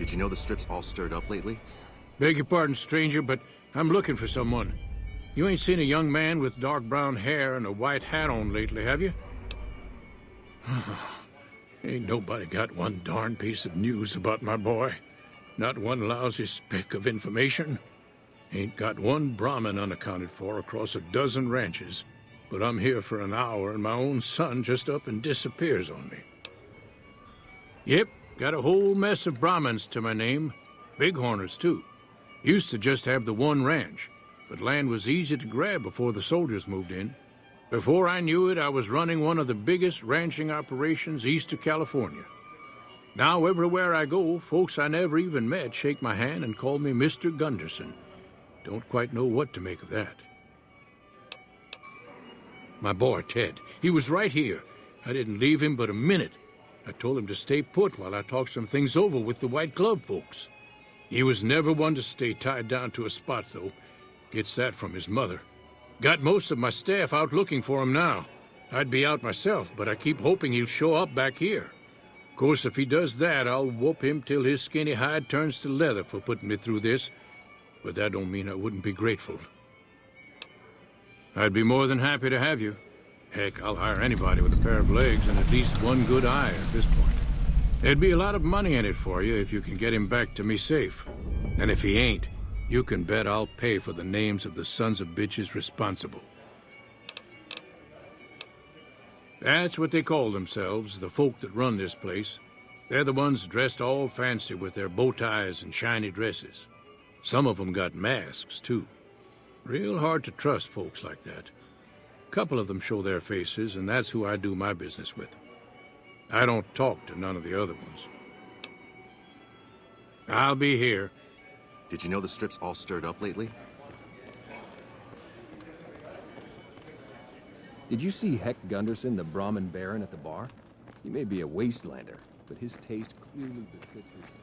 Did you know the strip's all stirred up lately? Beg your pardon, stranger, but I'm looking for someone. You ain't seen a young man with dark brown hair and a white hat on lately, have you? Ain't nobody got one darn piece of news about my boy. Not one lousy speck of information. Ain't got one Brahmin unaccounted for across a dozen ranches. But I'm here for an hour and my own son just up and disappears on me. Yep, got a whole mess of Brahmins to my name. Bighorners, too. Used to just have the one ranch, but land was easy to grab before the soldiers moved in. Before I knew it, I was running one of the biggest ranching operations east of California. Now, everywhere I go, folks I never even met shake my hand and call me Mr. Gunderson. Don't quite know what to make of that. My boy, Ted, he was right here. I didn't leave him but a minute. I told him to stay put while I talked some things over with the White Glove folks. He was never one to stay tied down to a spot, though. Gets that from his mother. Got most of my staff out looking for him now. I'd be out myself, but I keep hoping he'll show up back here. Of course, if he does that, I'll whoop him till his skinny hide turns to leather for putting me through this. But that don't mean I wouldn't be grateful. I'd be more than happy to have you. Heck, I'll hire anybody with a pair of legs and at least one good eye at this point. There'd be a lot of money in it for you if you can get him back to me safe. And if he ain't, you can bet I'll pay for the names of the sons of bitches responsible. That's what they call themselves, the folk that run this place. They're the ones dressed all fancy with their bow ties and shiny dresses. Some of them got masks, too. Real hard to trust folks like that. A couple of them show their faces, and that's who I do my business with. I don't talk to none of the other ones. I'll be here. Did you know the strip's all stirred up lately? Did you see Heck Gunderson, the Brahmin Baron, at the bar? He may be a wastelander, but his taste clearly befits his status.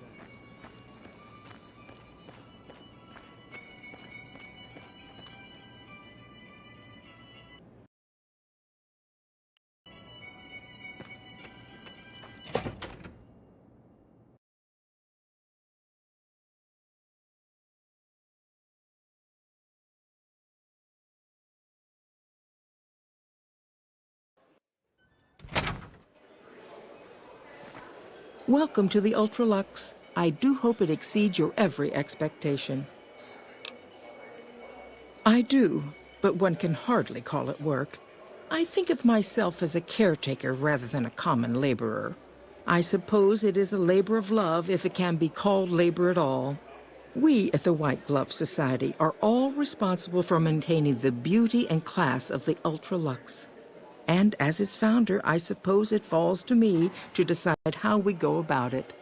Welcome to the Ultralux. I do hope it exceeds your every expectation. I do, but one can hardly call it work. I think of myself as a caretaker rather than a common laborer. I suppose it is a labor of love if it can be called labor at all. We at the White Glove Society are all responsible for maintaining the beauty and class of the Ultralux. And as its founder, I suppose it falls to me to decide how we go about it.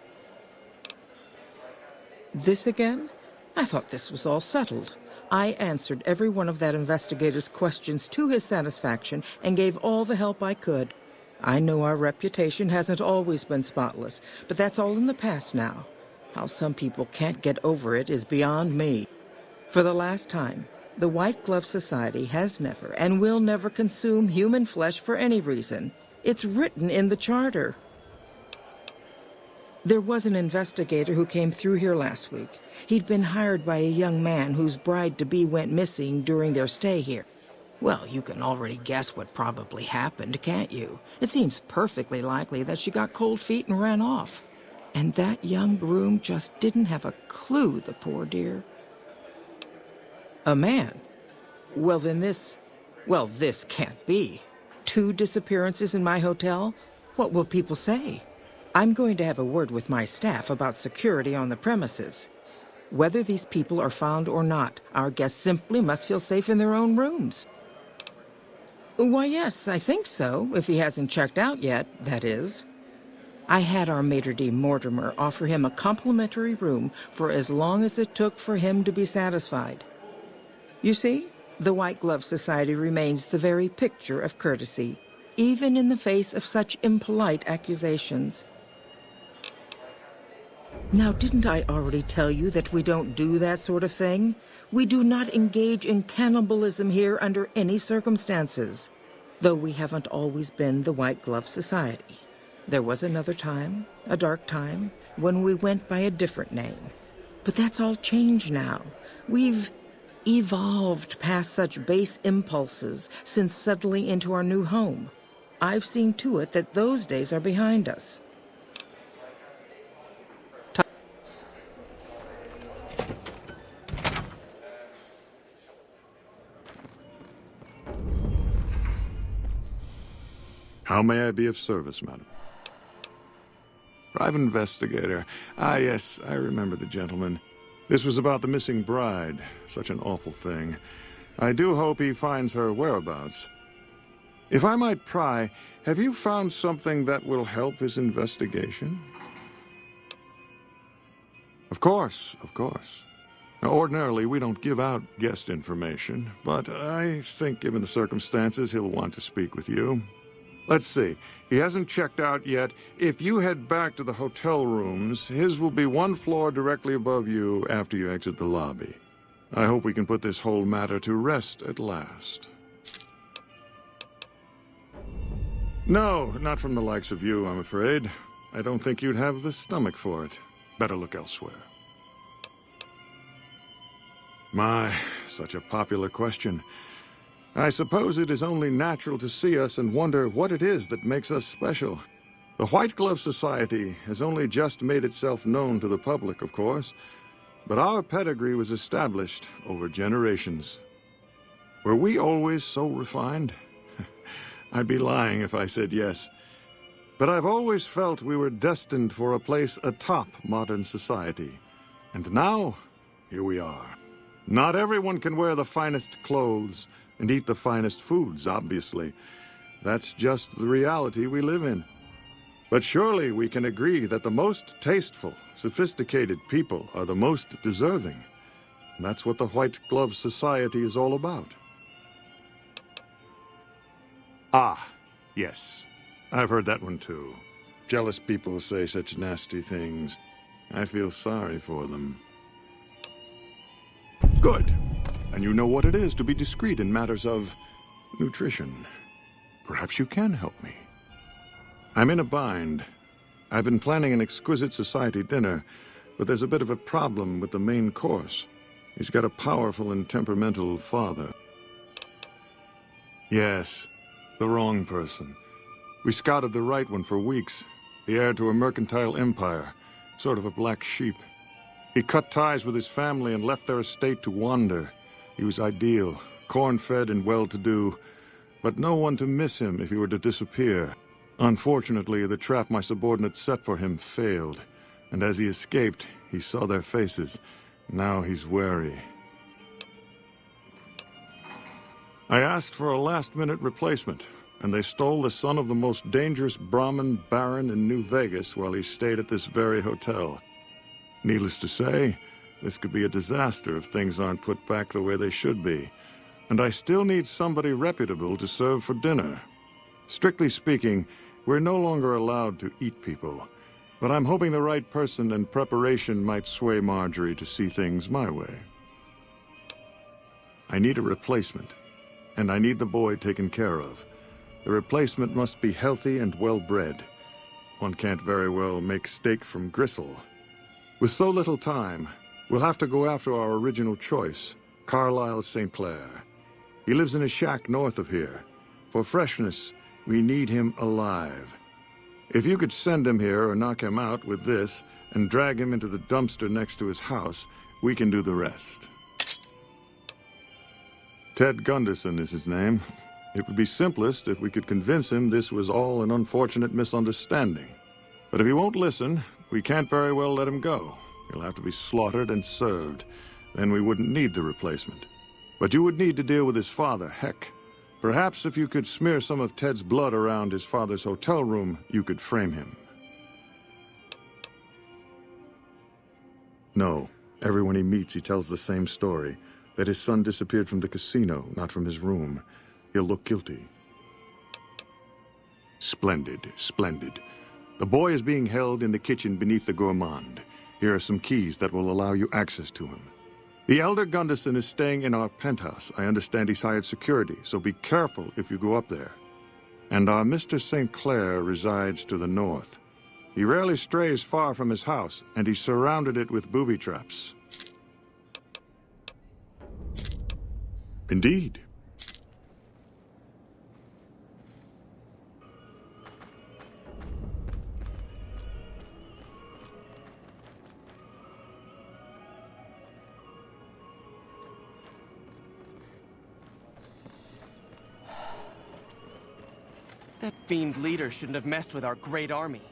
This again? I thought this was all settled. I answered every one of that investigator's questions to his satisfaction and gave all the help I could. I know our reputation hasn't always been spotless, but that's all in the past now. How some people can't get over it is beyond me. For the last time, the White Glove Society has never and will never consume human flesh for any reason. It's written in the charter. There was an investigator who came through here last week. He'd been hired by a young man whose bride-to-be went missing during their stay here. Well, you can already guess what probably happened, can't you? It seems perfectly likely that she got cold feet and ran off. And that young groom just didn't have a clue, the poor dear. A man? Well, then this can't be. 2 disappearances in my hotel? What will people say? I'm going to have a word with my staff about security on the premises. Whether these people are found or not, our guests simply must feel safe in their own rooms. Why, yes, I think so, if he hasn't checked out yet, that is. I had our maitre d' Mortimer offer him a complimentary room for as long as it took for him to be satisfied. You see, the White Glove Society remains the very picture of courtesy, even in the face of such impolite accusations. Now, didn't I already tell you that we don't do that sort of thing? We do not engage in cannibalism here under any circumstances, though we haven't always been the White Glove Society. There was another time, a dark time, when we went by a different name. But that's all changed now. We've evolved past such base impulses since settling into our new home. I've seen to it that those days are behind us. How may I be of service, madam? Private investigator. Ah, yes, I remember the gentleman. This was about the missing bride. Such an awful thing. I do hope he finds her whereabouts. If I might pry, have you found something that will help his investigation? Of course, of course. Now, ordinarily, we don't give out guest information, but I think given the circumstances, he'll want to speak with you. Let's see. He hasn't checked out yet. If you head back to the hotel rooms, his will be one floor directly above you after you exit the lobby. I hope we can put this whole matter to rest at last. No, not from the likes of you, I'm afraid. I don't think you'd have the stomach for it. Better look elsewhere. My, such a popular question. I suppose it is only natural to see us and wonder what it is that makes us special. The White Glove Society has only just made itself known to the public, of course, but our pedigree was established over generations. Were we always so refined? I'd be lying if I said yes. But I've always felt we were destined for a place atop modern society. And now, here we are. Not everyone can wear the finest clothes and eat the finest foods, obviously. That's just the reality we live in. But surely we can agree that the most tasteful, sophisticated people are the most deserving. And that's what the White Glove Society is all about. Ah, yes. I've heard that one too. Jealous people say such nasty things. I feel sorry for them. Good. And you know what it is to be discreet in matters of nutrition. Perhaps you can help me. I'm in a bind. I've been planning an exquisite society dinner, but there's a bit of a problem with the main course. He's got a powerful and temperamental father. Yes, the wrong person. We scouted the right one for weeks. The heir to a mercantile empire, sort of a black sheep. He cut ties with his family and left their estate to wander. He was ideal, corn-fed and well-to-do, but no one to miss him if he were to disappear. Unfortunately, the trap my subordinates set for him failed, and as he escaped, he saw their faces. Now he's wary. I asked for a last-minute replacement, and they stole the son of the most dangerous Brahmin baron in New Vegas while he stayed at this very hotel. Needless to say, this could be a disaster if things aren't put back the way they should be. And I still need somebody reputable to serve for dinner. Strictly speaking, we're no longer allowed to eat people. But I'm hoping the right person and preparation might sway Marjorie to see things my way. I need a replacement, and I need the boy taken care of. The replacement must be healthy and well-bred. One can't very well make steak from gristle. With so little time, we'll have to go after our original choice, Carlisle St. Clair. He lives in a shack north of here. For freshness, we need him alive. If you could send him here or knock him out with this and drag him into the dumpster next to his house, we can do the rest. Ted Gunderson is his name. It would be simplest if we could convince him this was all an unfortunate misunderstanding. But if he won't listen, we can't very well let him go. He'll have to be slaughtered and served. Then we wouldn't need the replacement. But you would need to deal with his father, Heck. Perhaps if you could smear some of Ted's blood around his father's hotel room, you could frame him. No. Everyone he meets, he tells the same story. That his son disappeared from the casino, not from his room. He'll look guilty. Splendid, splendid. The boy is being held in the kitchen beneath the gourmand. Here are some keys that will allow you access to him. The elder Gunderson is staying in our penthouse. I understand he's hired security, so be careful if you go up there. And our Mr. St. Clair resides to the north. He rarely strays far from his house, and he surrounded it with booby traps. Indeed. That fiend leader shouldn't have messed with our great army.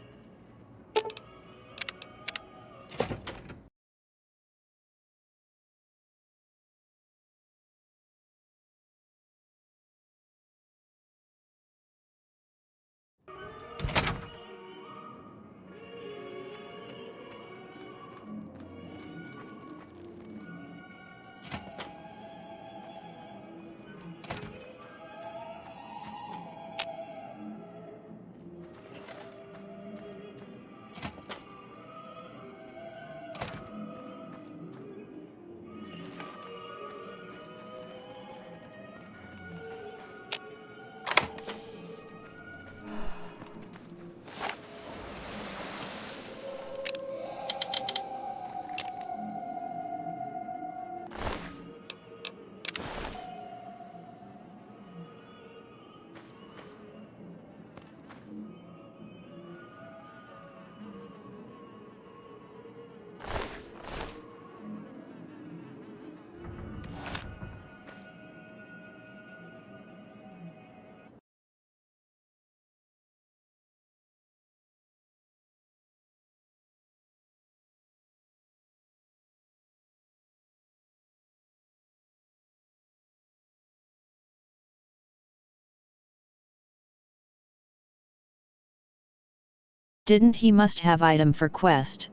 Didn't he must have item for quest?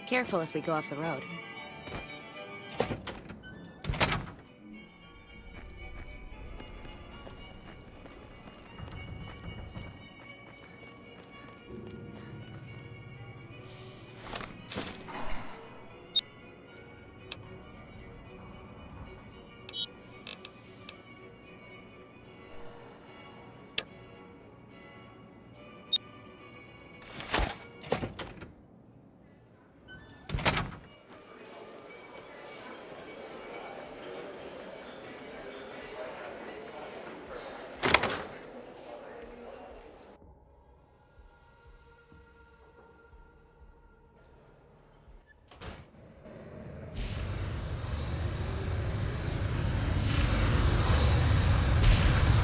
Careful if we go off the road.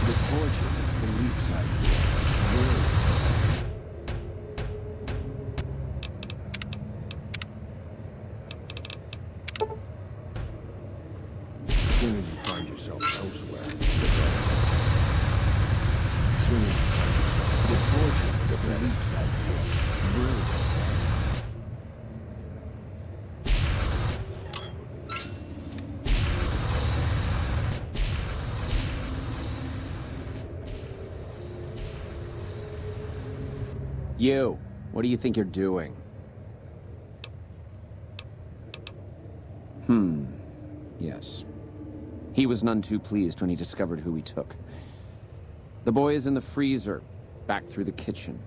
The torture is the leap side door. As soon as you find yourself elsewhere, as soon as you find yourself, the torture is the leap side door. Brilliant. You, what do you think you're doing? Yes. He was none too pleased when he discovered who we took. The boy is in the freezer, back through the kitchen.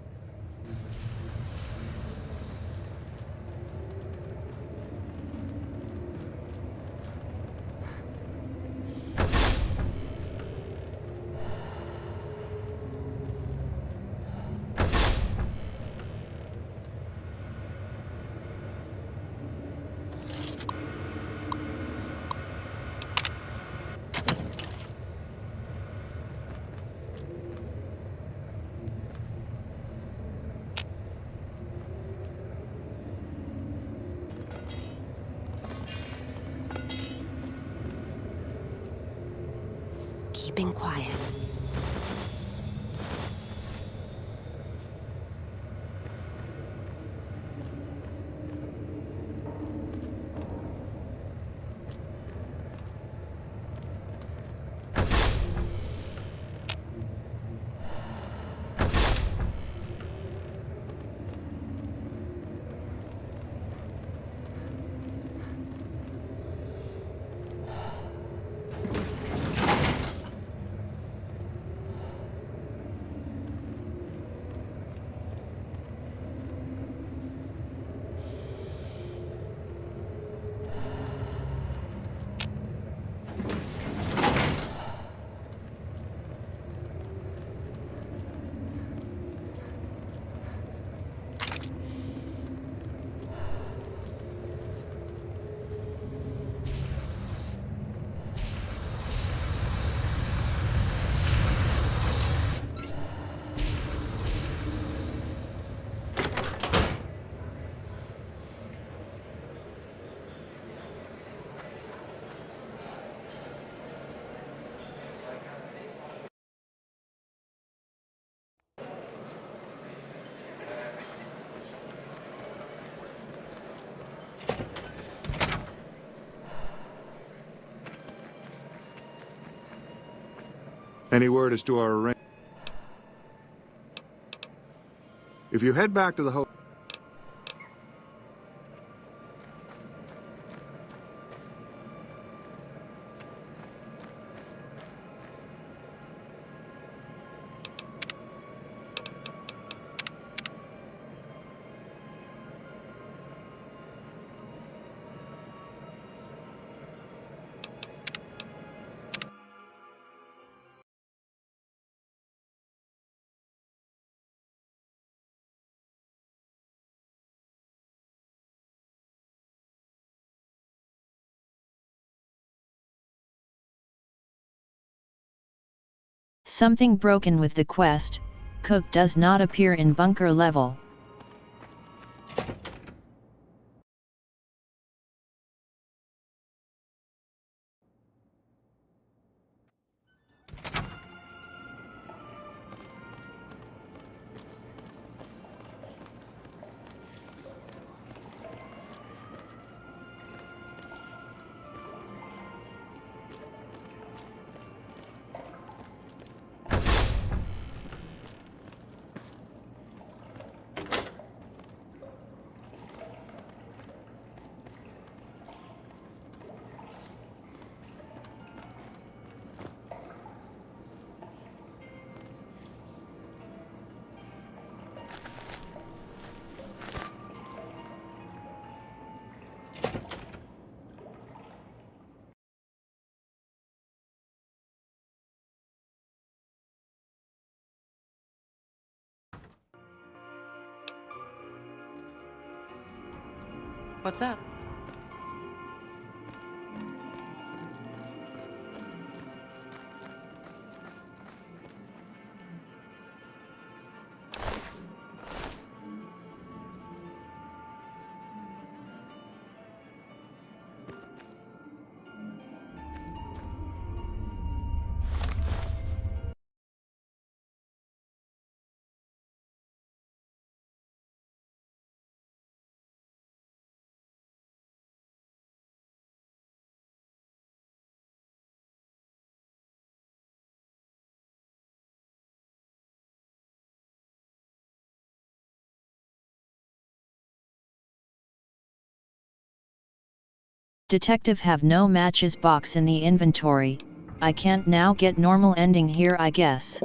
Keeping quiet. Any word as to our arrangement? If you head back to the hotel... Something broken with the quest. Cook does not appear in bunker level. What's up? Detective have no matches box in the inventory. I can't now get normal ending here, I guess.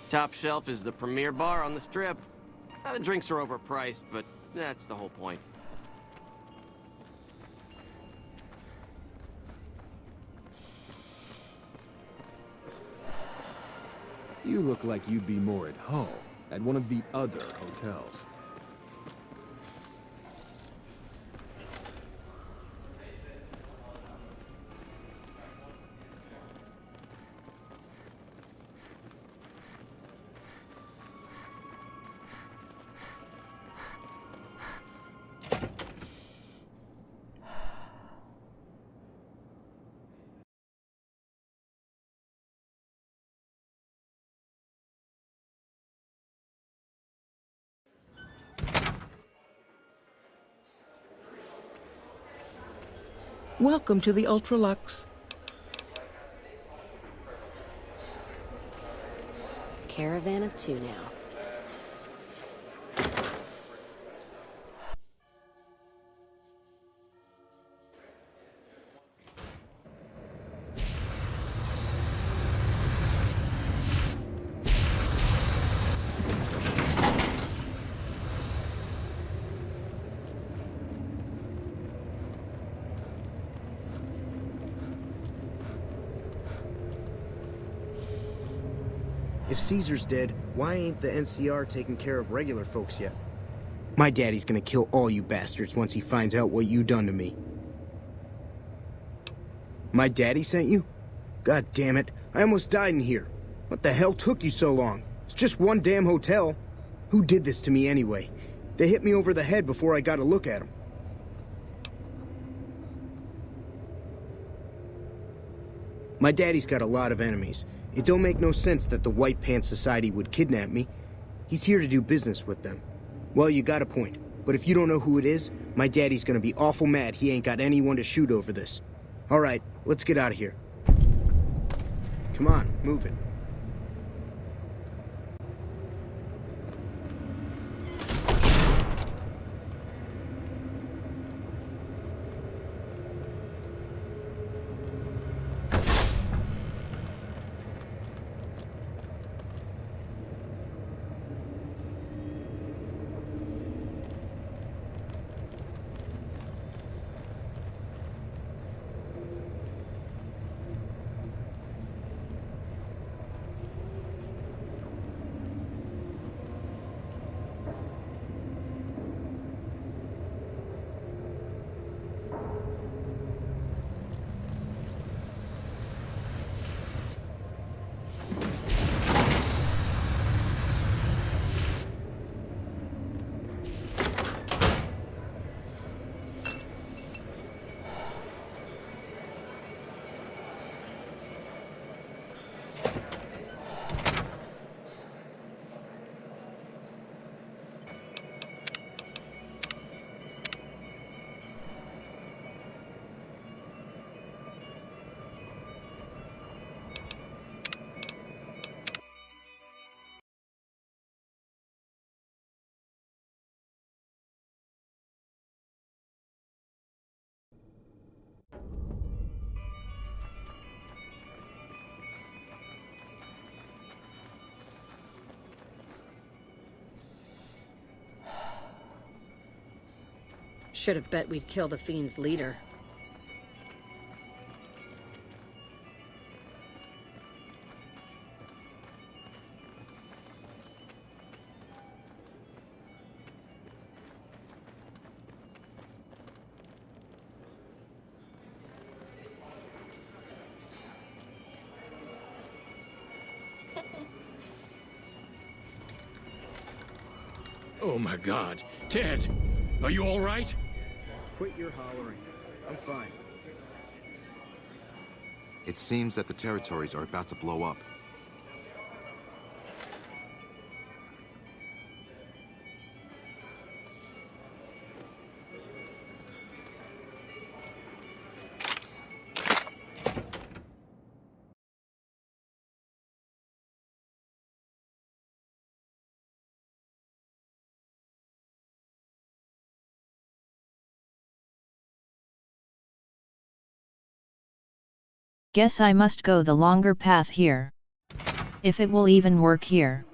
Top Shelf is the premier bar on the Strip. The drinks are overpriced, but that's the whole point. You look like you'd be more at home at one of the other hotels. Welcome to the Ultralux. Caravan of two now. If Caesar's dead, why ain't the NCR taking care of regular folks yet? My daddy's gonna kill all you bastards once he finds out what you done to me. My daddy sent you? God damn it, I almost died in here. What the hell took you so long? It's just one damn hotel. Who did this to me anyway? They hit me over the head before I got a look at them. My daddy's got a lot of enemies. It don't make no sense that the White Pants Society would kidnap me. He's here to do business with them. Well, you got a point. But if you don't know who it is, my daddy's gonna be awful mad he ain't got anyone to shoot over this. All right, let's get out of here. Come on, move it. Should have bet we'd kill the Fiend's leader. Oh my God. Ted, are you all right? Quit your hollering. I'm fine. It seems that the territories are about to blow up. Guess I must go the longer path here. If it will even work here.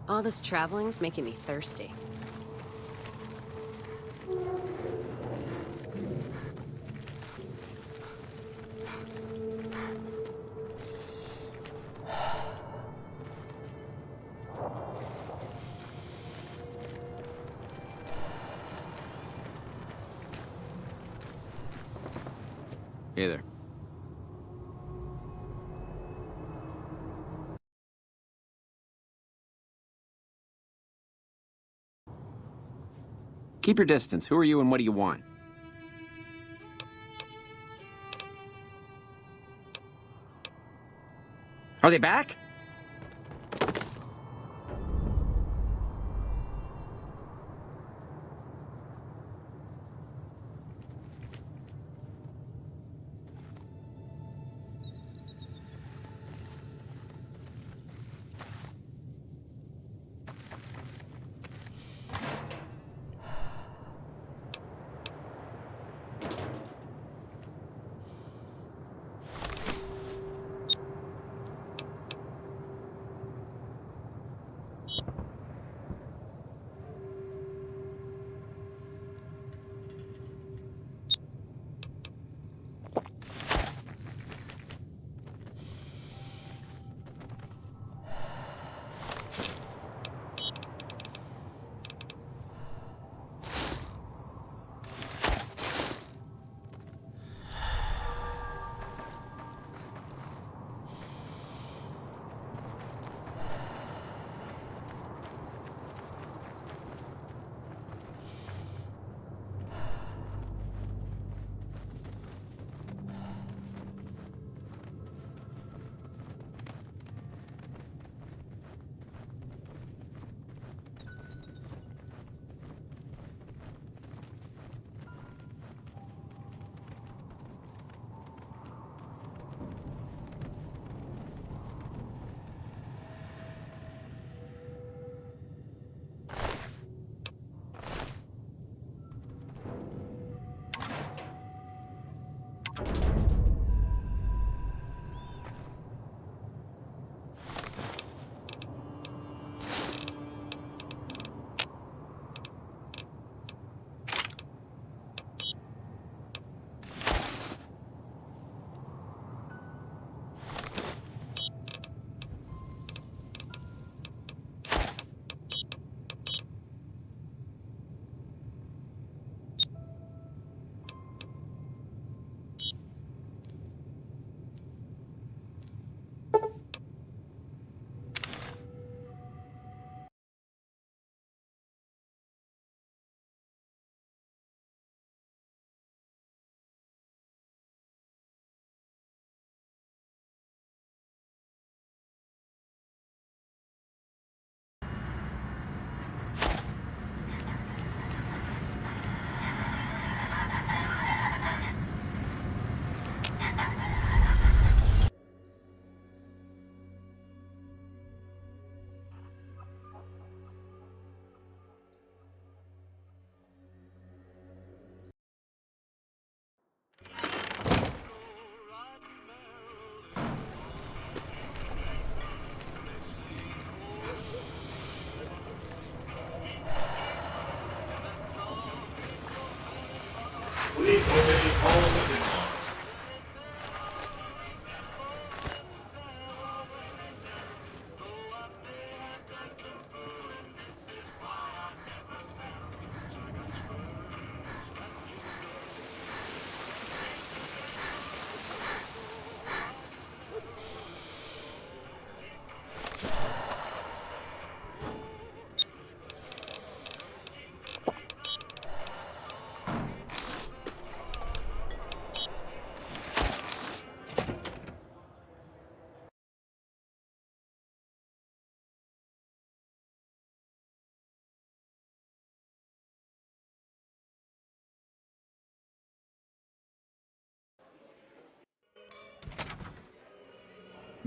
All this traveling's making me thirsty. Hey there. Keep your distance. Who are you and what do you want? Are they back?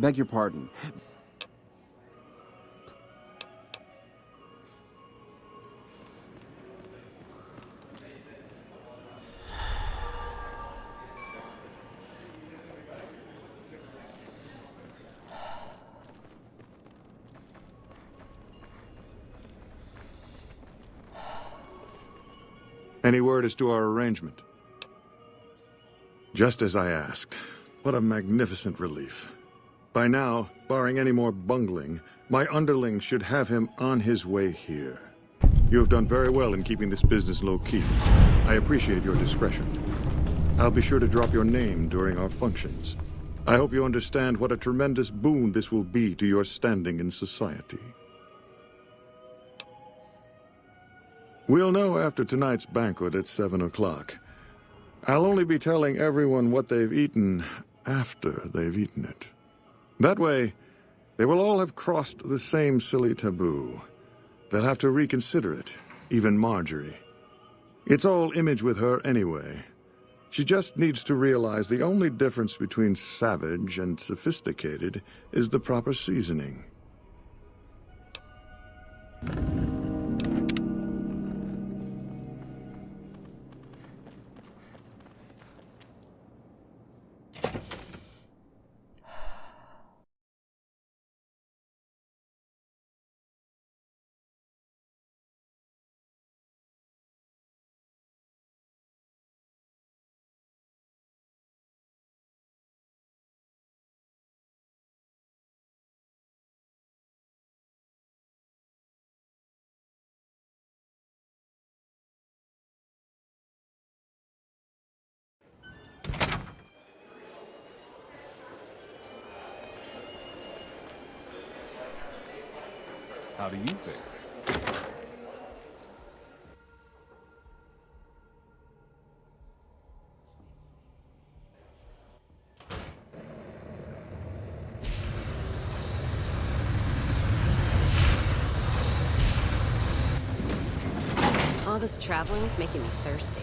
Beg your pardon. Any word as to our arrangement? Just as I asked. What a magnificent relief. By now, barring any more bungling, my underlings should have him on his way here. You have done very well in keeping this business low-key. I appreciate your discretion. I'll be sure to drop your name during our functions. I hope you understand what a tremendous boon this will be to your standing in society. We'll know after tonight's banquet at 7 o'clock. I'll only be telling everyone what they've eaten after they've eaten it. That way, they will all have crossed the same silly taboo. They'll have to reconsider it, even Marjorie. It's all image with her anyway. She just needs to realize the only difference between savage and sophisticated is the proper seasoning. How do you think? All this traveling is making me thirsty.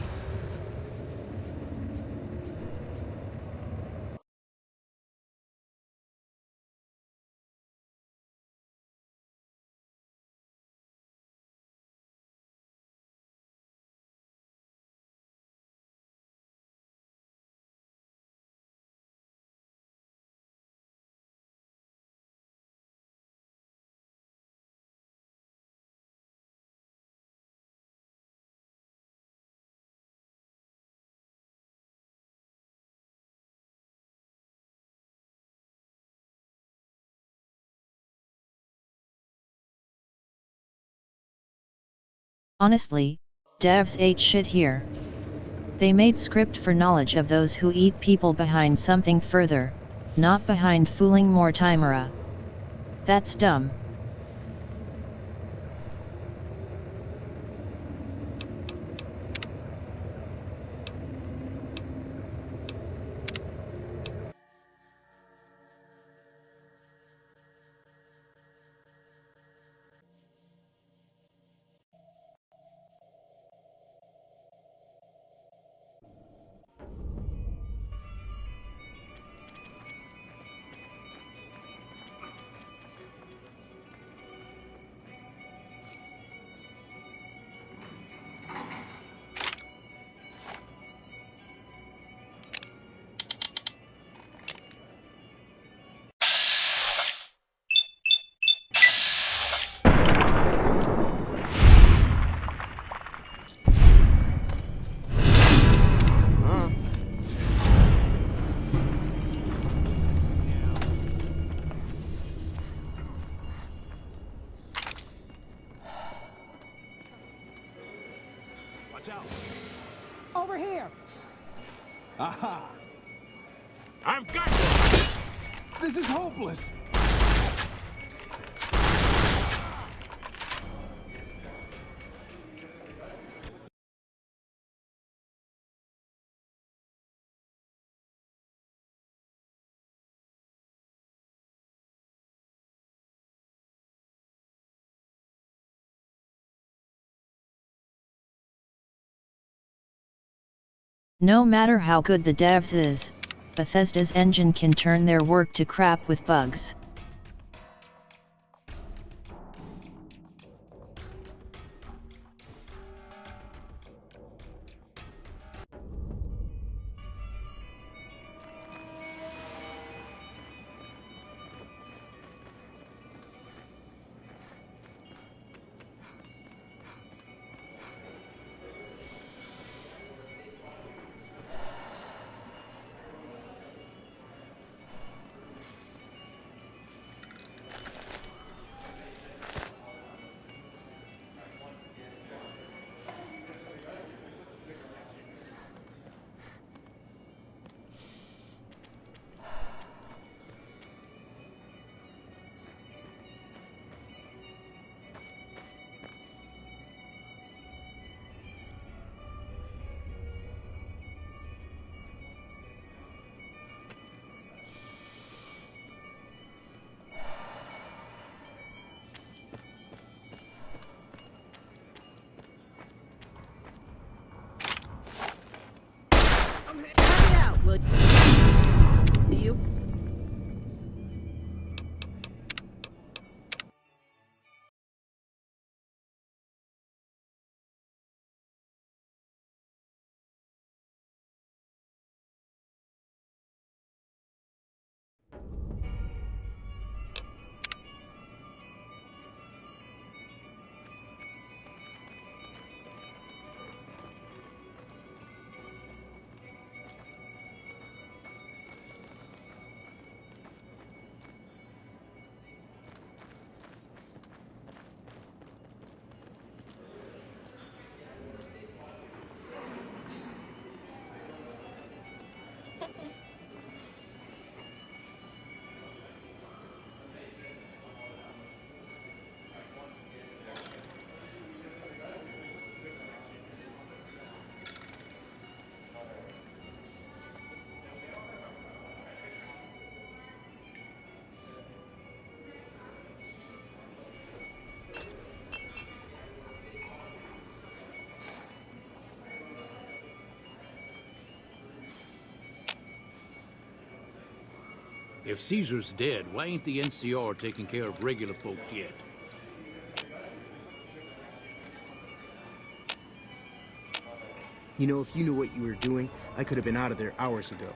Honestly, devs ate shit here. They made script for knowledge of those who eat people behind something further, not behind fooling Mortimer. That's dumb. Over here! Aha! I've got this! This is hopeless! No matter how good the devs is, Bethesda's engine can turn their work to crap with bugs. If Caesar's dead, why ain't the NCR taking care of regular folks yet? You know, if you knew what you were doing, I could have been out of there hours ago.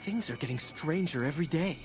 Things are getting stranger every day.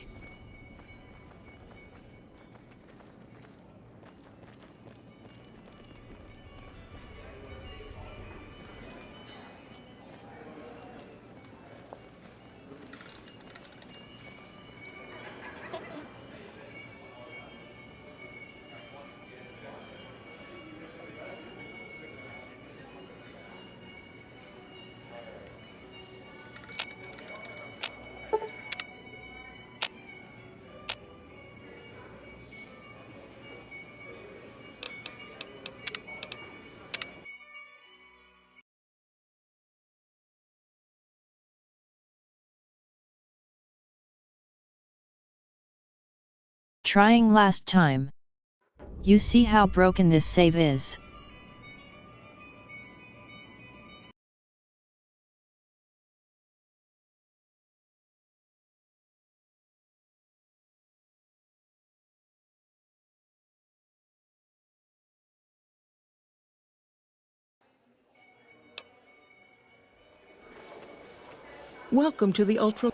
Trying last time. You see how broken this save is. Welcome to the Ultra...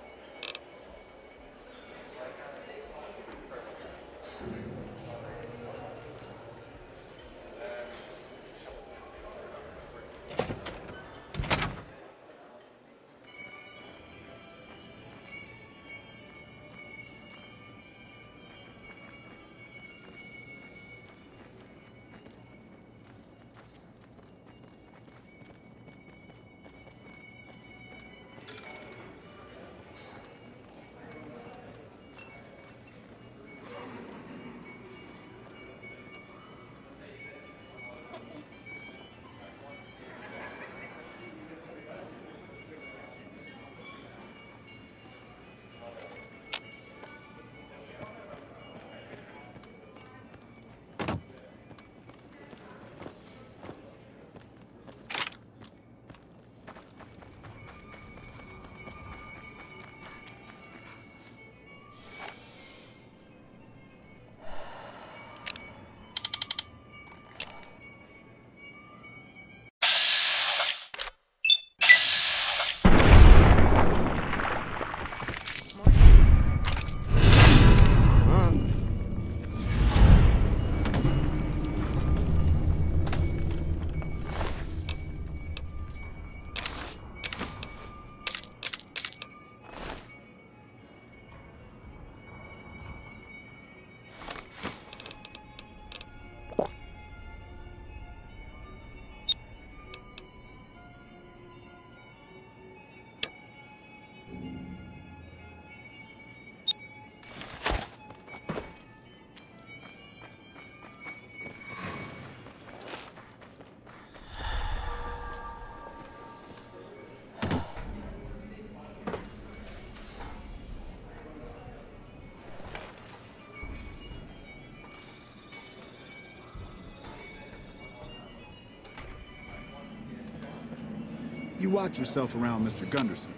You watch yourself around, Mr. Gunderson.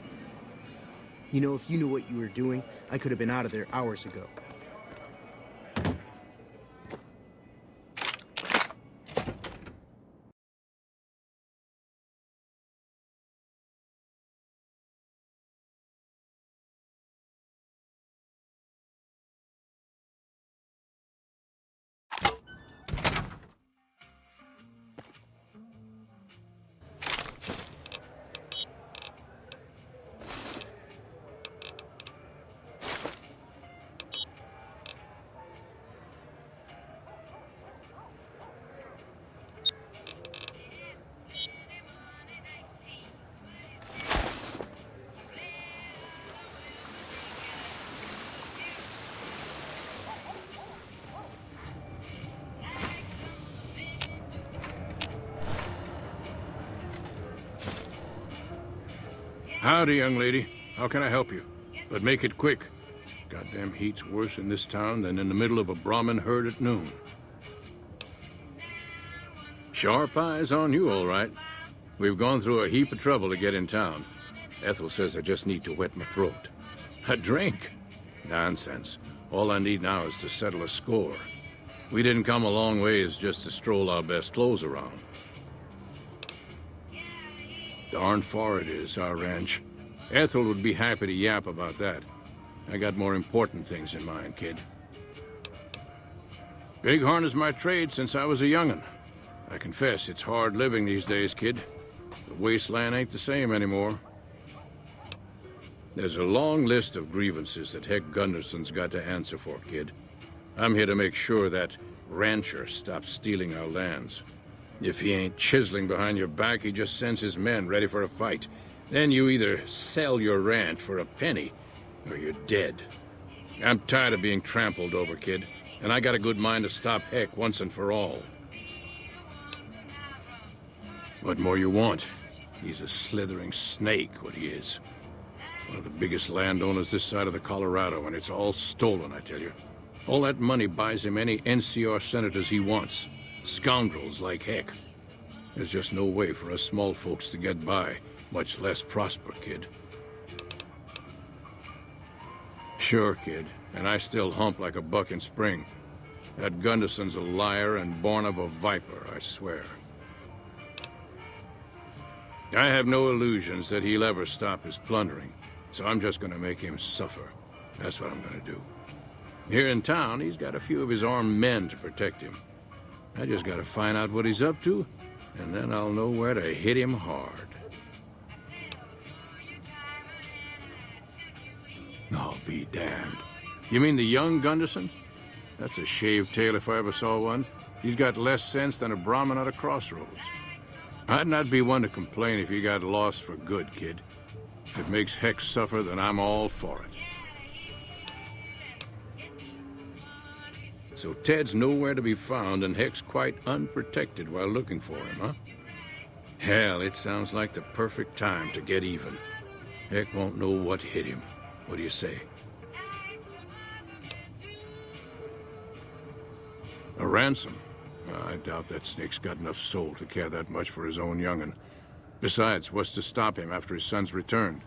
You know, if you knew what you were doing, I could have been out of there hours ago. Howdy, young lady. How can I help you? But make it quick. Goddamn heat's worse in this town than in the middle of a Brahmin herd at noon. Sharp eyes on you, all right. We've gone through a heap of trouble to get in town. Ethel says I just need to wet my throat. A drink? Nonsense. All I need now is to settle a score. We didn't come a long ways just to stroll our best clothes around. Darn far it is, our ranch. Ethel would be happy to yap about that. I got more important things in mind, kid. Bighorn is my trade since I was a young'un. I confess, it's hard living these days, kid. The wasteland ain't the same anymore. There's a long list of grievances that Heck Gunderson's got to answer for, kid. I'm here to make sure that rancher stops stealing our lands. If he ain't chiseling behind your back, he just sends his men ready for a fight. Then you either sell your ranch for a penny, or you're dead. I'm tired of being trampled over, kid, and I got a good mind to stop Heck once and for all. What more you want? He's a slithering snake, what he is. One of the biggest landowners this side of the Colorado, and it's all stolen, I tell you. All that money buys him any NCR senators he wants. Scoundrels like Heck. There's just no way for us small folks to get by, much less prosper, kid. Sure, kid, and I still hump like a buck in spring. That Gunderson's a liar and born of a viper, I swear. I have no illusions that he'll ever stop his plundering, so I'm just gonna make him suffer. That's what I'm gonna do. Here in town, he's got a few of his armed men to protect him. I just gotta find out what he's up to, and then I'll know where to hit him hard. Oh, be damned. You mean the young Gunderson? That's a shaved tail if I ever saw one. He's got less sense than a Brahmin at a crossroads. I'd not be one to complain if he got lost for good, kid. If it makes Heck suffer, then I'm all for it. So Ted's nowhere to be found, and Heck's quite unprotected while looking for him, huh? Hell, it sounds like the perfect time to get even. Heck won't know what hit him. What do you say? A ransom? I doubt that snake's got enough soul to care that much for his own young'un. Besides, what's to stop him after his son's returned?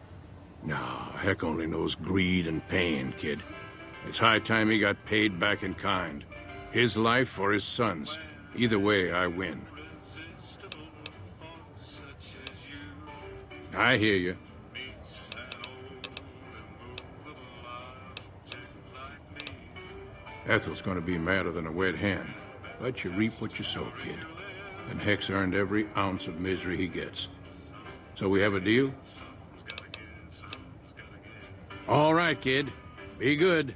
No, Heck only knows greed and pain, kid. It's high time he got paid back in kind. His life or his son's. Either way, I win. I hear you. Ethel's gonna be madder than a wet hen. But you reap what you sow, kid. And Heck's earned every ounce of misery he gets. So we have a deal? All right, kid. Be good.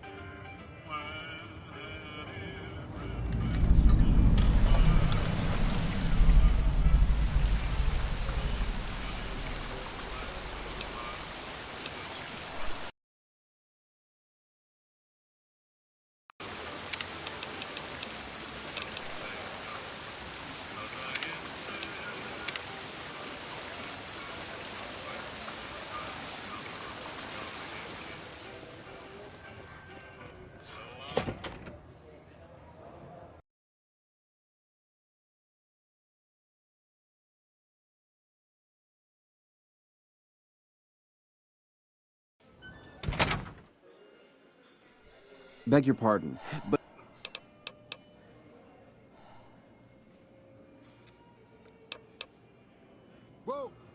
Beg your pardon, but...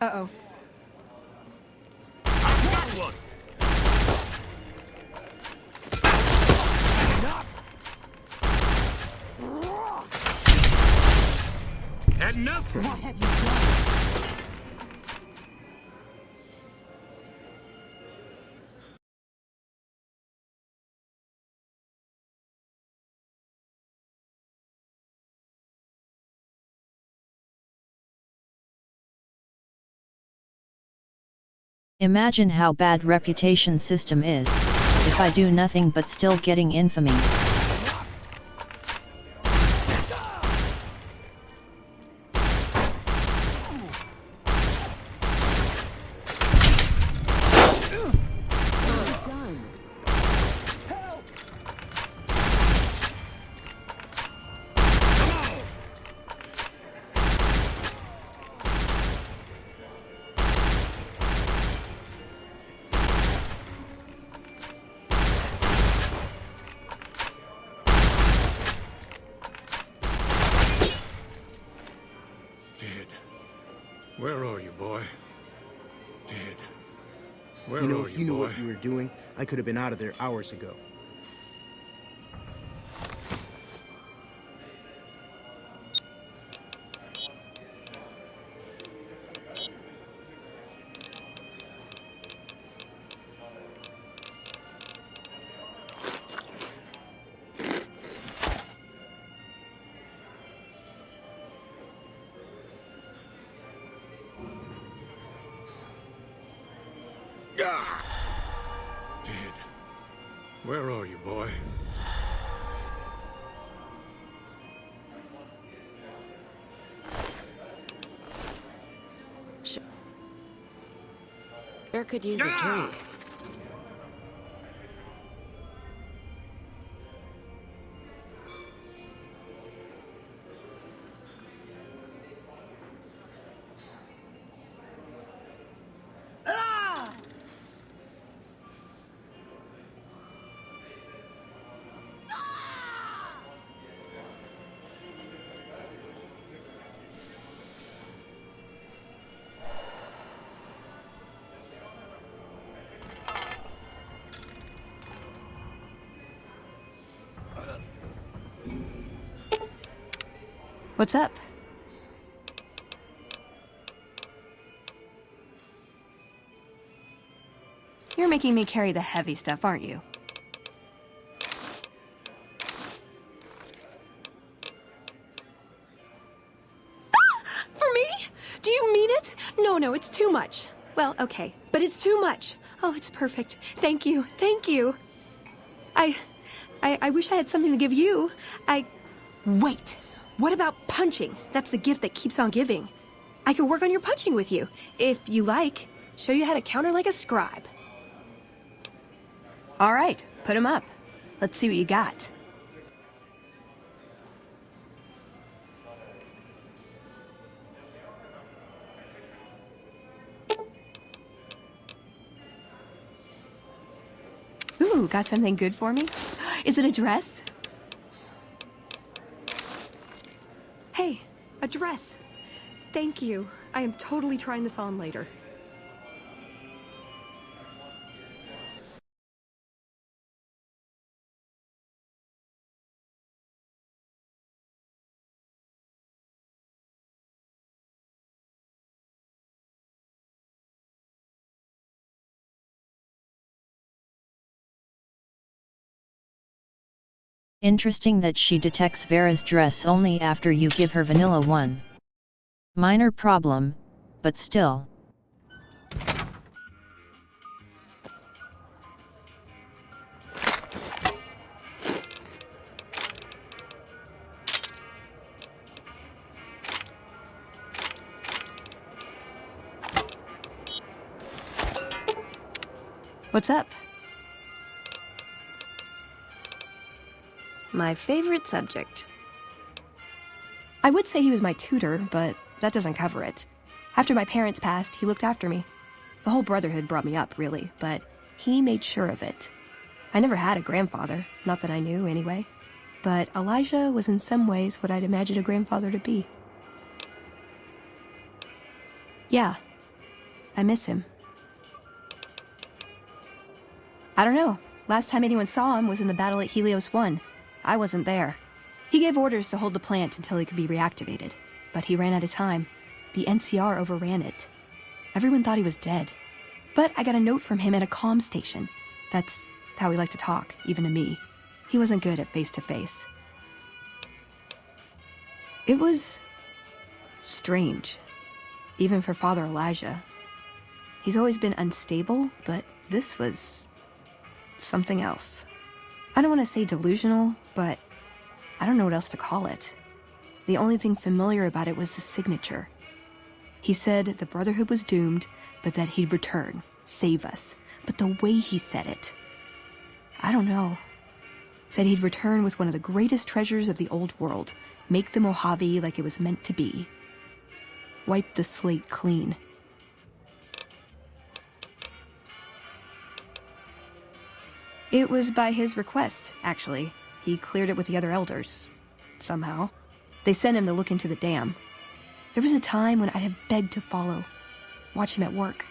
Uh-oh. I've got one! Had enough? What have you done? Imagine how bad reputation system is, if I do nothing but still getting infamy. Where are you, boy? Dead. Where You know, are if you knew boy? what you were doing, I could have been out of there hours ago. Dead. Where are you, boy? Sure could use a drink. What's up? You're making me carry the heavy stuff, aren't you? For me? Do you mean it? No, it's too much. Well, okay, but it's too much. Oh, it's perfect. Thank you, thank you. I wish I had something to give you. Wait. What about punching? That's the gift that keeps on giving. I could work on your punching with you. If you like, show you how to counter like a scribe. All right, put 'em up. Let's see what you got. Ooh, got something good for me? Is it a dress? Hey, a dress. Thank you. I am totally trying this on later. Interesting that she detects Vera's dress only after you give her vanilla one. Minor problem, but still. What's up? My favorite subject. I would say he was my tutor, but that doesn't cover it. After my parents passed, he looked after me. The whole brotherhood brought me up, really, but he made sure of it. I never had a grandfather, not that I knew anyway. But Elijah was in some ways what I'd imagined a grandfather to be. Yeah, I miss him. I don't know. Last time anyone saw him was in the battle at Helios 1. I wasn't there. He gave orders to hold the plant until it could be reactivated, but he ran out of time. The NCR overran it. Everyone thought he was dead. But I got a note from him at a comm station. That's how he liked to talk, even to me. He wasn't good at face-to-face. It was strange, even for Father Elijah. He's always been unstable, but this was something else. I don't want to say delusional, but I don't know what else to call it. The only thing familiar about it was the signature. He said the Brotherhood was doomed, but that he'd return, save us. But the way he said it, I don't know. Said he'd return with one of the greatest treasures of the old world, make the Mojave like it was meant to be. Wipe the slate clean. It was by his request, actually. He cleared it with the other elders. Somehow. They sent him to look into the dam. There was a time when I'd have begged to follow, watch him at work.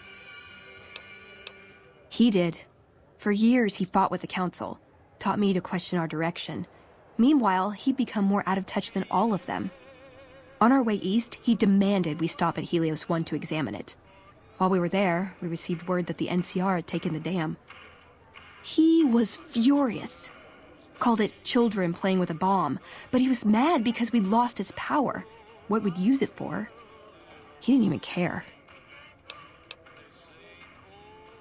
He did. For years, he fought with the council, taught me to question our direction. Meanwhile, he'd become more out of touch than all of them. On our way east, he demanded we stop at Helios 1 to examine it. While we were there, we received word that the NCR had taken the dam. He was furious. Called it children playing with a bomb, but he was mad because we'd lost his power. What we'd use it for. He didn't even care.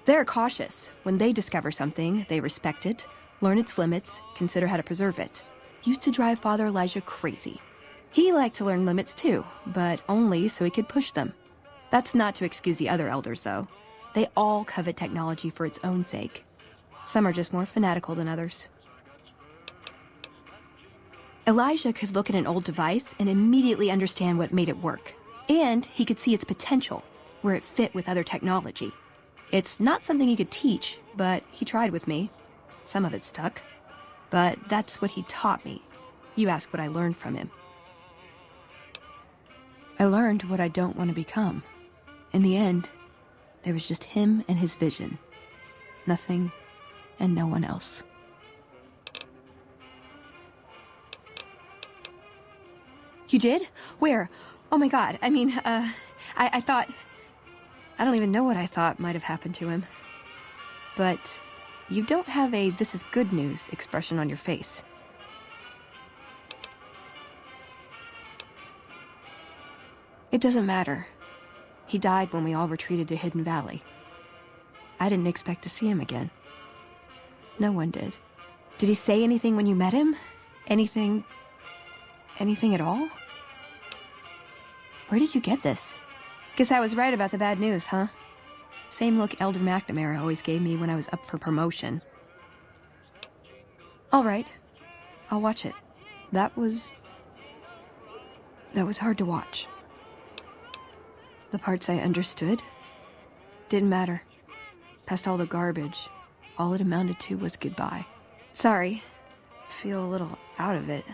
They're cautious. When they discover something, they respect it, learn its limits, consider how to preserve it. Used to drive Father Elijah crazy. He liked to learn limits too, but only so he could push them. That's not to excuse the other elders, though. They all covet technology for its own sake. Some are just more fanatical than others. Elijah could look at an old device and immediately understand what made it work. And he could see its potential, where it fit with other technology. It's not something he could teach, but he tried with me. Some of it stuck. But that's what he taught me. You ask what I learned from him. I learned what I don't want to become. In the end, there was just him and his vision. Nothing and no one else. You did? Where? Oh my god, I mean, I thought... I don't even know what I thought might have happened to him. But you don't have a "this is good news" expression on your face. It doesn't matter. He died when we all retreated to Hidden Valley. I didn't expect to see him again. No one did. Did he say anything when you met him? Anything at all? Where did you get this? Guess I was right about the bad news, huh? Same look Elder McNamara always gave me when I was up for promotion. All right. I'll watch it. That was hard to watch. The parts I understood didn't matter. Past all the garbage, all it amounted to was goodbye. Sorry. Feel a little out of it.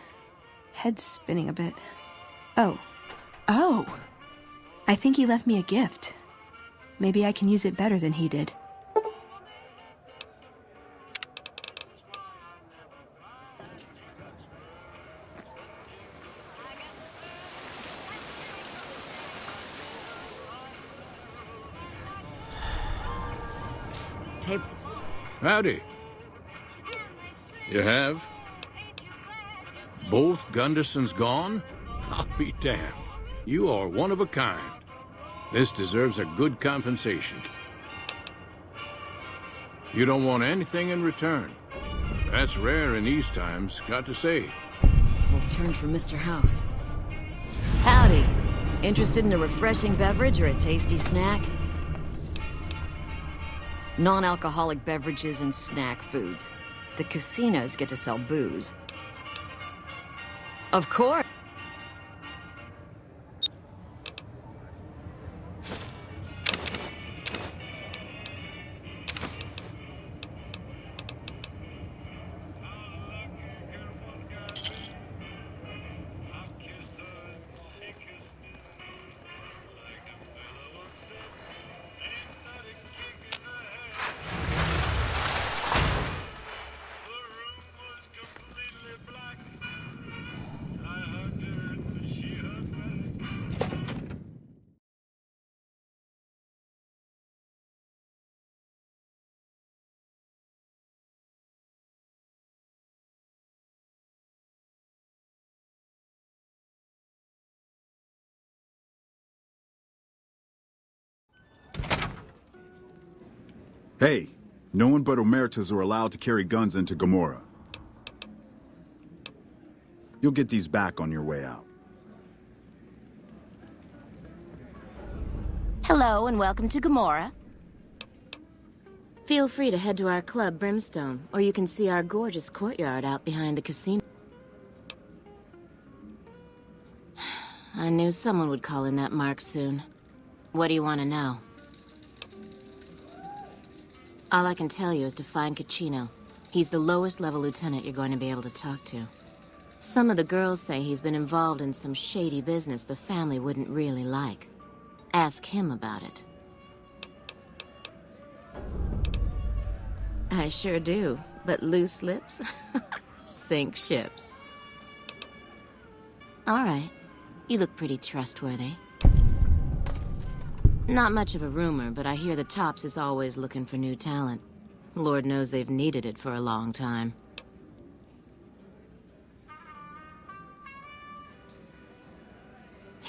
Head spinning a bit. Oh. I think he left me a gift. Maybe I can use it better than he did. Howdy. You have? Both Gundersons gone? I'll be damned. You are one of a kind. This deserves a good compensation. You don't want anything in return. That's rare in these times, got to say. Almost turned for Mr. House. Howdy. Interested in a refreshing beverage or a tasty snack? Non-alcoholic beverages and snack foods. The casinos get to sell booze. Of course. Hey, no one but Omertas are allowed to carry guns into Gomorrah. You'll get these back on your way out. Hello and welcome to Gomorrah. Feel free to head to our club, Brimstone, or you can see our gorgeous courtyard out behind the casino. I knew someone would call in that mark soon. What do you want to know? All I can tell you is to find Caccino. He's the lowest level lieutenant you're going to be able to talk to. Some of the girls say he's been involved in some shady business the family wouldn't really like. Ask him about it. I sure do, but loose lips sink ships. All right, you look pretty trustworthy. Not much of a rumor, but I hear the Tops is always looking for new talent. Lord knows they've needed it for a long time.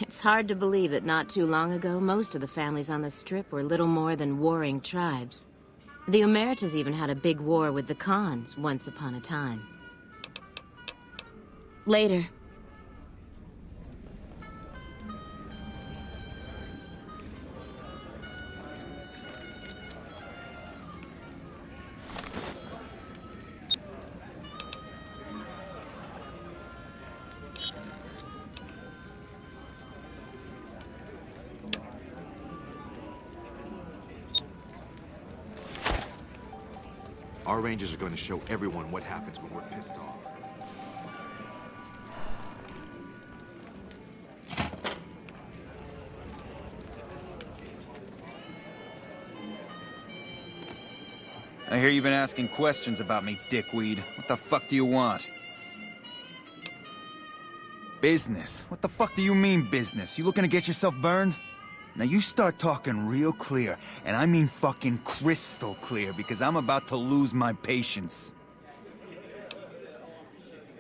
It's hard to believe that not too long ago, most of the families on the Strip were little more than warring tribes. The Omertas even had a big war with the Khans once upon a time. Later. Our rangers are going to show everyone what happens when we're pissed off. I hear you've been asking questions about me, dickweed. What the fuck do you want? Business? What the fuck do you mean, business? You looking to get yourself burned? Now you start talking real clear, and I mean fucking crystal clear, because I'm about to lose my patience.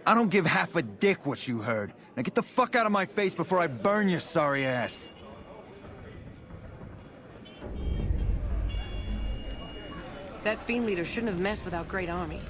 I don't give half a dick what you heard. Now get the fuck out of my face before I burn your sorry ass. That fiend leader shouldn't have messed with our great army.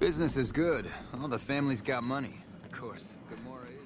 Business is good. Oh, the family's got money. Of course. Gamora is...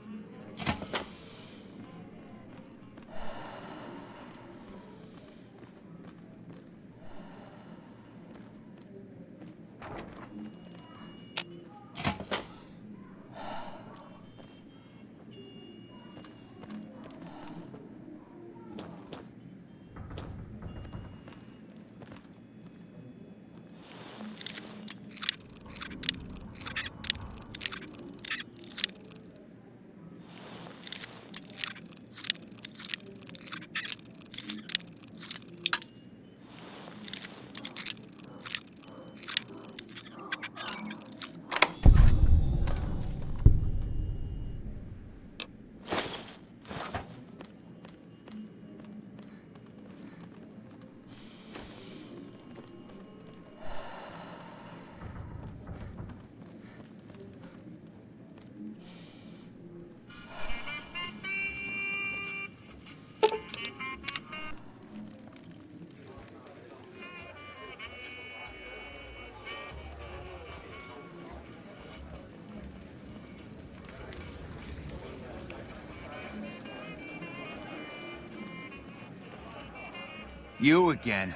You again?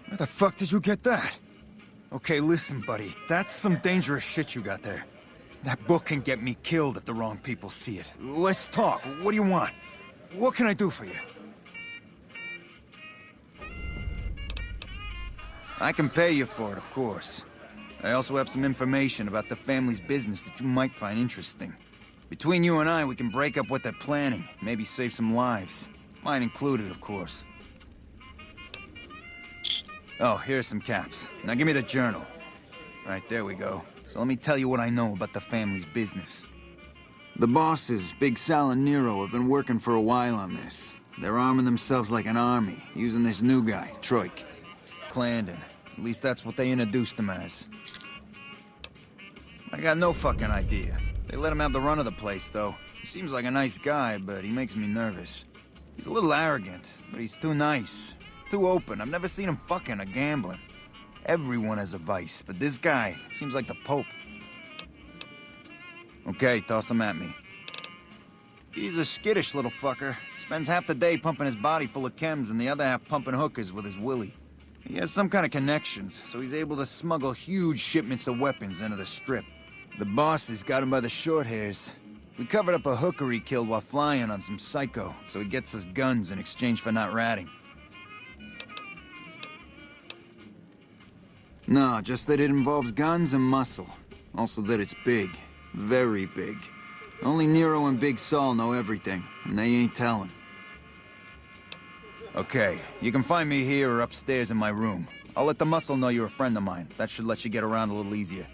Where the fuck did you get that? Okay, listen, buddy. That's some dangerous shit you got there. That book can get me killed if the wrong people see it. Let's talk. What do you want? What can I do for you? I can pay you for it, of course. I also have some information about the family's business that you might find interesting. Between you and I, we can break up what they're planning, maybe save some lives. Mine included, of course. Oh, here's some caps. Now give me the journal. Right, there we go. So let me tell you what I know about the family's business. The bosses, Big Sal and Nero, have been working for a while on this. They're arming themselves like an army, using this new guy, Troik. Clarendon. At least that's what they introduced him as. I got no fucking idea. They let him have the run of the place, though. He seems like a nice guy, but he makes me nervous. He's a little arrogant, but he's too nice. Too open. I've never seen him fucking or gambling. Everyone has a vice, but this guy seems like the Pope. Okay, toss him at me. He's a skittish little fucker. Spends half the day pumping his body full of chems and the other half pumping hookers with his willy. He has some kind of connections, so he's able to smuggle huge shipments of weapons into the Strip. The bosses got him by the short hairs. We covered up a hooker he killed while flying on some psycho, so he gets us guns in exchange for not ratting. No, just that it involves guns and muscle. Also that it's big. Very big. Only Nero and Big Saul know everything, and they ain't telling. Okay, you can find me here or upstairs in my room. I'll let the muscle know you're a friend of mine. That should let you get around a little easier.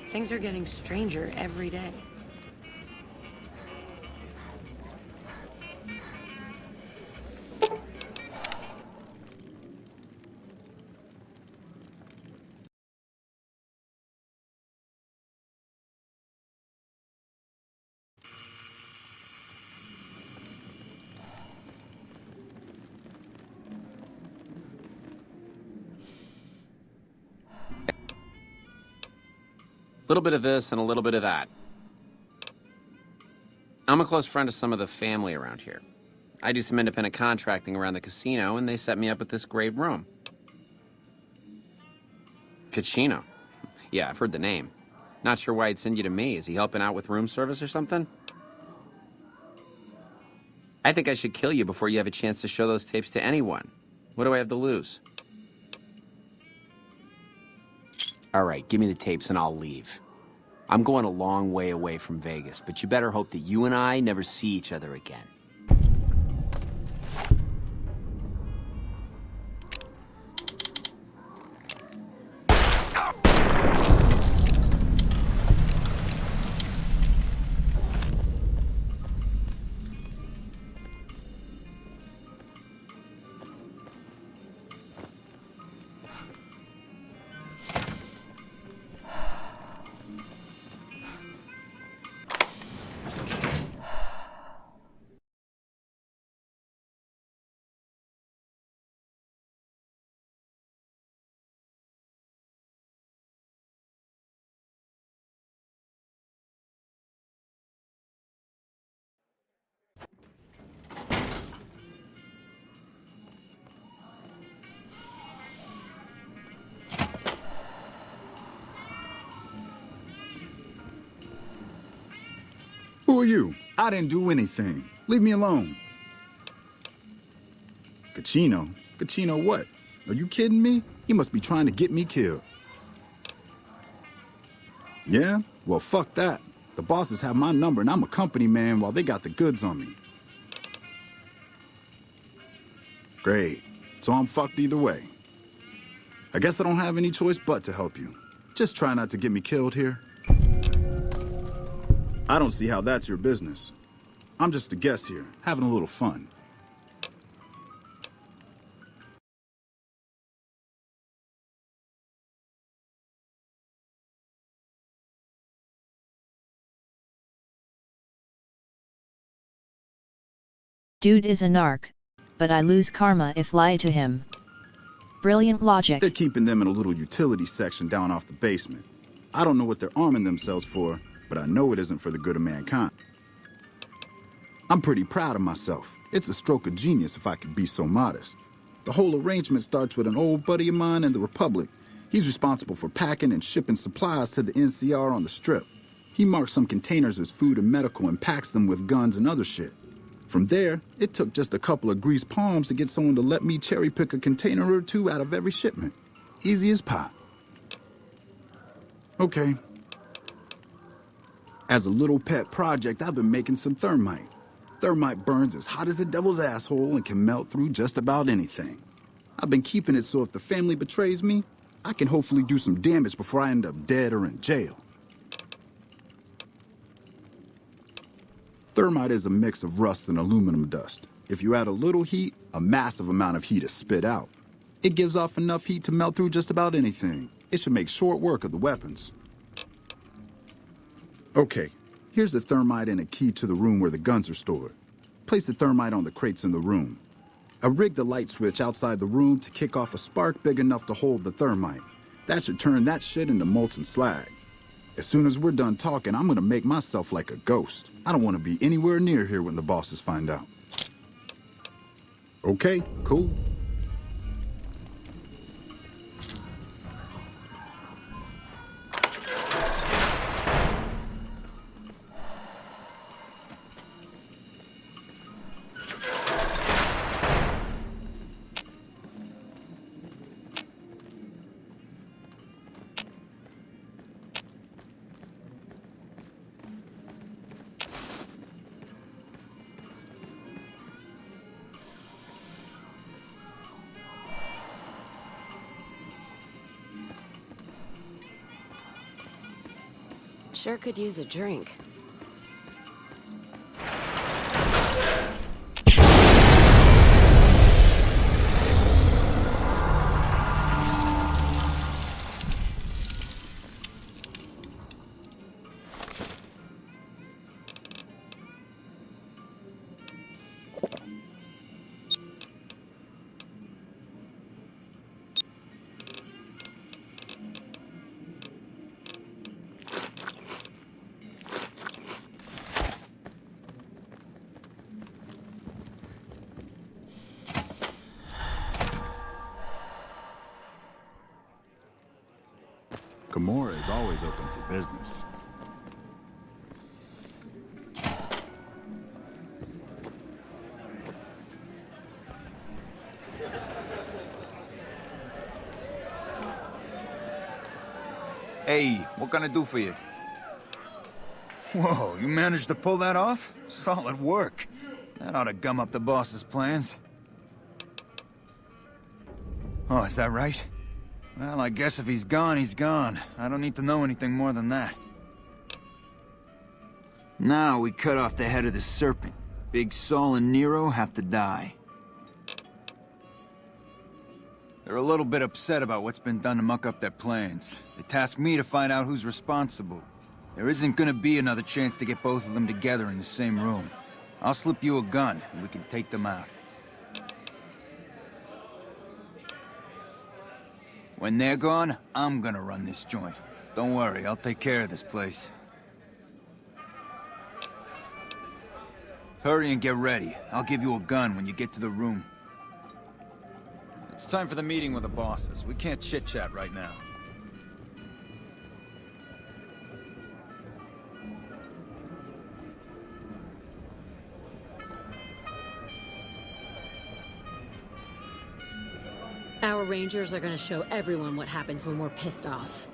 Things are getting stranger every day. A little bit of this and a little bit of that. I'm a close friend of some of the family around here. I do some independent contracting around the casino, and they set me up with this great room. Casino? Yeah, I've heard the name. Not sure why he'd send you to me. Is he helping out with room service or something? I think I should kill you before you have a chance to show those tapes to anyone. What do I have to lose? All right, give me the tapes and I'll leave. I'm going a long way away from Vegas, but you better hope that you and I never see each other again. Who are you? I didn't do anything. Leave me alone. Cachino? Cachino what? Are you kidding me? He must be trying to get me killed. Yeah? Well, fuck that. The bosses have my number and I'm a company man while they got the goods on me. Great. So I'm fucked either way. I guess I don't have any choice but to help you. Just try not to get me killed here. I don't see how that's your business. I'm just a guest here, having a little fun. Dude is a narc, but I lose karma if lie to him. Brilliant logic. They're keeping them in a little utility section down off the basement. I don't know what they're arming themselves for, but I know it isn't for the good of mankind. I'm pretty proud of myself. It's a stroke of genius if I could be so modest. The whole arrangement starts with an old buddy of mine in the Republic. He's responsible for packing and shipping supplies to the NCR on the Strip. He marks some containers as food and medical and packs them with guns and other shit. From there, it took just a couple of greased palms to get someone to let me cherry pick a container or two out of every shipment. Easy as pie. Okay. As a little pet project, I've been making some thermite. Thermite burns as hot as the devil's asshole and can melt through just about anything. I've been keeping it so if the family betrays me, I can hopefully do some damage before I end up dead or in jail. Thermite is a mix of rust and aluminum dust. If you add a little heat, a massive amount of heat is spit out. It gives off enough heat to melt through just about anything. It should make short work of the weapons. Okay, here's the thermite and a key to the room where the guns are stored. Place the thermite on the crates in the room. I rigged the light switch outside the room to kick off a spark big enough to hold the thermite. That should turn that shit into molten slag. As soon as we're done talking, I'm gonna make myself like a ghost. I don't want to be anywhere near here when the bosses find out. Okay, cool. Sure could use a drink. Gamora is always open for business. Hey, what can I do for you? Whoa, you managed to pull that off? Solid work. That ought to gum up the boss's plans. Oh, is that right? Well, I guess if he's gone, he's gone. I don't need to know anything more than that. Now we cut off the head of the serpent. Big Saul and Nero have to die. They're a little bit upset about what's been done to muck up their plans. They tasked me to find out who's responsible. There isn't gonna be another chance to get both of them together in the same room. I'll slip you a gun, and we can take them out. When they're gone, I'm gonna run this joint. Don't worry, I'll take care of this place. Hurry and get ready. I'll give you a gun when you get to the room. It's time for the meeting with the bosses. We can't chit-chat right now. Our Rangers are gonna show everyone what happens when we're pissed off.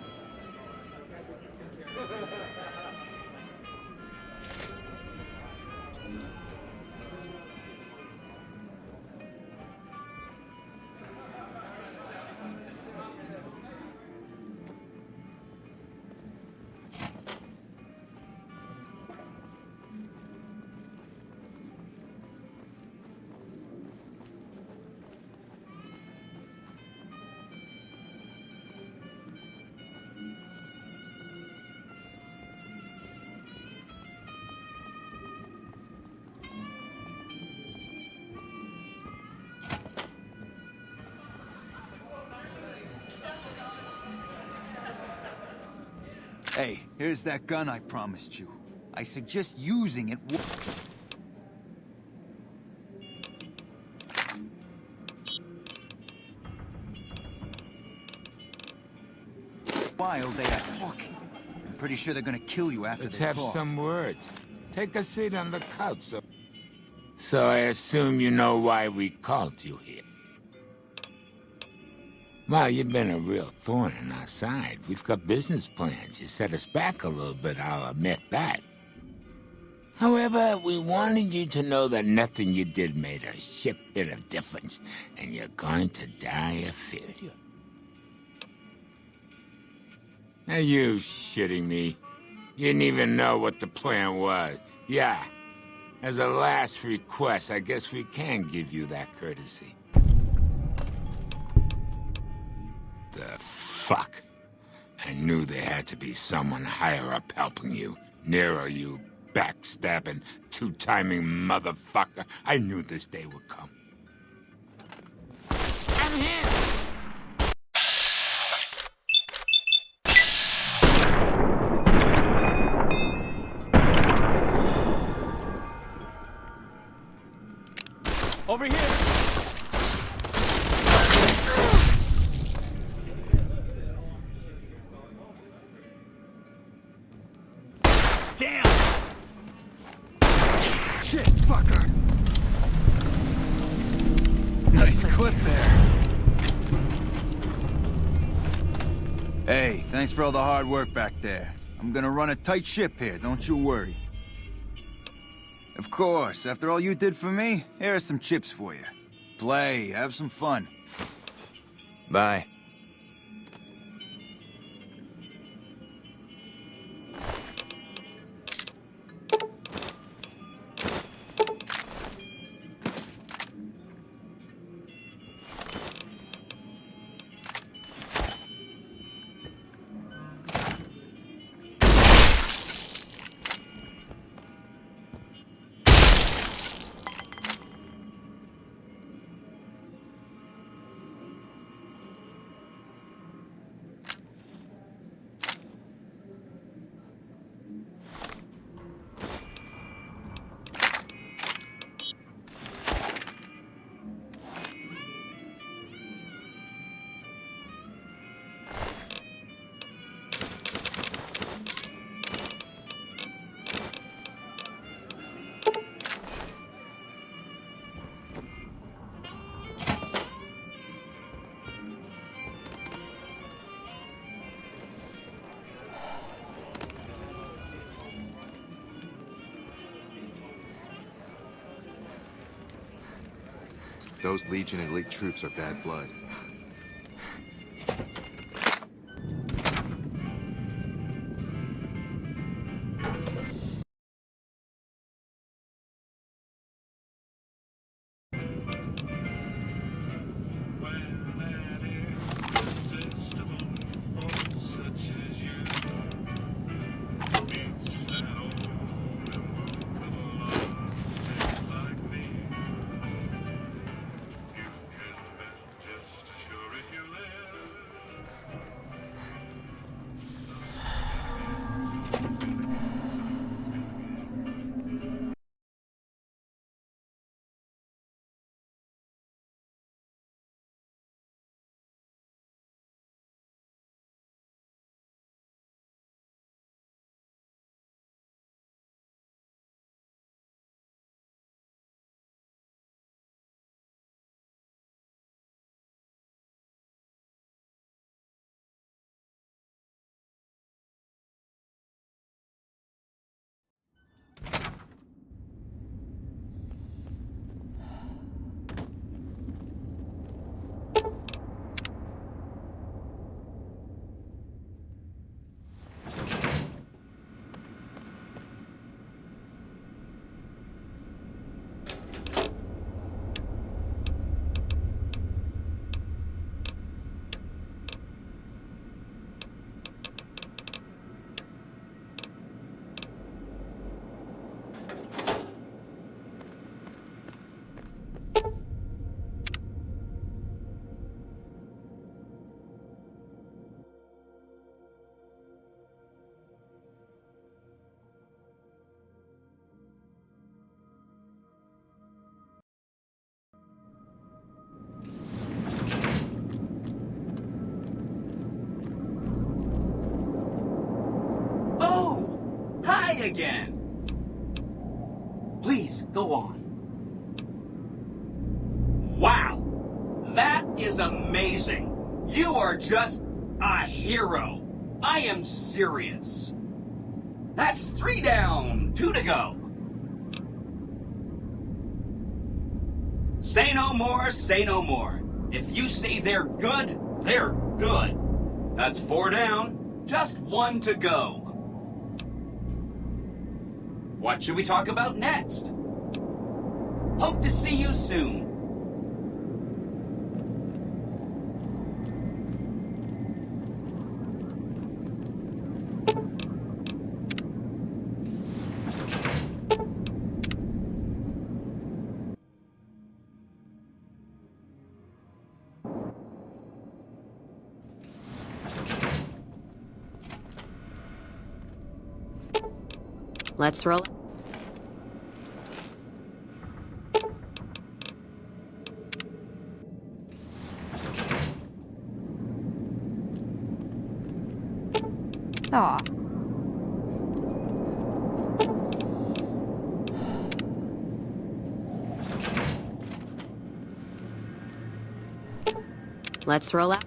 Hey, here's that gun I promised you. I suggest using it. While they are talking. I'm pretty sure they're gonna kill you after Let's they have talk. some words. Take a seat on the couch. So I assume you know why we called you here. Well, you've been a real thorn in our side. We've got business plans. You set us back a little bit, I'll admit that. However, we wanted you to know that nothing you did made a shit bit of difference, and you're going to die of failure. Are you shitting me? You didn't even know what the plan was. Yeah. As a last request, I guess we can give you that courtesy. The fuck? I knew there had to be someone higher up helping you. Nero, you backstabbing, two-timing motherfucker. I knew this day would come. I'm here! Over here! Damn! Shit, fucker! Nice clip there. Hey, thanks for all the hard work back there. I'm gonna run a tight ship here, don't you worry. Of course, after all you did for me, here are some chips for you. Play, have some fun. Bye. Those Legion elite troops are bad blood. Oh! Hi again! Please, go on. is amazing. You are just a hero. I am serious. That's 3 down, 2 to go. Say no more, say no more. If you say they're good, they're good. That's 4 down, just 1 to go. What should we talk about next? Hope to see you soon. Let's roll. Aw. Let's roll out.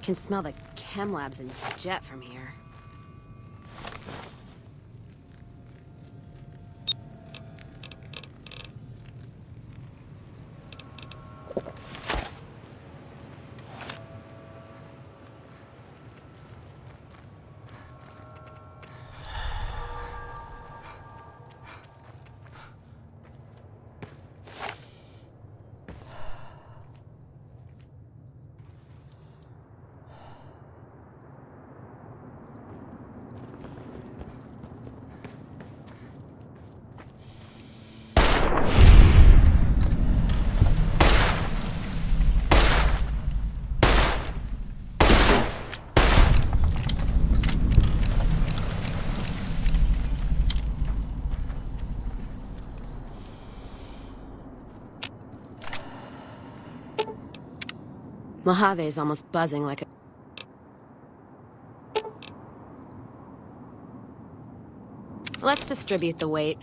Can smell the chem labs and jet from here. Mojave is almost buzzing like a... Let's distribute the weight.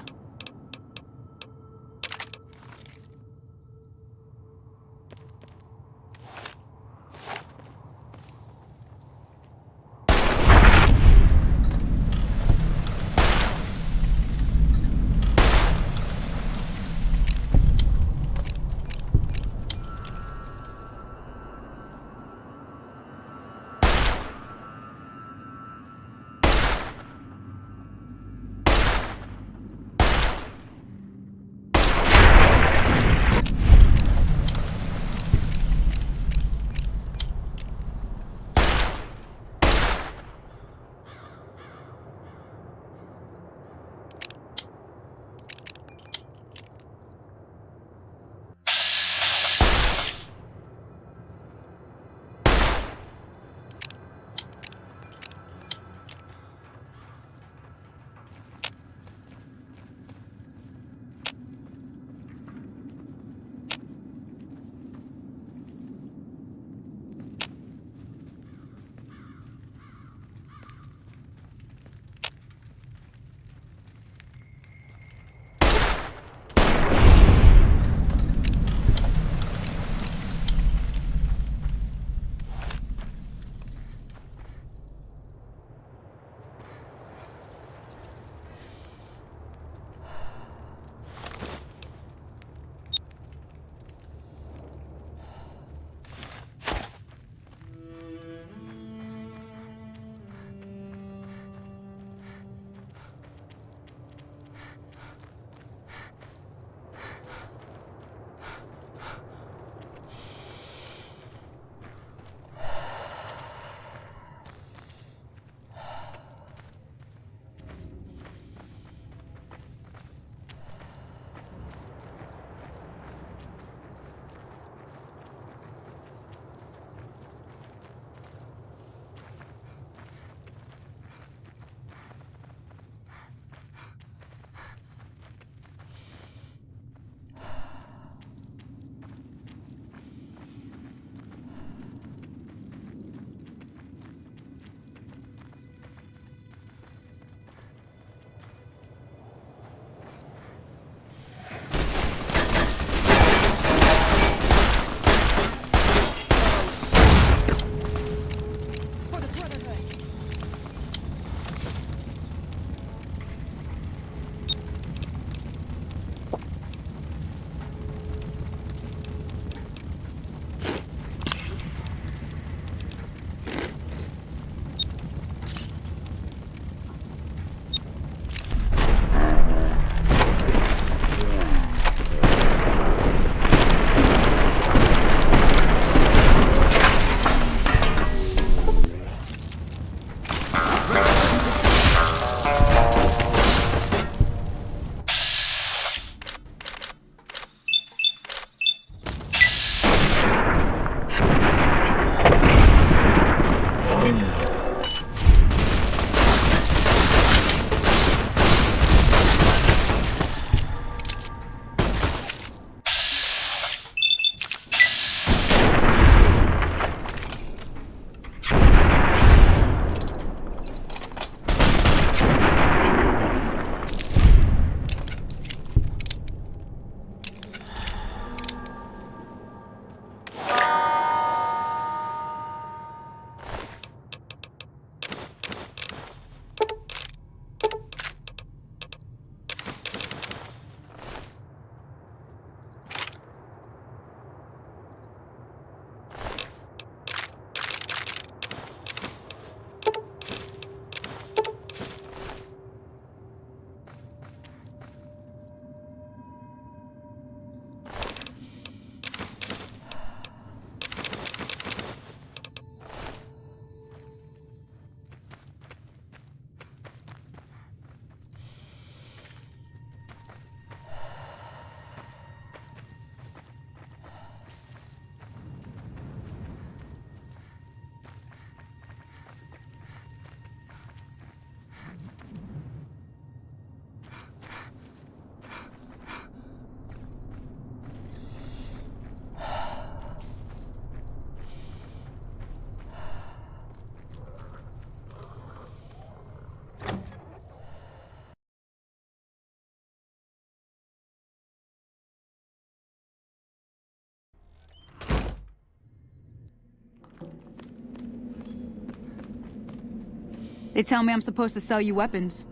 They tell me I'm supposed to sell you weapons.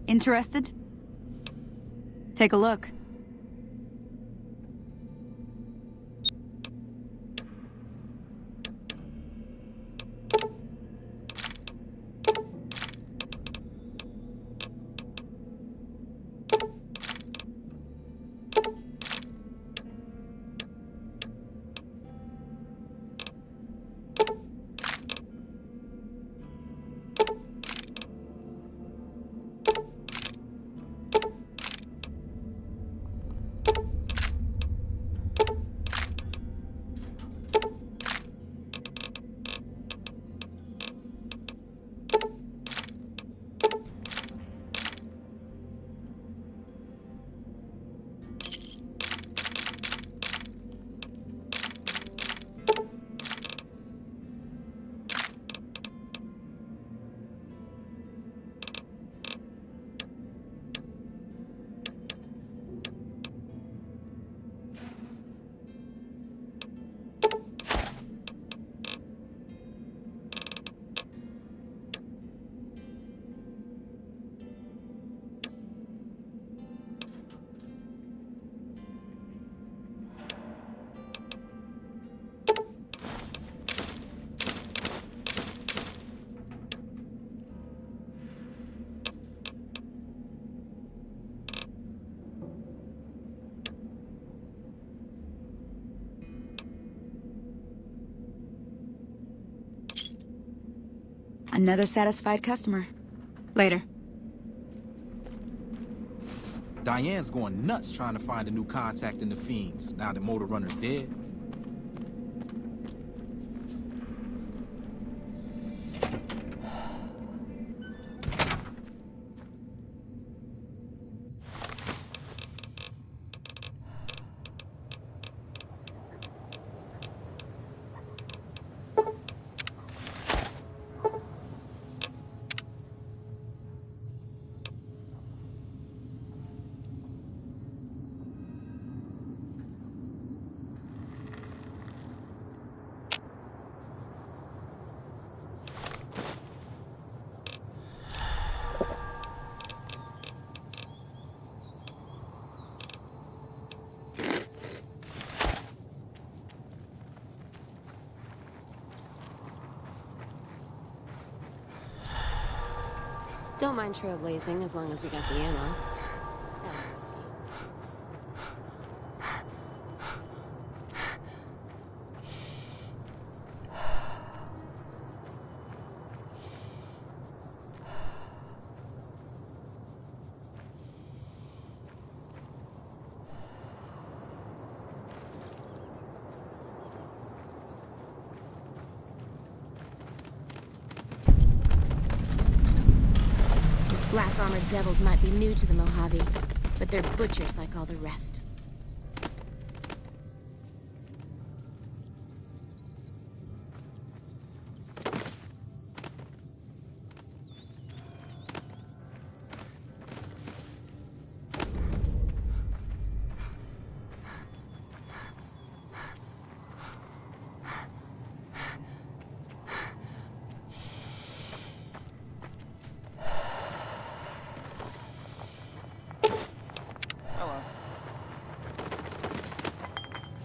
Interested? Take a look. Another satisfied customer. Later. Diane's going nuts trying to find a new contact in the Fiends, now that Motor Runner's dead. Don't mind trailblazing as long as we got the ammo. Black armored devils might be new to the Mojave, but they're butchers like all the rest.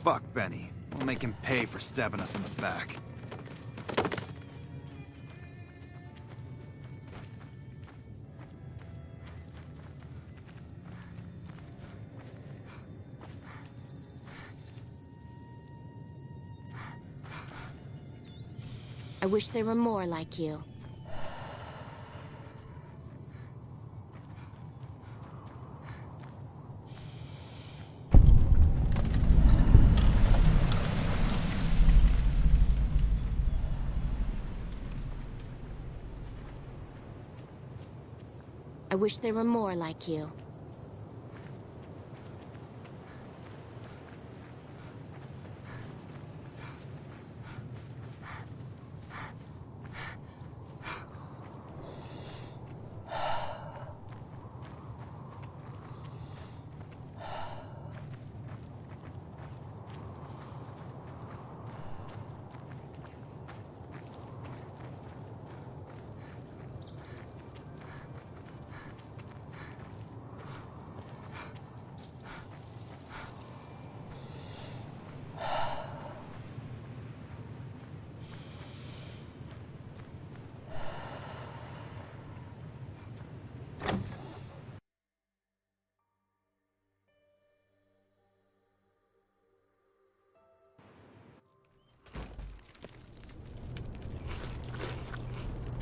Fuck Benny. We'll make him pay for stabbing us in the back. I wish there were more like you. I wish there were more like you.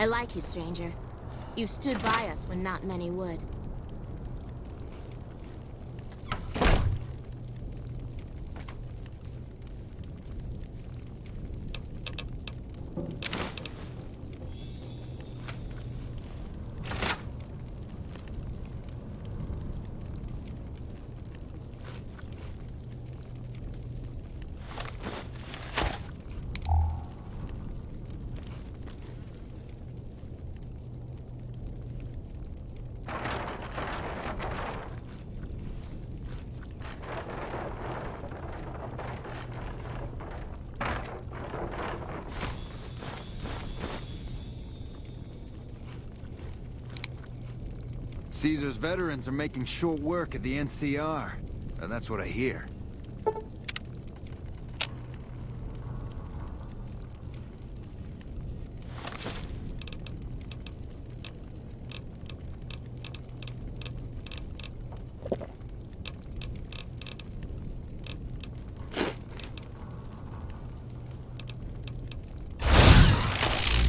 I like you, stranger. You stood by us when not many would. Caesar's veterans are making short work at the NCR. And that's what I hear.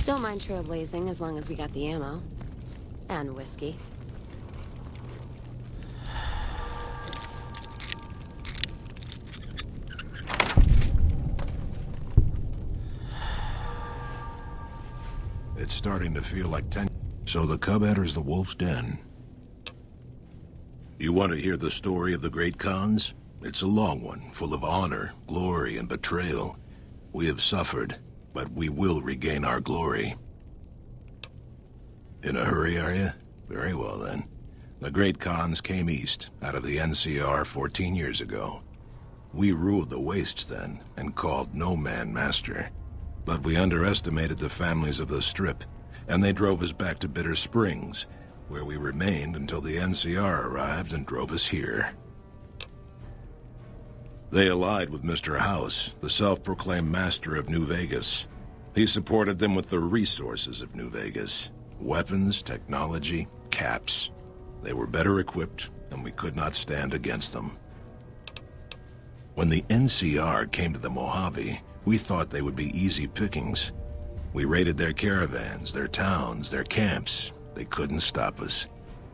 Don't mind trailblazing as long as we got the ammo. And whiskey. It's starting to feel like 10. So the cub enters the wolf's den. You want to hear the story of the great Khans? It's a long one, full of honor, glory, and betrayal. We have suffered, but we will regain our glory. In a hurry, are you? Very well, then. The great Khans came east, out of the NCR 14 years ago. We ruled the wastes then, and called no man master. But we underestimated the families of the Strip, and they drove us back to Bitter Springs, where we remained until the NCR arrived and drove us here. They allied with Mr. House, the self-proclaimed master of New Vegas. He supported them with the resources of New Vegas. Weapons, technology, caps. They were better equipped, and we could not stand against them. When the NCR came to the Mojave, we thought they would be easy pickings. We raided their caravans, their towns, their camps. They couldn't stop us.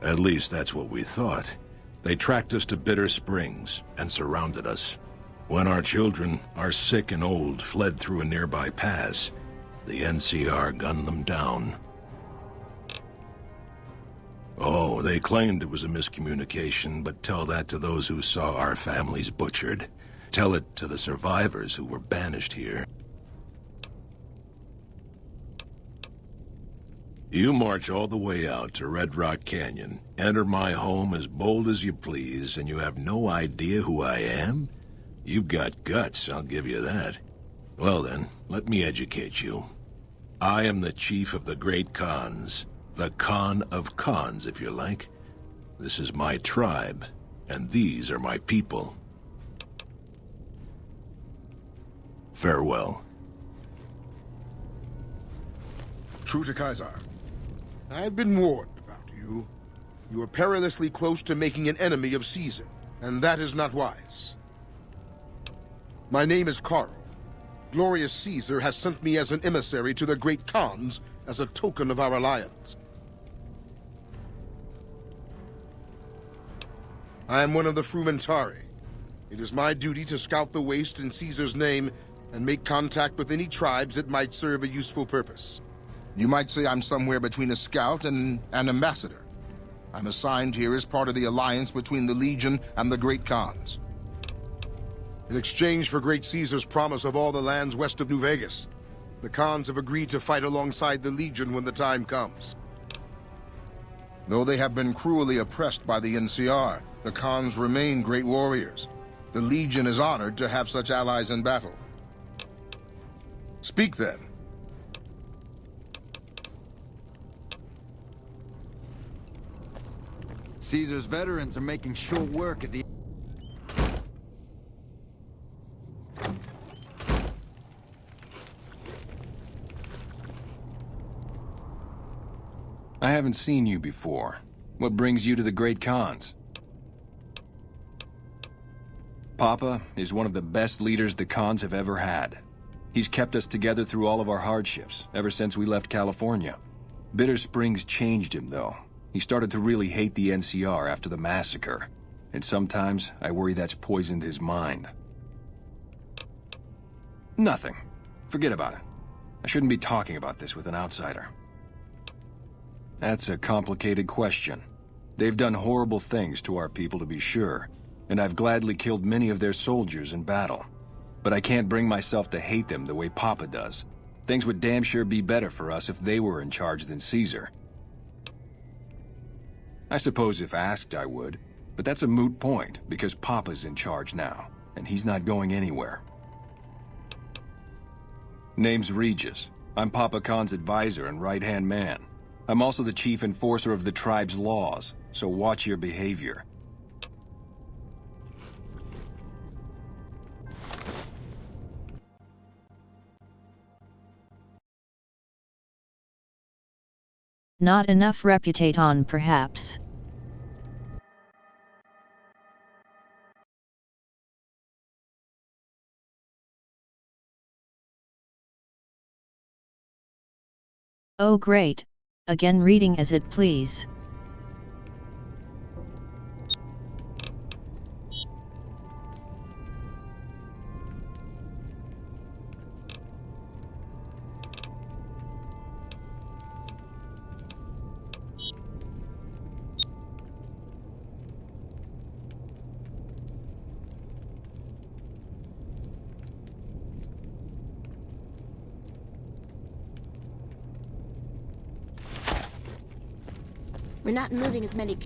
At least that's what we thought. They tracked us to Bitter Springs and surrounded us. When our children, our sick and old, fled through a nearby pass, the NCR gunned them down. Oh, they claimed it was a miscommunication, but tell that to those who saw our families butchered. Tell it to the survivors who were banished here. You march all the way out to Red Rock Canyon, enter my home as bold as you please, and you have no idea who I am? You've got guts, I'll give you that. Well then, let me educate you. I am the chief of the great Khans. The Khan of Khans, if you like. This is my tribe, and these are my people. Farewell. True to Kaiser. I've been warned about you. You are perilously close to making an enemy of Caesar, and that is not wise. My name is Carl. Glorious Caesar has sent me as an emissary to the great Khans as a token of our alliance. I am one of the Frumentari. It is my duty to scout the waste in Caesar's name and make contact with any tribes that might serve a useful purpose. You might say I'm somewhere between a scout and an ambassador. I'm assigned here as part of the alliance between the Legion and the Great Khans. In exchange for Great Caesar's promise of all the lands west of New Vegas, the Khans have agreed to fight alongside the Legion when the time comes. Though they have been cruelly oppressed by the NCR, the Khans remain great warriors. The Legion is honored to have such allies in battle. Speak then. Caesar's veterans are making short work at the... I haven't seen you before. What brings you to the Great Khans? Papa is one of the best leaders the Khans have ever had. He's kept us together through all of our hardships, ever since we left California. Bitter Springs changed him, though. He started to really hate the NCR after the massacre. And sometimes, I worry that's poisoned his mind. Nothing. Forget about it. I shouldn't be talking about this with an outsider. That's a complicated question. They've done horrible things to our people, to be sure, and I've gladly killed many of their soldiers in battle. But I can't bring myself to hate them the way Papa does. Things would damn sure be better for us if they were in charge than Caesar. I suppose if asked I would, but that's a moot point, because Papa's in charge now, and he's not going anywhere. Name's Regis. I'm Papa Khan's advisor and right-hand man. I'm also the chief enforcer of the tribe's laws, so watch your behavior. Not enough reputation, perhaps. Oh great, again reading as it please. We're not moving as many...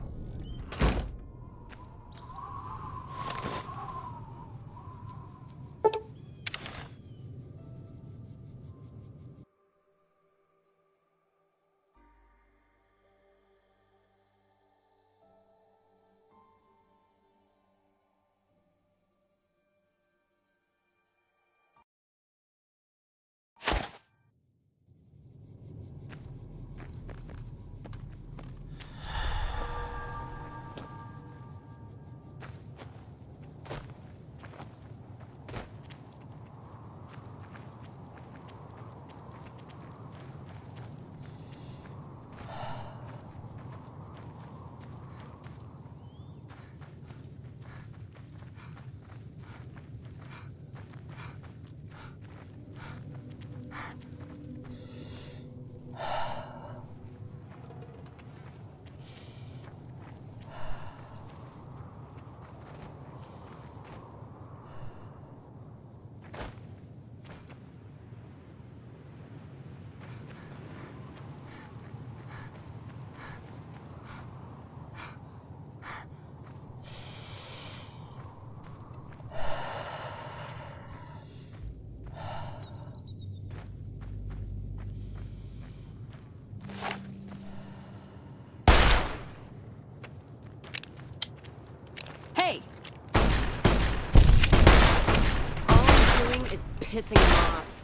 Pissing him off.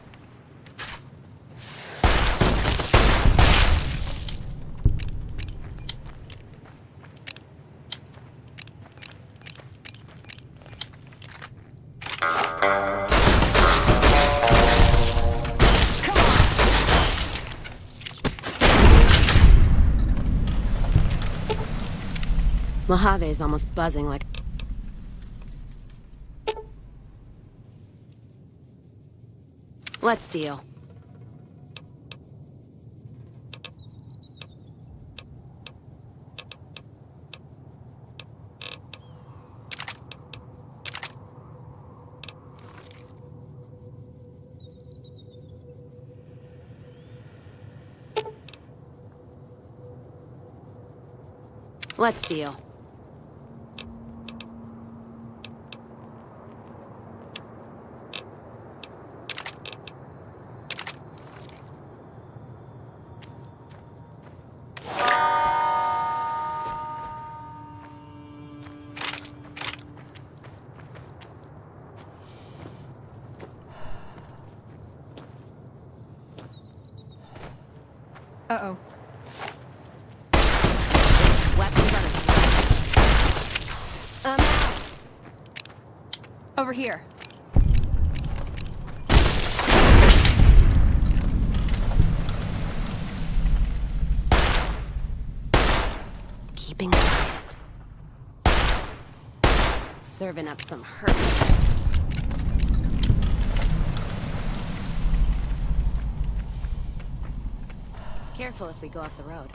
Mojave is almost buzzing like... Let's deal. Let's deal. Uh-oh. Weapons on it. I'm out. Over here. serving up some hurt. Careful if we go off the road.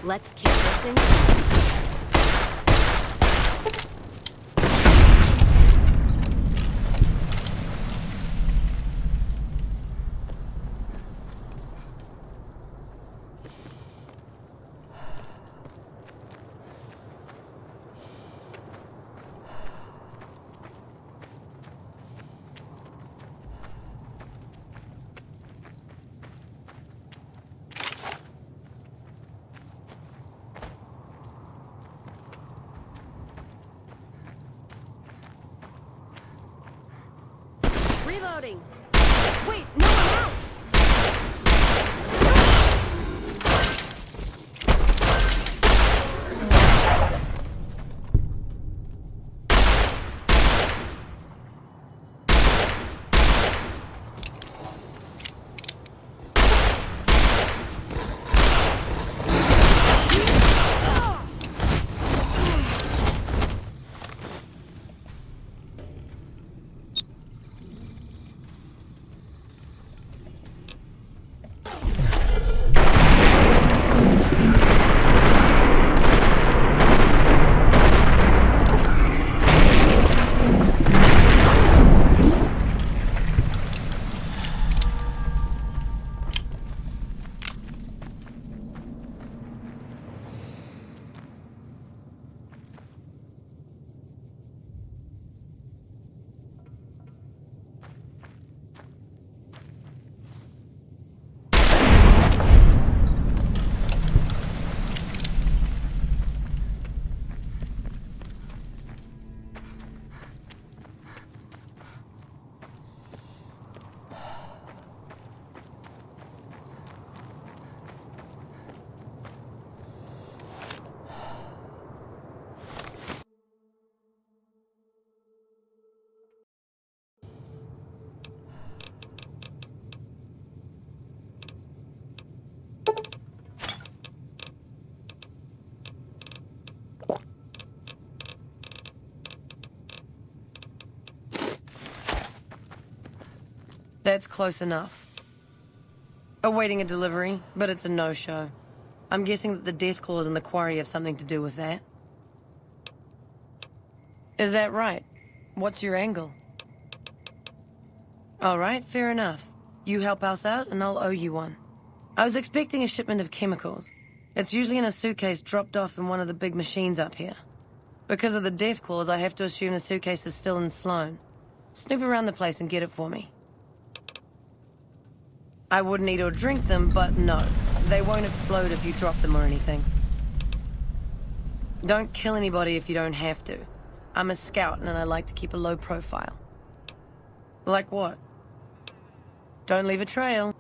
Let's kick this in. Reloading. Wait, no, I'm out! That's close enough. Awaiting a delivery, but it's a no-show. I'm guessing that the death claws in the quarry have something to do with that. Is that right? What's your angle? All right, fair enough. You help us out, and I'll owe you one. I was expecting a shipment of chemicals. It's usually in a suitcase dropped off in one of the big machines up here. Because of the death claws, I have to assume the suitcase is still in Sloan. Snoop around the place and get it for me. I wouldn't eat or drink them, but no. They won't explode if you drop them or anything. Don't kill anybody if you don't have to. I'm a scout and I like to keep a low profile. Like what? Don't leave a trail.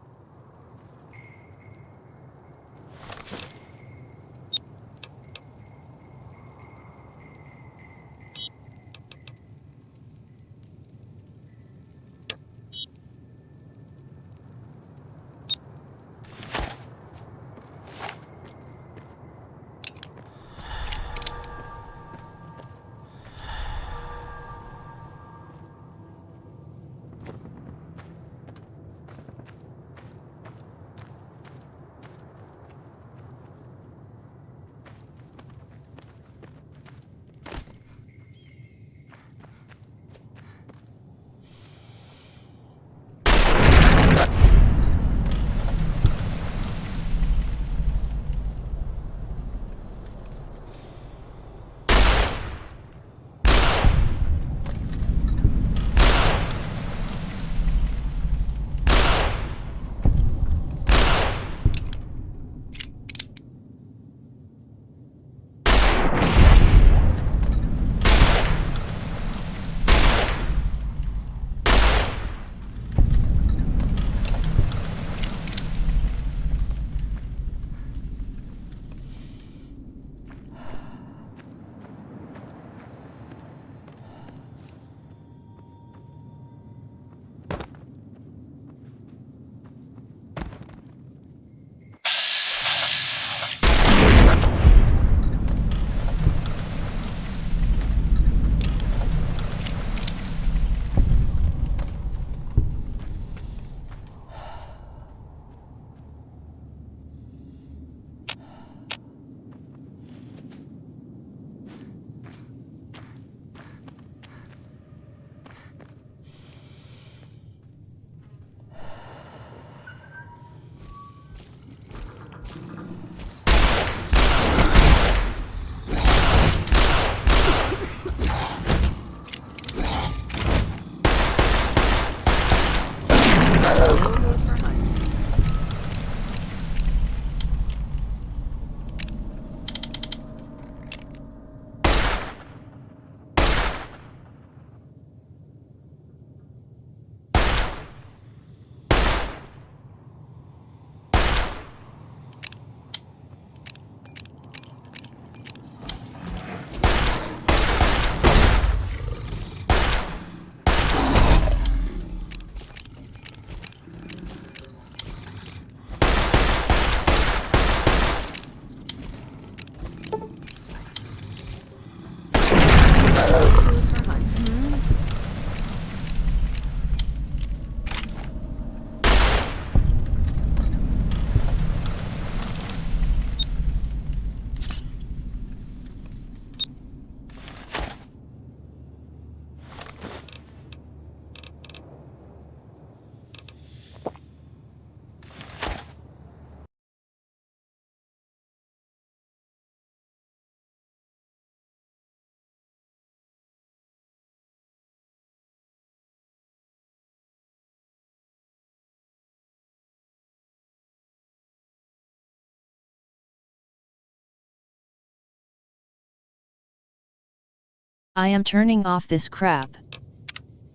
I am turning off this crap.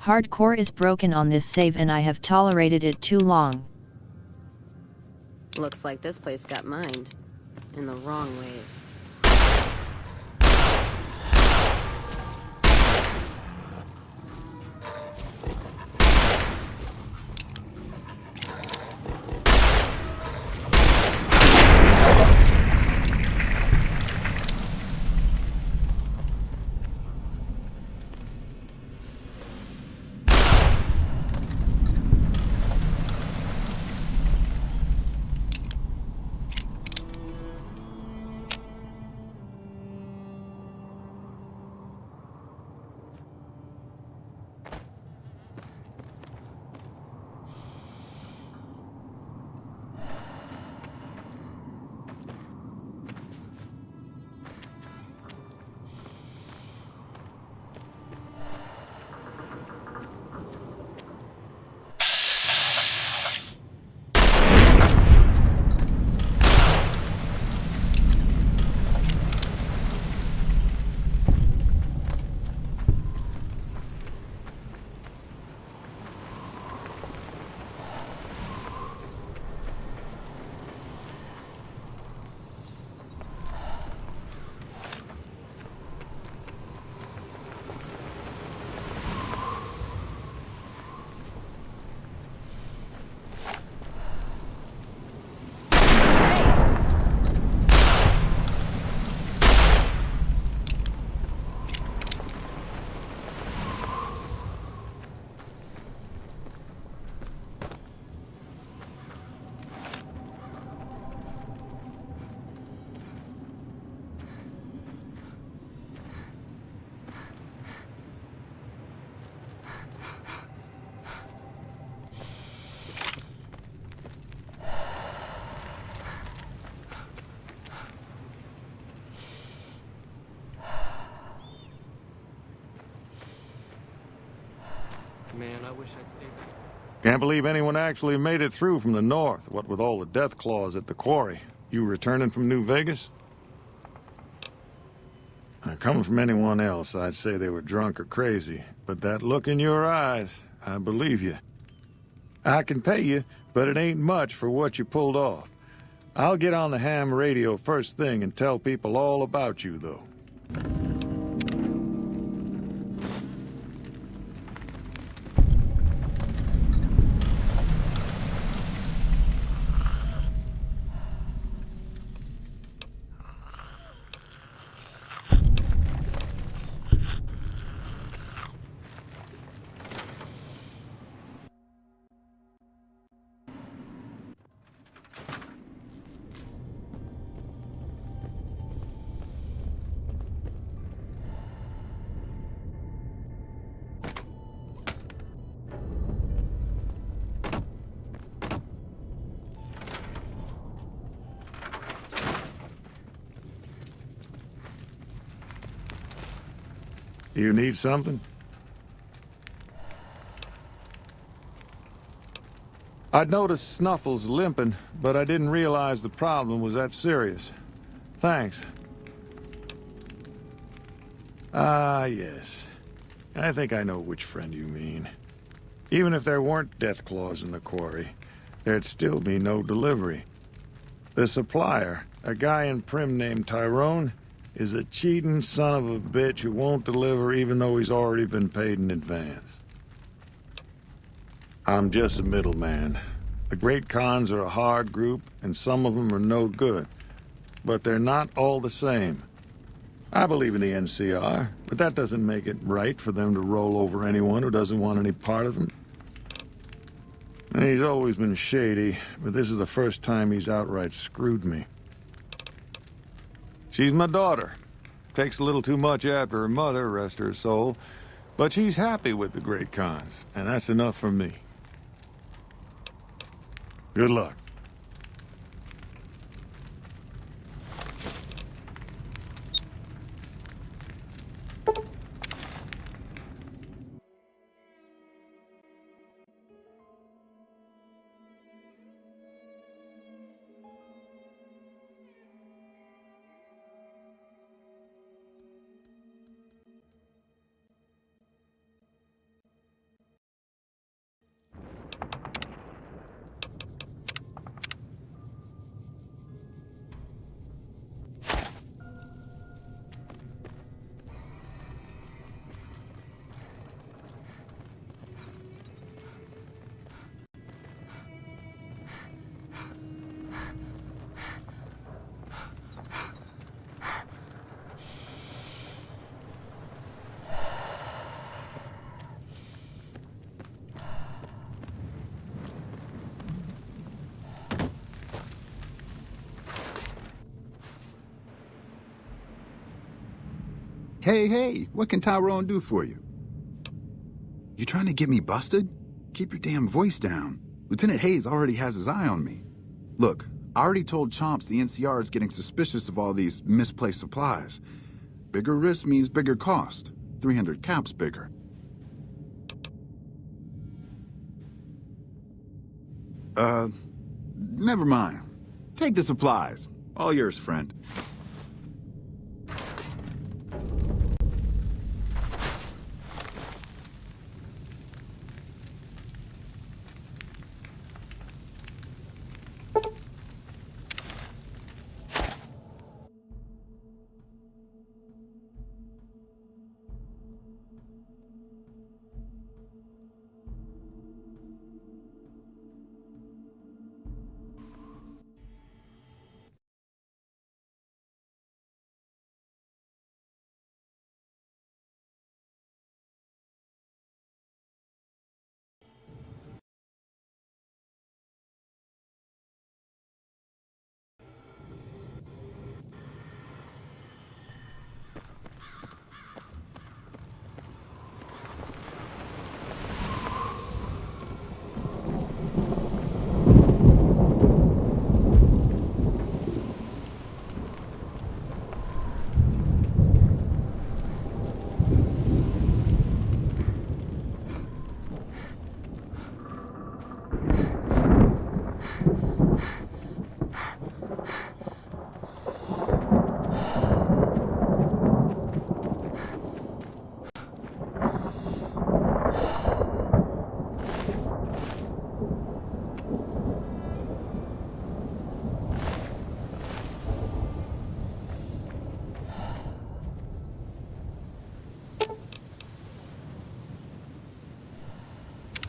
Hardcore is broken on this save and I have tolerated it too long. Looks like this place got mined. In the wrong ways. Man, I wish I'd stayed back. Can't believe anyone actually made it through from the north, what with all the death claws at the quarry. You returning from New Vegas? Coming from anyone else, I'd say they were drunk or crazy. But that look in your eyes, I believe you. I can pay you, but it ain't much for what you pulled off. I'll get on the ham radio first thing and tell people all about you, though. You need something? I'd noticed Snuffles limping, but I didn't realize the problem was that serious. Thanks. Ah, yes. I think I know which friend you mean. Even if there weren't death claws in the quarry, there'd still be no delivery. The supplier, a guy in Prim named Tyrone, is a cheating son of a bitch who won't deliver even though he's already been paid in advance. I'm just a middleman. The Great Khans are a hard group, and some of them are no good. But they're not all the same. I believe in the NCR, but that doesn't make it right for them to roll over anyone who doesn't want any part of them. And he's always been shady, but this is the first time he's outright screwed me. She's my daughter. Takes a little too much after her mother, rest her soul. But she's happy with the Great Khans, and that's enough for me. Good luck. Hey, what can Tyrone do for you? You trying to get me busted? Keep your damn voice down. Lieutenant Hayes already has his eye on me. Look, I already told Chomps the NCR is getting suspicious of all these misplaced supplies. Bigger risk means bigger cost. 300 caps bigger. Never mind. Take the supplies. All yours, friend.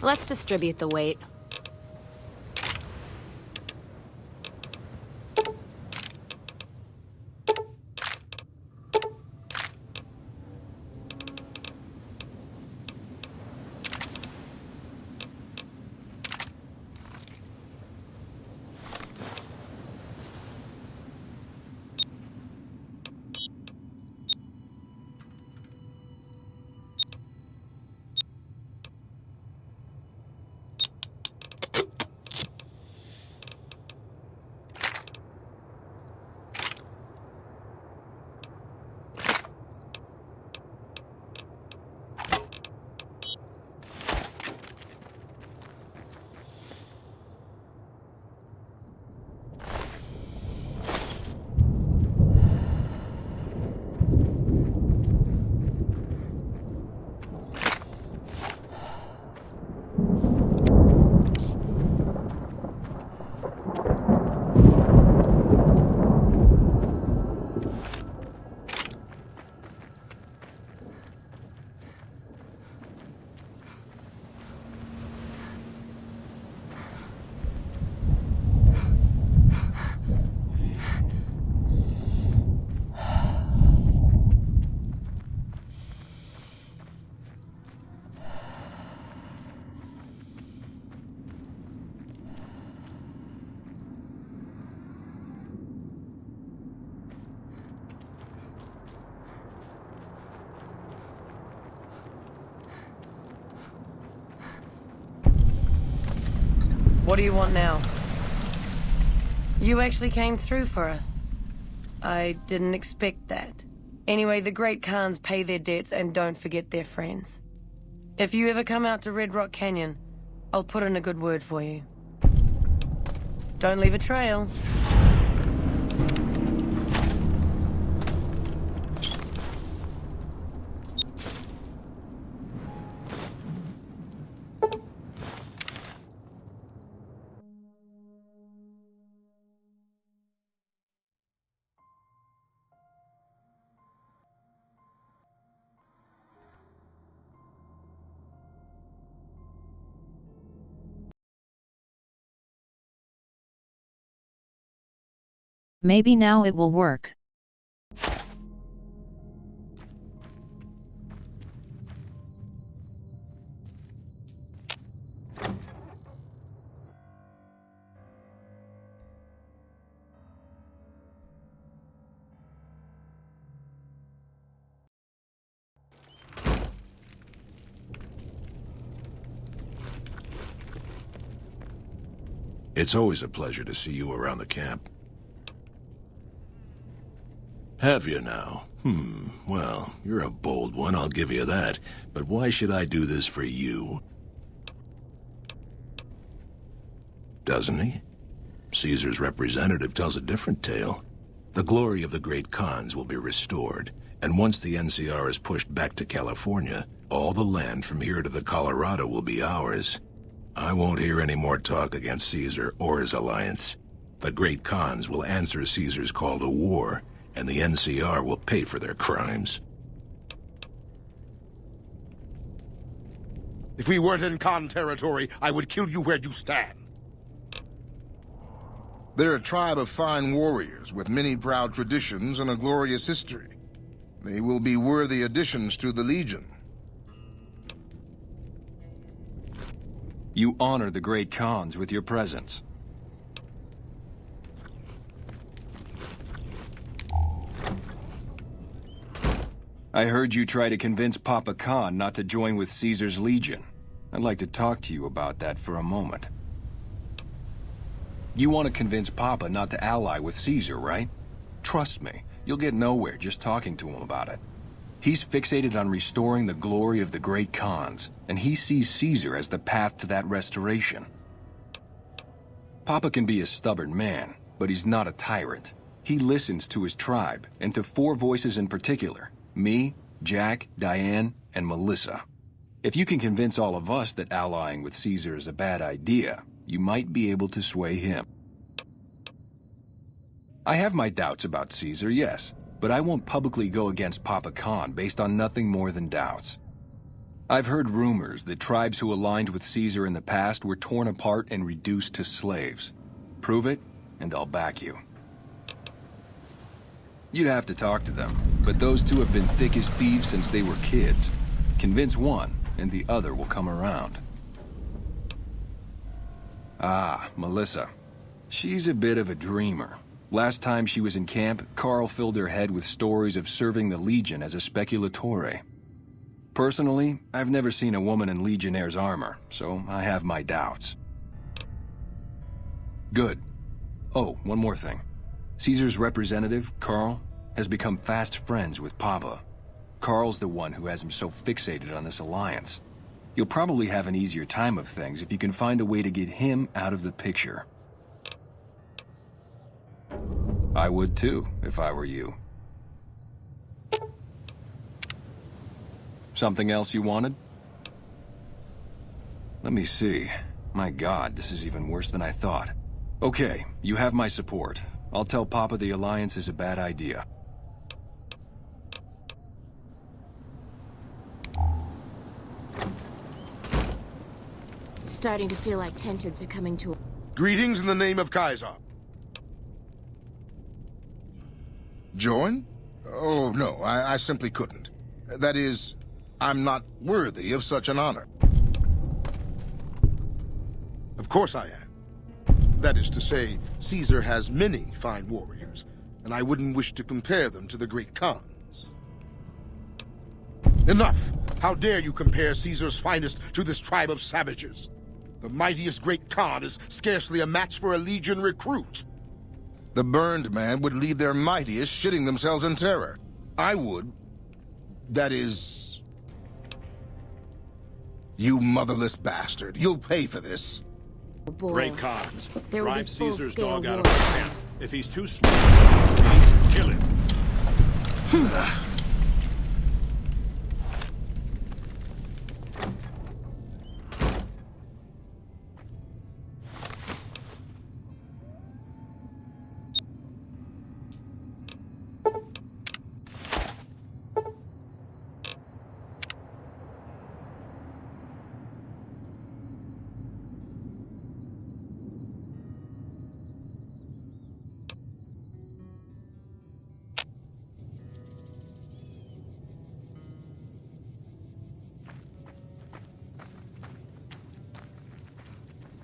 Let's distribute the weight. What do you want now? You actually came through for us. I didn't expect that. Anyway, the Great Khans pay their debts and don't forget their friends. If you ever come out to Red Rock Canyon, I'll put in a good word for you. Don't leave a trail. Maybe now it will work. It's always a pleasure to see you around the camp. Have you now? Well, you're a bold one, I'll give you that. But why should I do this for you? Doesn't he? Caesar's representative tells a different tale. The glory of the great Khans will be restored, and once the NCR is pushed back to California, all the land from here to the Colorado will be ours. I won't hear any more talk against Caesar or his alliance. The great Khans will answer Caesar's call to war, and the NCR will pay for their crimes. If we weren't in Khan territory, I would kill you where you stand. They're a tribe of fine warriors with many proud traditions and a glorious history. They will be worthy additions to the Legion. You honor the great Khans with your presence. I heard you try to convince Papa Khan not to join with Caesar's Legion. I'd like to talk to you about that for a moment. You want to convince Papa not to ally with Caesar, right? Trust me, you'll get nowhere just talking to him about it. He's fixated on restoring the glory of the great Khans, and he sees Caesar as the path to that restoration. Papa can be a stubborn man, but he's not a tyrant. He listens to his tribe, and to 4 voices in particular: me, Jack, Diane, and Melissa. If you can convince all of us that allying with Caesar is a bad idea, you might be able to sway him. I have my doubts about Caesar, yes, but I won't publicly go against Papa Khan based on nothing more than doubts. I've heard rumors that tribes who aligned with Caesar in the past were torn apart and reduced to slaves. Prove it, and I'll back you. You'd have to talk to them, but those two have been thick as thieves since they were kids. Convince one, and the other will come around. Ah, Melissa. She's a bit of a dreamer. Last time she was in camp, Carl filled her head with stories of serving the Legion as a speculatore. Personally, I've never seen a woman in Legionnaire's armor, so I have my doubts. Good. Oh, one more thing. Caesar's representative, Carl, has become fast friends with Papa. Carl's the one who has him so fixated on this alliance. You'll probably have an easier time of things if you can find a way to get him out of the picture. I would too, if I were you. Something else you wanted? Let me see. My God, this is even worse than I thought. Okay, you have my support. I'll tell Papa the alliance is a bad idea. Starting to feel like tensions are coming to a... Greetings in the name of Kaiser. Join? Oh, no, I simply couldn't. That is, I'm not worthy of such an honor. Of course I am. That is to say, Caesar has many fine warriors, and I wouldn't wish to compare them to the great Khans. Enough! How dare you compare Caesar's finest to this tribe of savages? The mightiest great Khan is scarcely a match for a Legion recruit. The burned man would leave their mightiest shitting themselves in terror. I would. That is... You motherless bastard. You'll pay for this. Great Khans. There will Drive be Caesar's full-scale dog out of the war. camp. If he's too strong, kill him.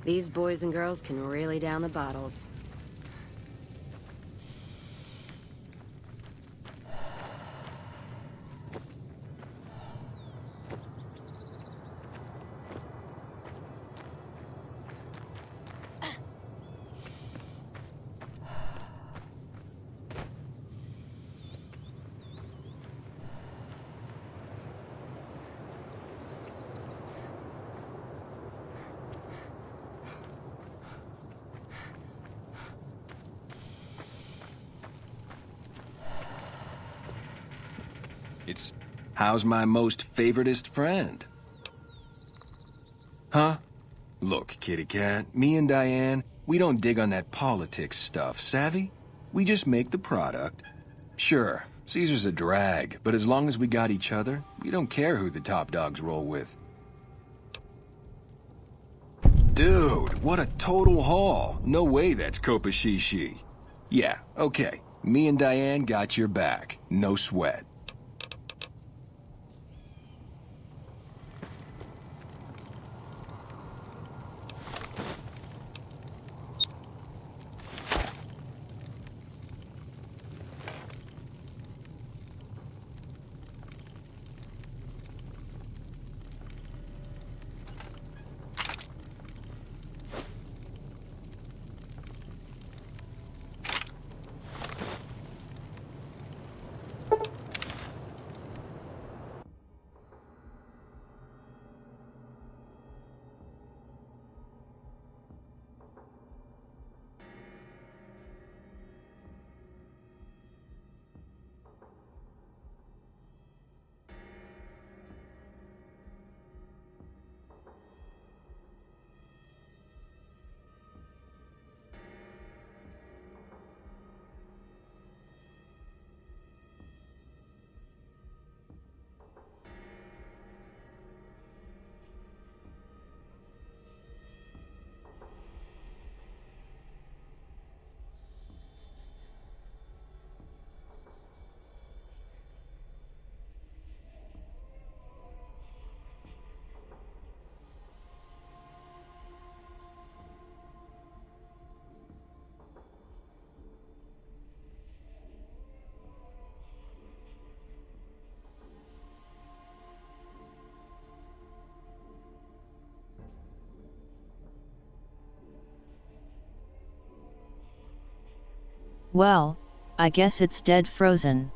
These boys and girls can really down the bottles. It's, how's my most favoritist friend? Huh? Look, kitty cat, me and Diane, we don't dig on that politics stuff, savvy? We just make the product. Sure, Caesar's a drag, but as long as we got each other, we don't care who the top dogs roll with. Dude, what a total haul. No way that's Kopashishi. Yeah, okay. Me and Diane got your back. No sweat. Well, I guess it's dead frozen.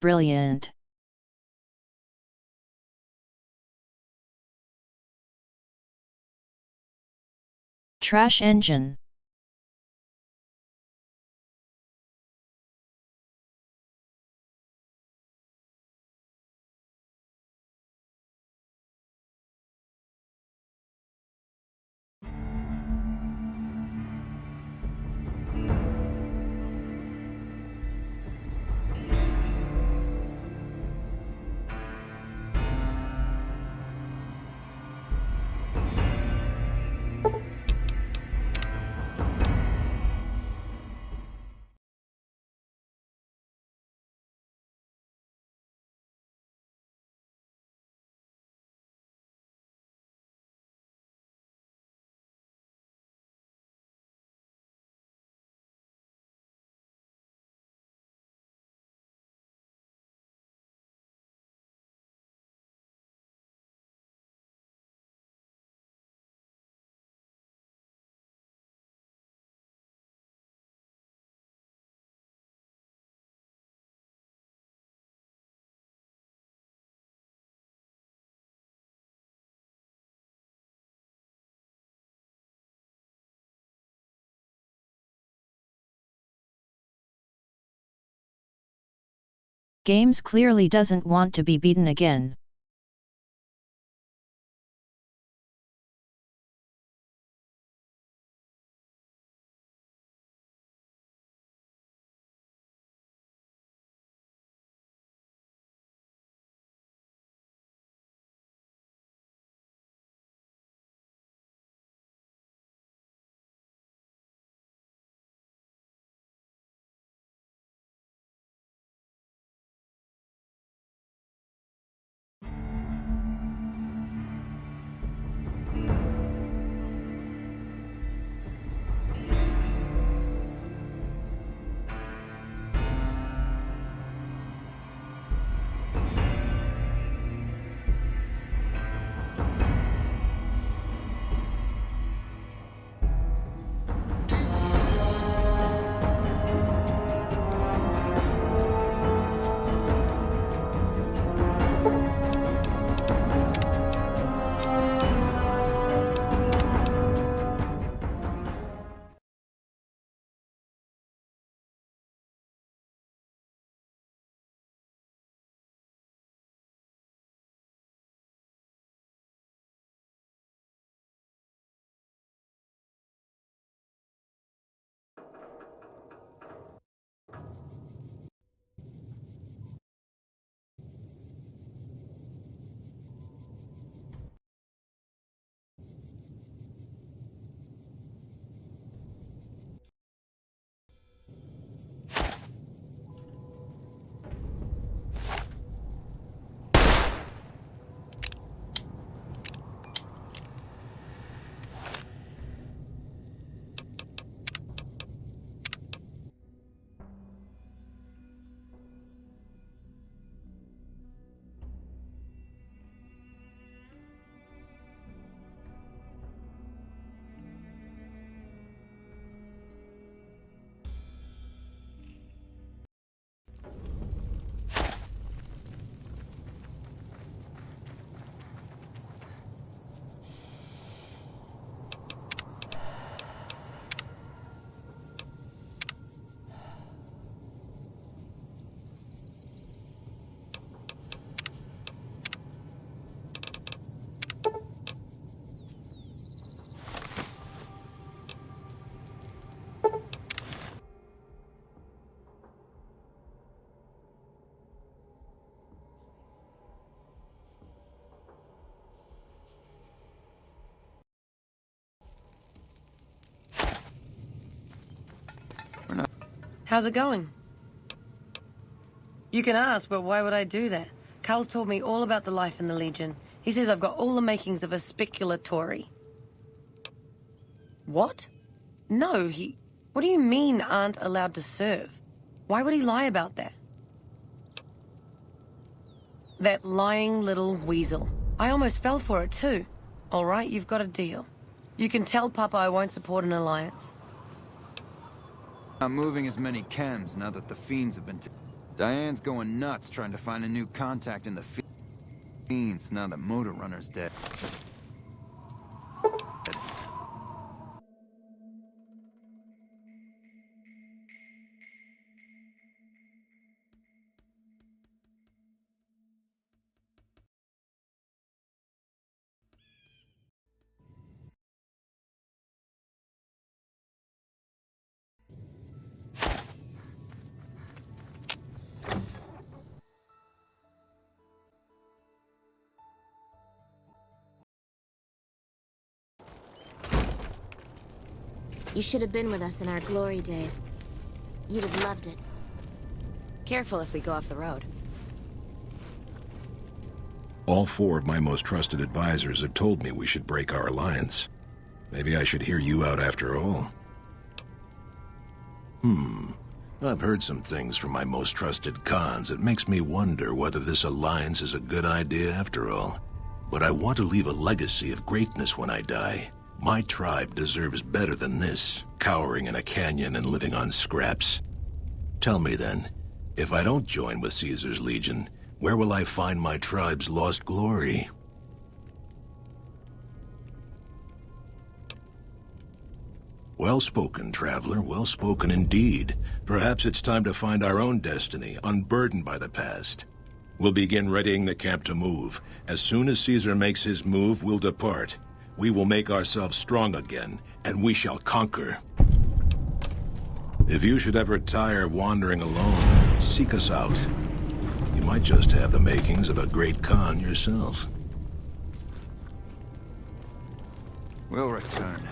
Brilliant. Trash engine. Games clearly doesn't want to be beaten again. How's it going? You can ask, but why would I do that? Carl told me all about the life in the Legion. He says I've got all the makings of a speculatory. What? No, What do you mean aren't allowed to serve? Why would he lie about that? That lying little weasel. I almost fell for it too. All right, you've got a deal. You can tell Papa I won't support an alliance. Not moving as many chems now that the fiends have been Diane's going nuts trying to find a new contact in the fiends now that Motor Runner's dead. You should have been with us in our glory days. You'd have loved it. Careful if we go off the road. All 4 of my most trusted advisors have told me we should break our alliance. Maybe I should hear you out after all. I've heard some things from my most trusted cons that makes me wonder whether this alliance is a good idea after all. But I want to leave a legacy of greatness when I die. My tribe deserves better than this, cowering in a canyon and living on scraps. Tell me then, if I don't join with Caesar's Legion, where will I find my tribe's lost glory? Well spoken, traveler, well spoken indeed. Perhaps it's time to find our own destiny, unburdened by the past. We'll begin readying the camp to move. As soon as Caesar makes his move, we'll depart. We will make ourselves strong again, and we shall conquer. If you should ever tire of wandering alone, seek us out. You might just have the makings of a great Khan yourself. We'll return.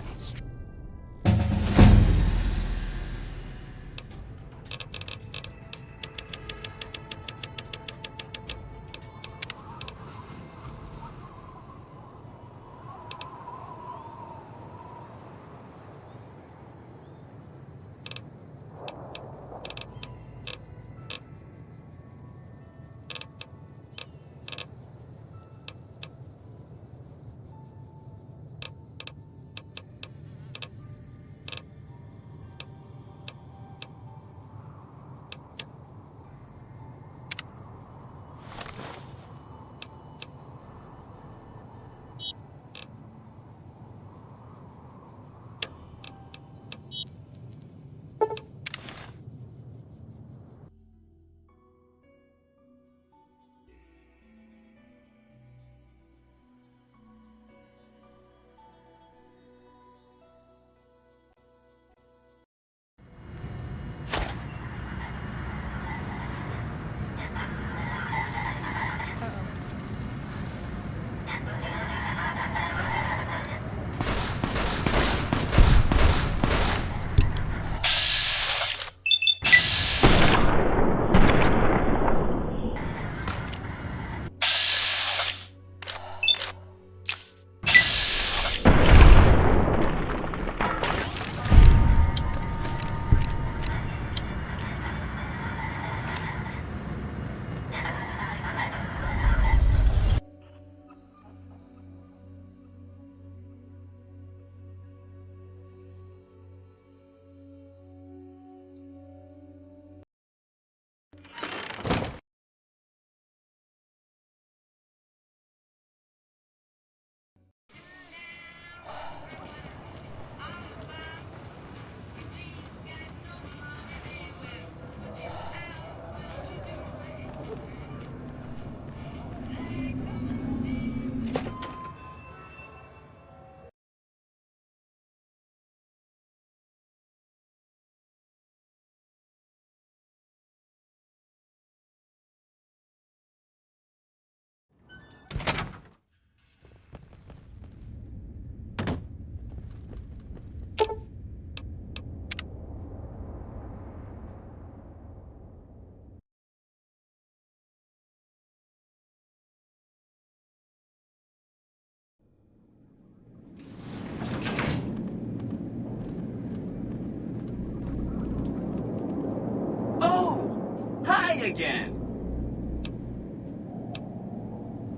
Again.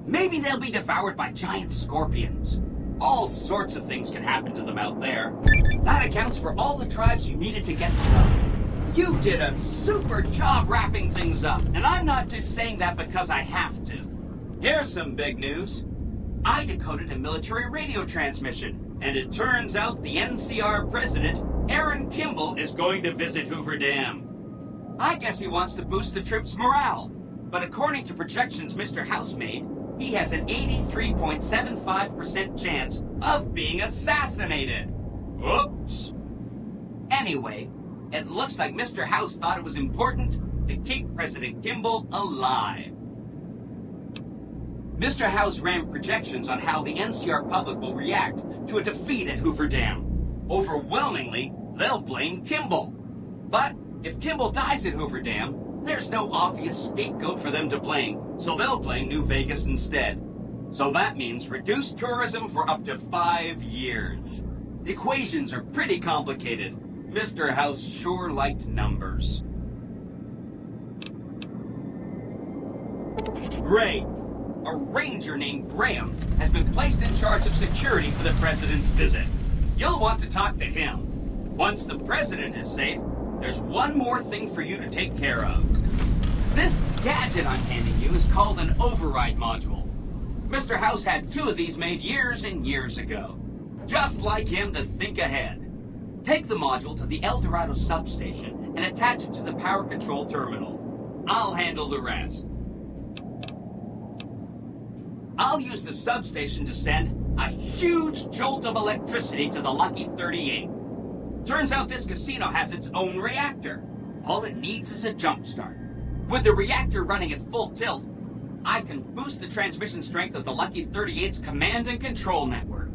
Maybe they'll be devoured by giant scorpions. All sorts of things can happen to them out there. That accounts for all the tribes you needed to get to know. You did a super job wrapping things up, and I'm not just saying that because I have to. Here's some big news. I decoded a military radio transmission, and it turns out the NCR president, Aaron Kimball, is going to visit Hoover Dam. I guess he wants to boost the troops' morale, but according to projections Mr. House made, he has an 83.75% chance of being assassinated. Oops. Anyway, it looks like Mr. House thought it was important to keep President Kimball alive. Mr. House ran projections on how the NCR public will react to a defeat at Hoover Dam. Overwhelmingly, they'll blame Kimball. But if Kimball dies at Hoover Dam, there's no obvious scapegoat for them to blame, so they'll blame New Vegas instead. So that means reduced tourism for up to 5 years. The equations are pretty complicated. Mr. House sure liked numbers. Great. A ranger named Graham has been placed in charge of security for the president's visit. You'll want to talk to him. Once the president is safe, there's one more thing for you to take care of. This gadget I'm handing you is called an override module. Mr. House had 2 of these made years and years ago. Just like him to think ahead. Take the module to the El Dorado substation and attach it to the power control terminal. I'll handle the rest. I'll use the substation to send a huge jolt of electricity to the Lucky 38. Turns out this casino has its own reactor. All it needs is a jump start. With the reactor running at full tilt, I can boost the transmission strength of the Lucky 38's command and control network.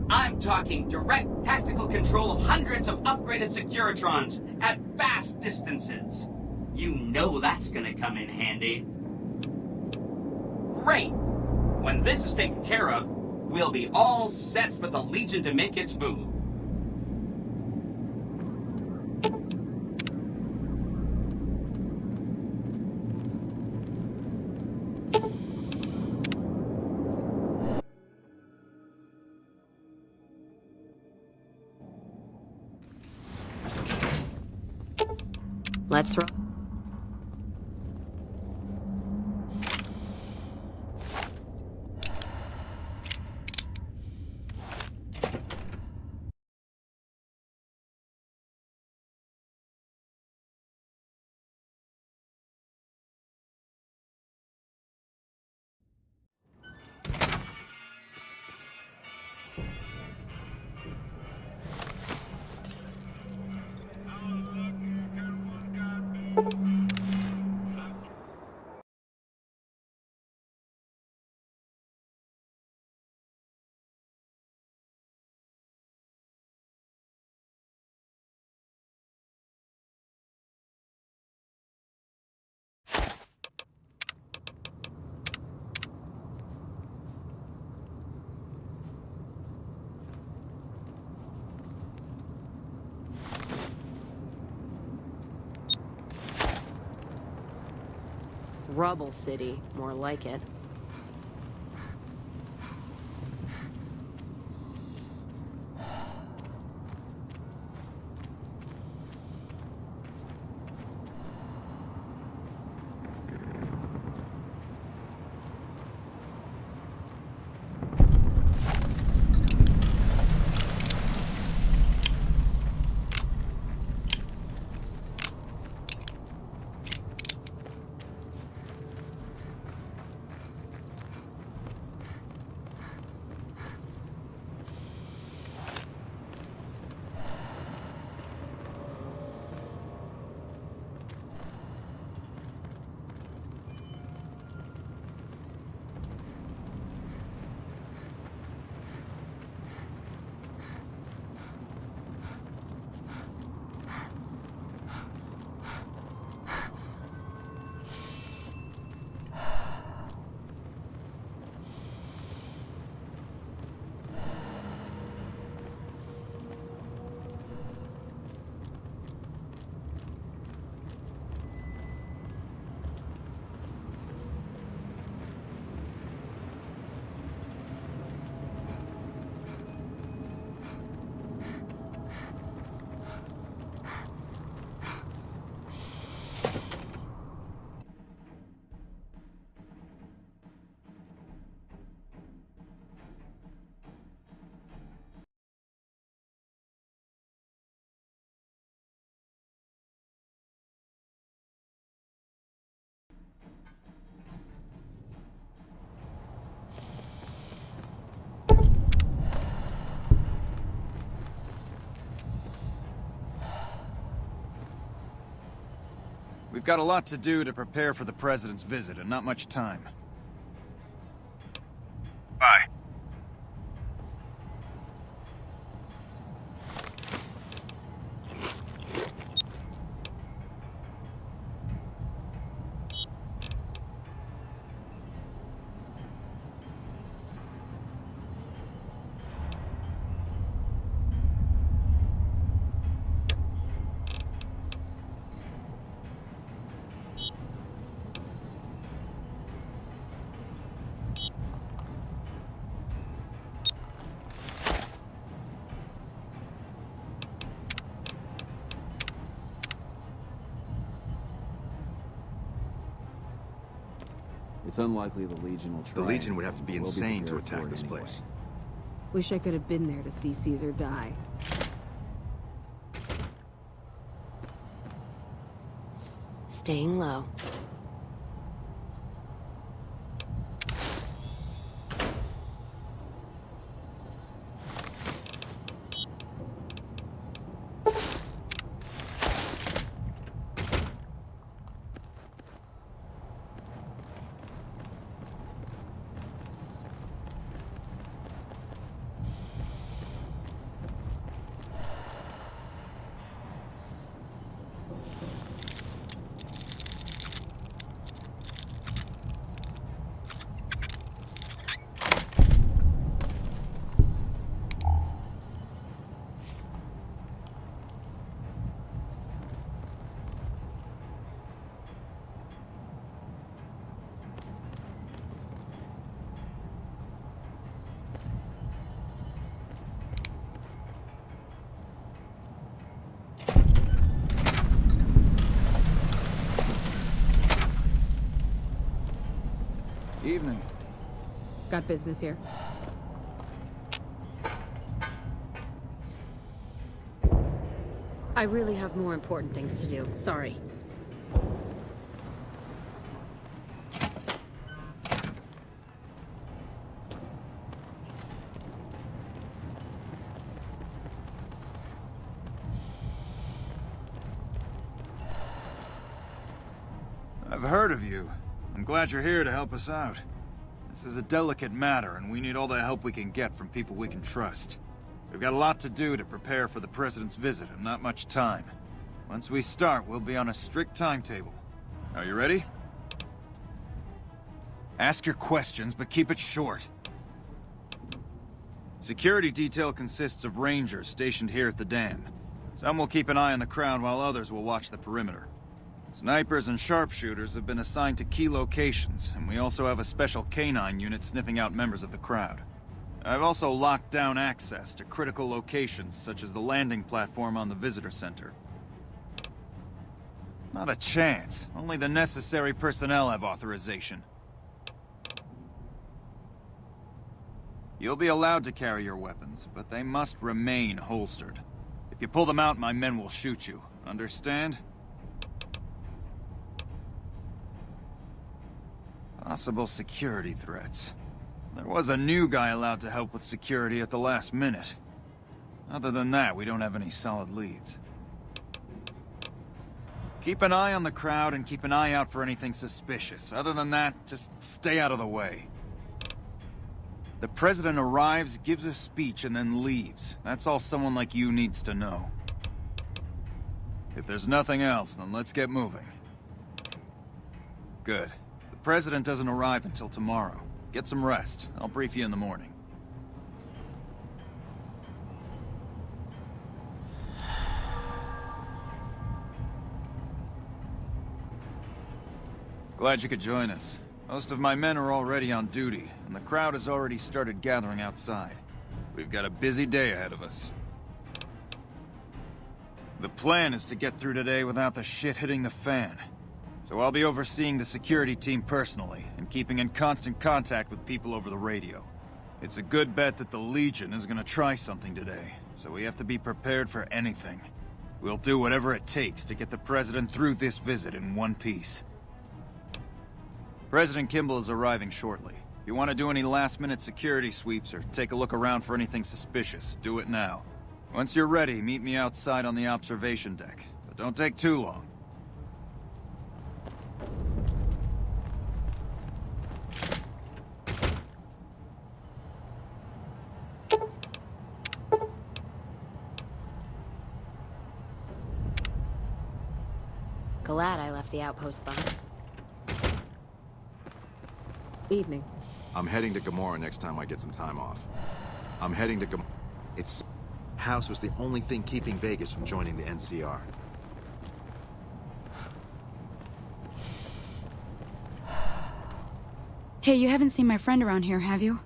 I'm talking direct tactical control of hundreds of upgraded Securitrons at vast distances. You know that's gonna come in handy. Great! When this is taken care of, we'll be all set for the Legion to make its move. Let's roll. Rubble City, more like it. We've got a lot to do to prepare for the President's visit, and not much time. Bye. It's unlikely the Legion will try. The Legion would have to be We'll insane to prepared for attack it this anyway. place. Wish I could have been there to see Caesar die. Staying low. Evening. Got business here. I really have more important things to do. Sorry. I've heard of you. I'm glad you're here to help us out. This is a delicate matter, and we need all the help we can get from people we can trust. We've got a lot to do to prepare for the President's visit, and not much time. Once we start, we'll be on a strict timetable. Are you ready? Ask your questions, but keep it short. Security detail consists of rangers stationed here at the dam. Some will keep an eye on the crowd while others will watch the perimeter. Snipers and sharpshooters have been assigned to key locations, and we also have a special canine unit sniffing out members of the crowd. I've also locked down access to critical locations such as the landing platform on the visitor center. Not a chance. Only the necessary personnel have authorization. You'll be allowed to carry your weapons, but they must remain holstered. If you pull them out, my men will shoot you. Understand? Possible security threats. There was a new guy allowed to help with security at the last minute. Other than that, we don't have any solid leads. Keep an eye on the crowd and keep an eye out for anything suspicious. Other than that, just stay out of the way. The President arrives, gives a speech, and then leaves. That's all someone like you needs to know. If there's nothing else, then let's get moving. Good. The President doesn't arrive until tomorrow. Get some rest. I'll brief you in the morning. Glad you could join us. Most of my men are already on duty, and the crowd has already started gathering outside. We've got a busy day ahead of us. The plan is to get through today without the shit hitting the fan. So I'll be overseeing the security team personally, and keeping in constant contact with people over the radio. It's a good bet that the Legion is gonna try something today, so we have to be prepared for anything. We'll do whatever it takes to get the President through this visit in one piece. President Kimball is arriving shortly. If you want to do any last-minute security sweeps or take a look around for anything suspicious, do it now. Once you're ready, meet me outside on the observation deck. But don't take too long. Glad I left the outpost behind. Evening. I'm heading to Gamora next time I get some time off. I'm heading to It's... House was the only thing keeping Vegas from joining the NCR. Hey, you haven't seen my friend around here, have you?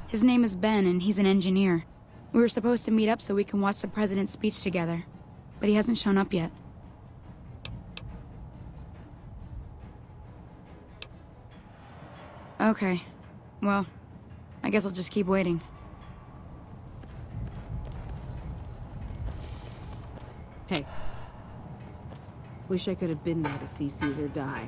His name is Ben, and he's an engineer. We were supposed to meet up so we can watch the president's speech together, but he hasn't shown up yet. Okay. Well, I guess I'll just keep waiting. Hey. Wish I could have been there to see Caesar die.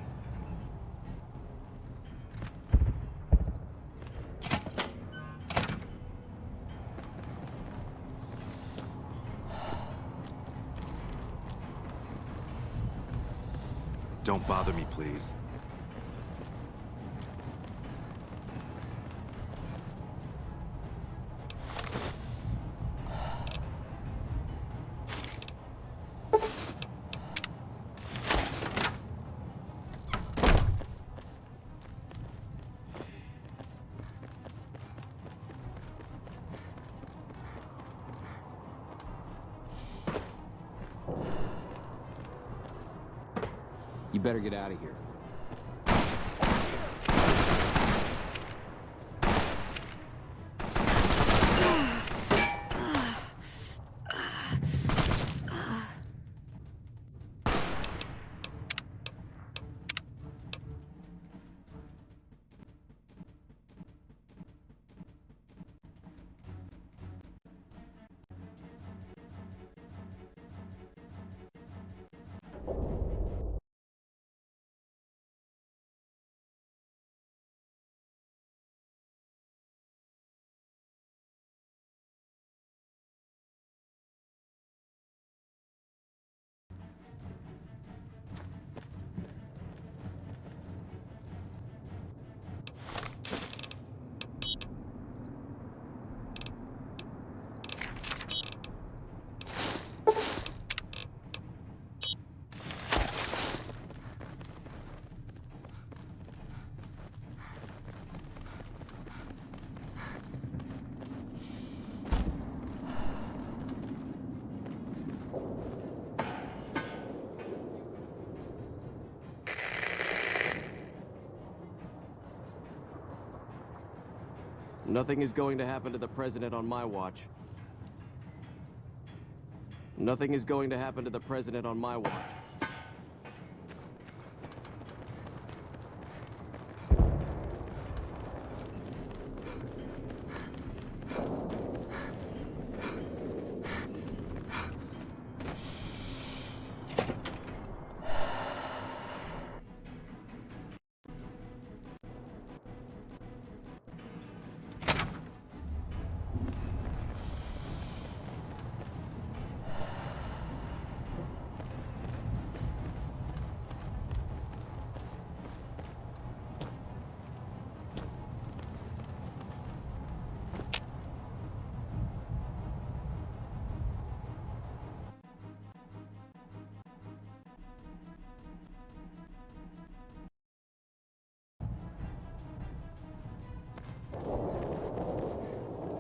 Don't bother me, please. You better get out of here. Nothing is going to happen to the president on my watch. Nothing is going to happen to the president on my watch.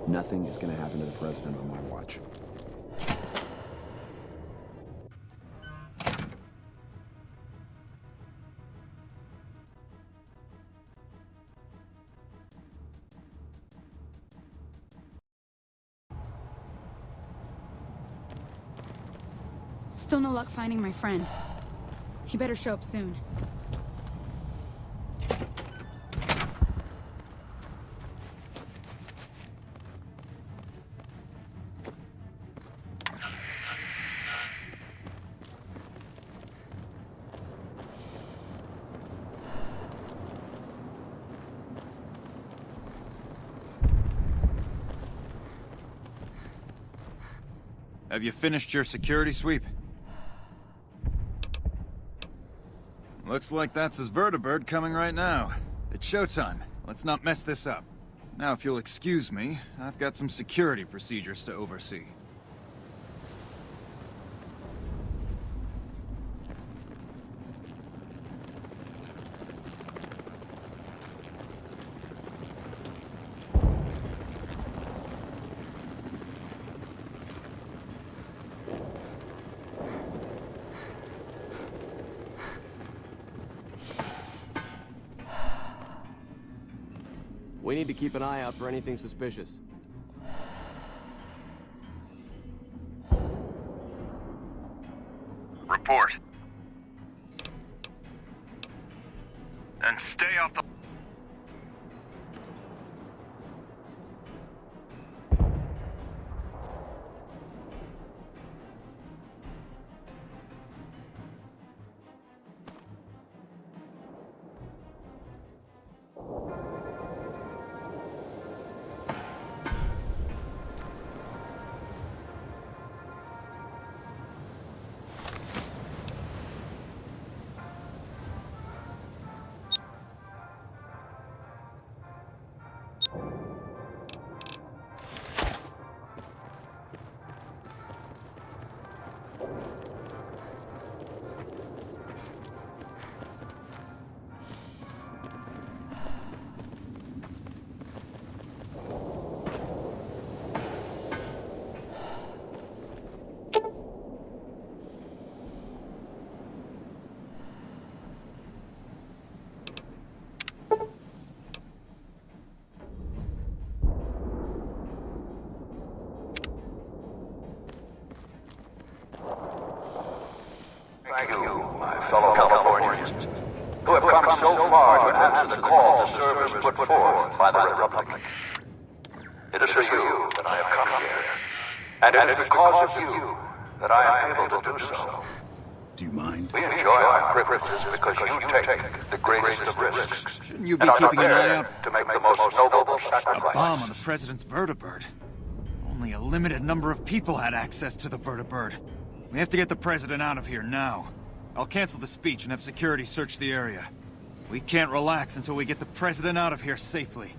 Nothing is going to happen to the president on my watch. Still no luck finding my friend. He better show up soon. Have you finished your security sweep? Looks like that's his vertibird coming right now. It's showtime. Let's not mess this up. Now, if you'll excuse me, I've got some security procedures to oversee. We need to keep an eye out for anything suspicious. Report. And stay off the... Thank you, my fellow Californians, who have come so far to answer the call to service put forth by the Republic. It is for you that I have come here, and it is because of you that I am able to do so. Do you mind? We enjoy our privileges because you take the greatest of risks. Shouldn't you be and are keeping an eye prepared out? to make the most noble A sacrifices. bomb on the president's vertibird. Only a limited number of people had access to the vertibird. We have to get the president out of here now. I'll cancel the speech and have security search the area. We can't relax until we get the president out of here safely.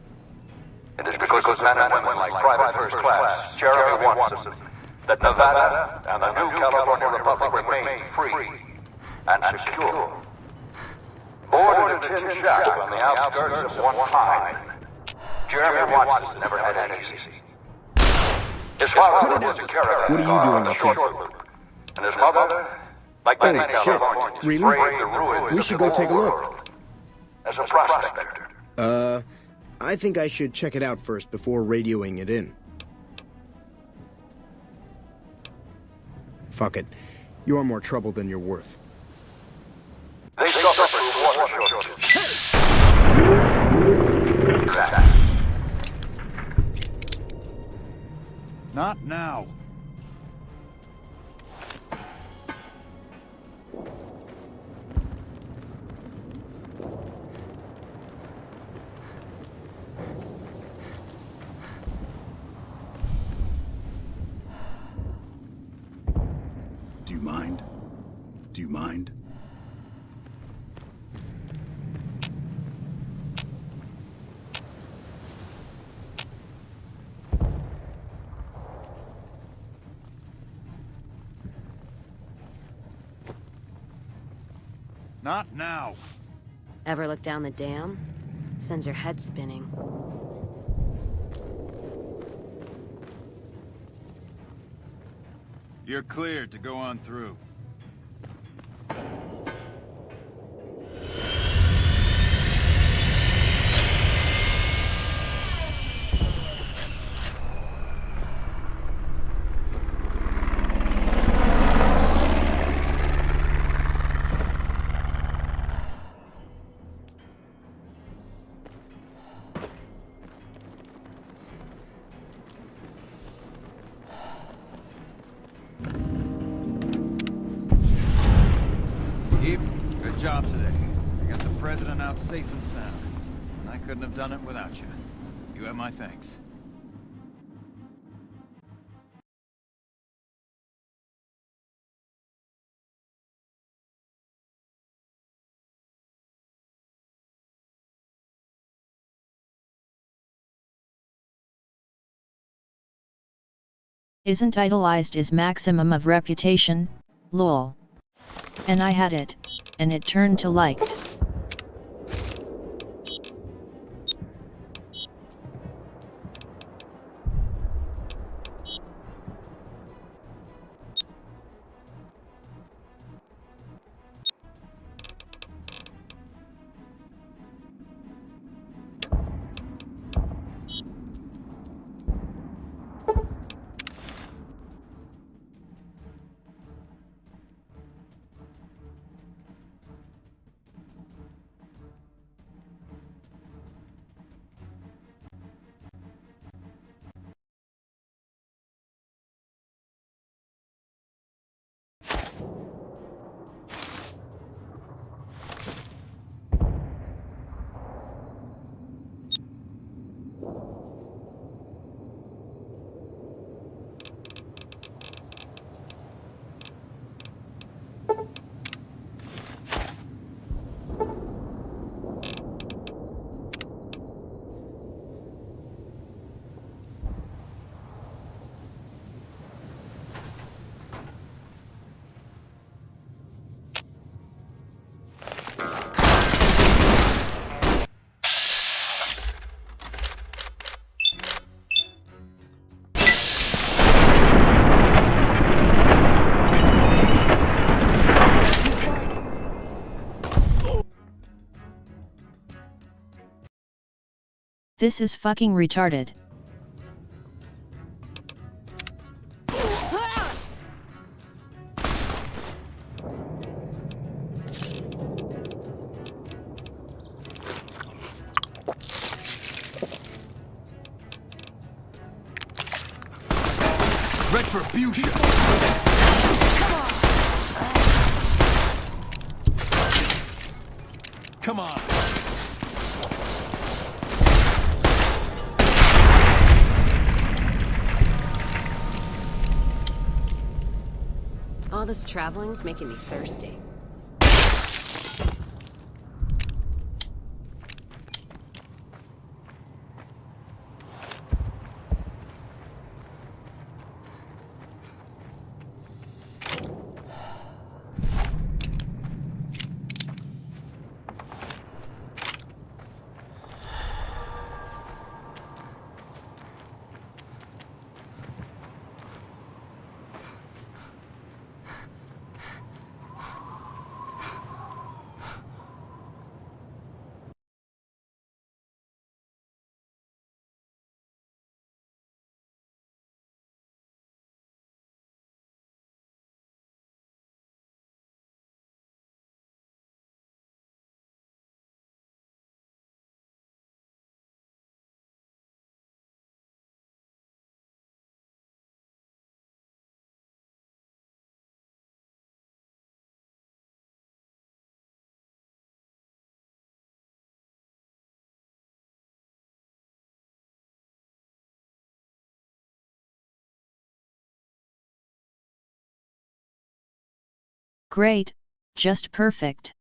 It is because of men and women like Private First Class, Jeremy Watson, that Nevada and the new California Republic remain free and secure. Born in a tin shack on the outskirts of one pine, Jeremy Watson never had any easy. His father was a caravan What are you doing car, up short here? route, and his mother, like many Oh, shit. Californians, Really? braved the ruins We of should the go take a old look. world as a prospector. I think I should check it out first before radioing it in. Fuck it. You're more trouble than you're worth. They suffer through water shortages. Not now. Do you mind? Do you mind? Not now. Ever look down the dam? Sends your head spinning. You're cleared to go on through. Good job today. You got the president out safe and sound. And I couldn't have done it without you. You have my thanks. Isn't idolized is maximum of reputation, lol. And I had it, and it turned to liked. This is fucking retarded. Retribution! Come on! All this traveling's making me thirsty. Great, just perfect.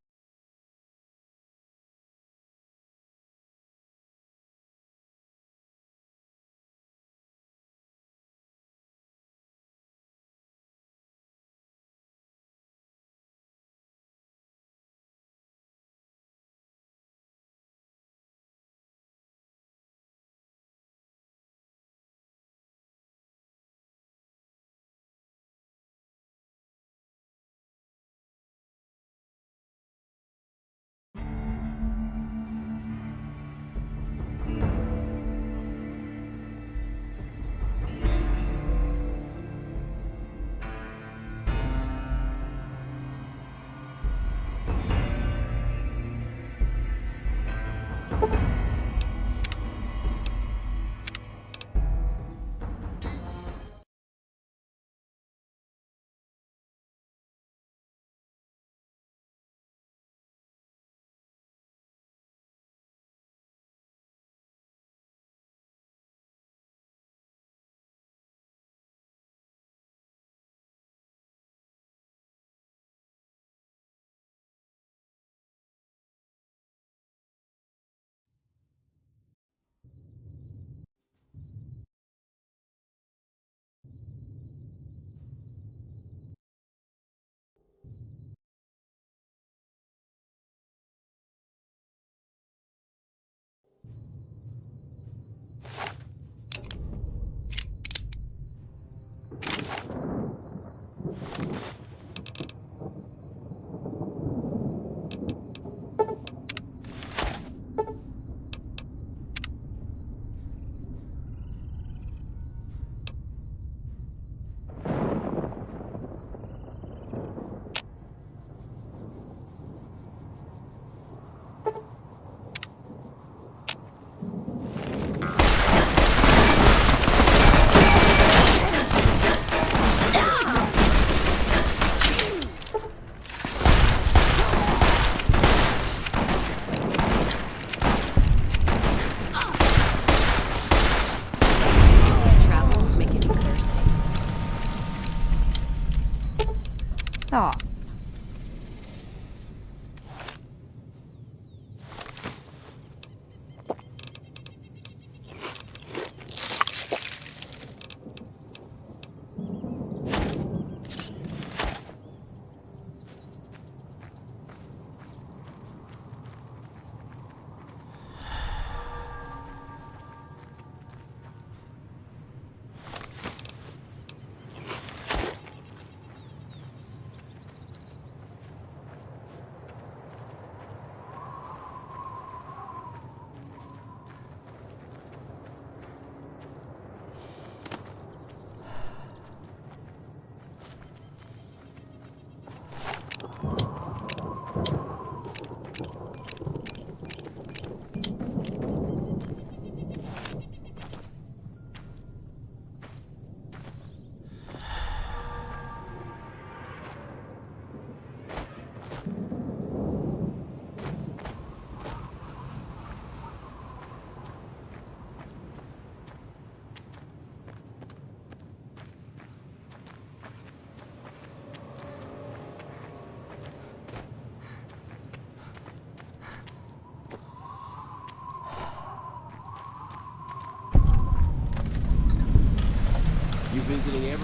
Aw.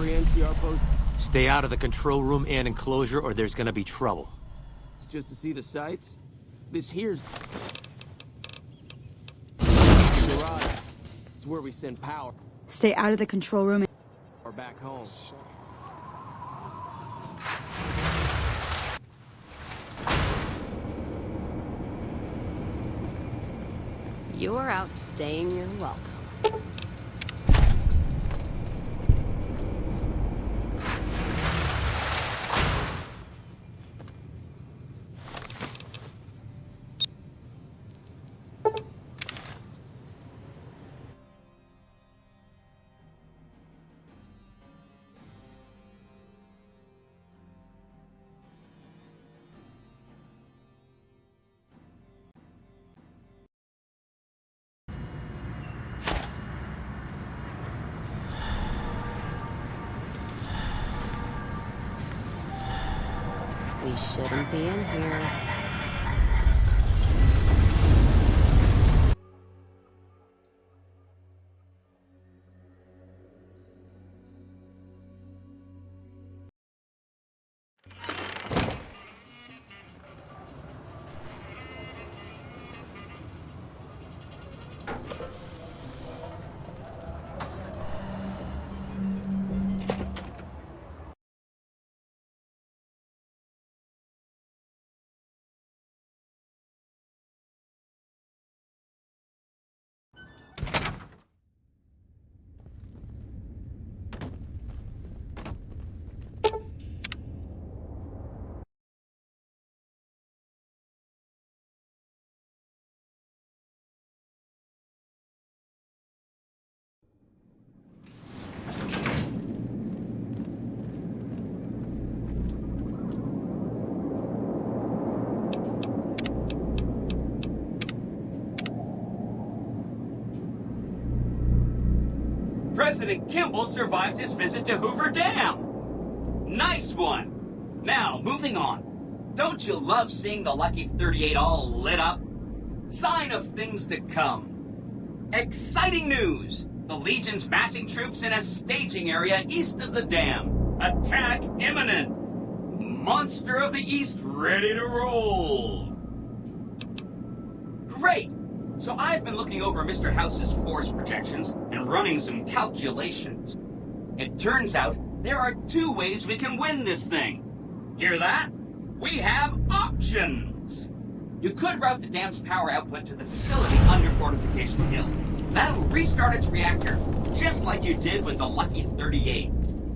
every NCR post? Stay out of the control room and enclosure, or there's gonna be trouble. It's just to see the sights? This here's... garage. It's where we send power. Stay out of the control room. Or back home. You are out staying your welcome. We shouldn't be in here. President Kimball survived his visit to Hoover Dam. Nice one. Now, moving on. Don't you love seeing the Lucky 38 all lit up? Sign of things to come. Exciting news! The Legion's massing troops in a staging area east of the dam. Attack imminent. Monster of the East ready to roll. Great! So I've been looking over Mr. House's force projections and running some calculations. It turns out there are two ways we can win this thing. Hear that? We have options. You could route the dam's power output to the facility under Fortification Hill. That'll restart its reactor, just like you did with the Lucky 38.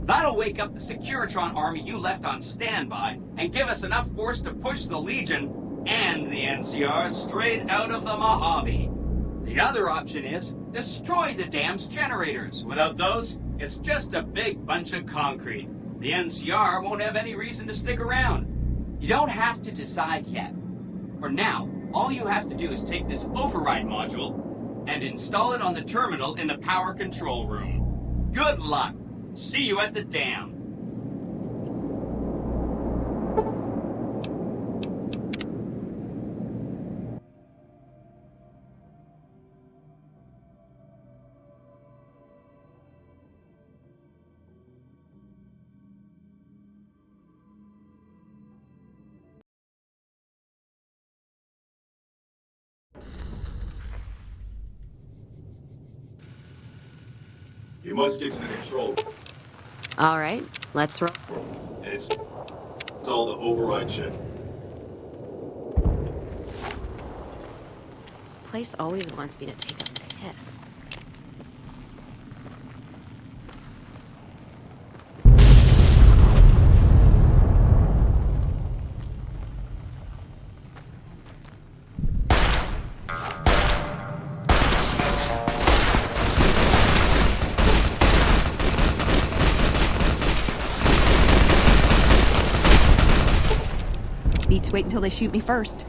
That'll wake up the Securitron army you left on standby and give us enough force to push the Legion and the NCR straight out of the Mojave. The other option is destroy the dam's generators. Without those, it's just a big bunch of concrete. The NCR won't have any reason to stick around. You don't have to decide yet. For now, all you have to do is take this override module and install it on the terminal in the power control room. Good luck. See you at the dam. You must get to the control. All right, let's roll. And it's all the override shit. Place always wants me to take a piss. Beats wait until they shoot me first.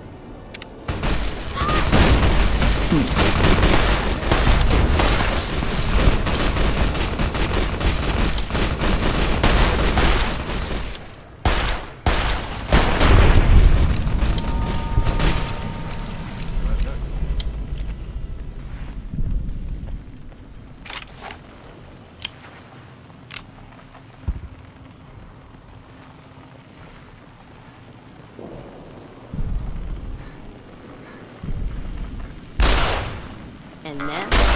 And now...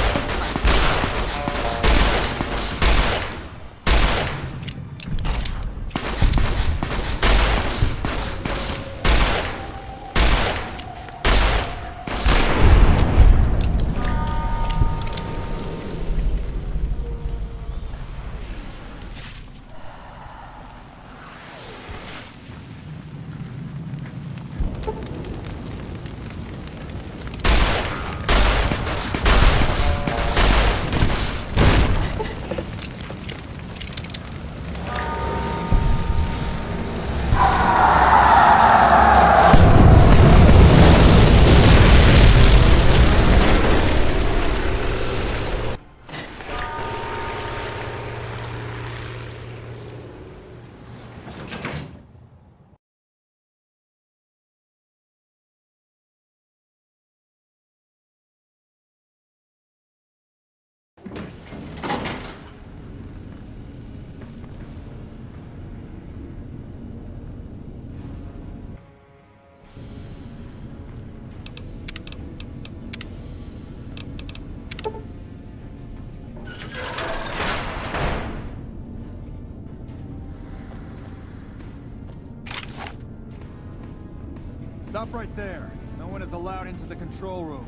Stop right there. No one is allowed into the control room.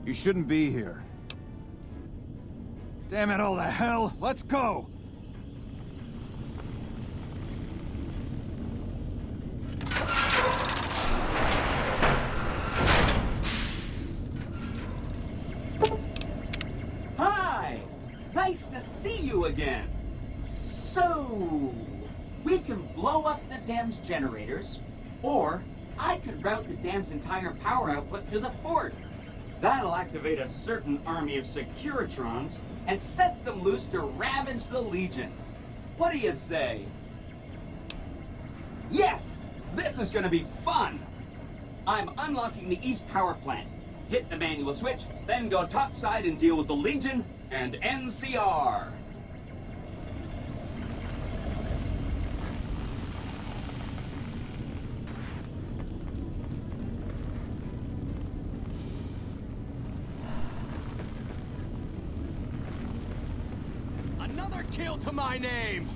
You shouldn't be here. Damn it all to hell! Let's go! Hi! Nice to see you again. So, we can blow up the dam's generators, or I could route the dam's entire power output to the fort. That'll activate a certain army of Securitrons and set them loose to ravage the Legion. What do you say? Yes! This is gonna be fun! I'm unlocking the East Power Plant. Hit the manual switch, then go topside and deal with the Legion and NCR. Another kill to my name!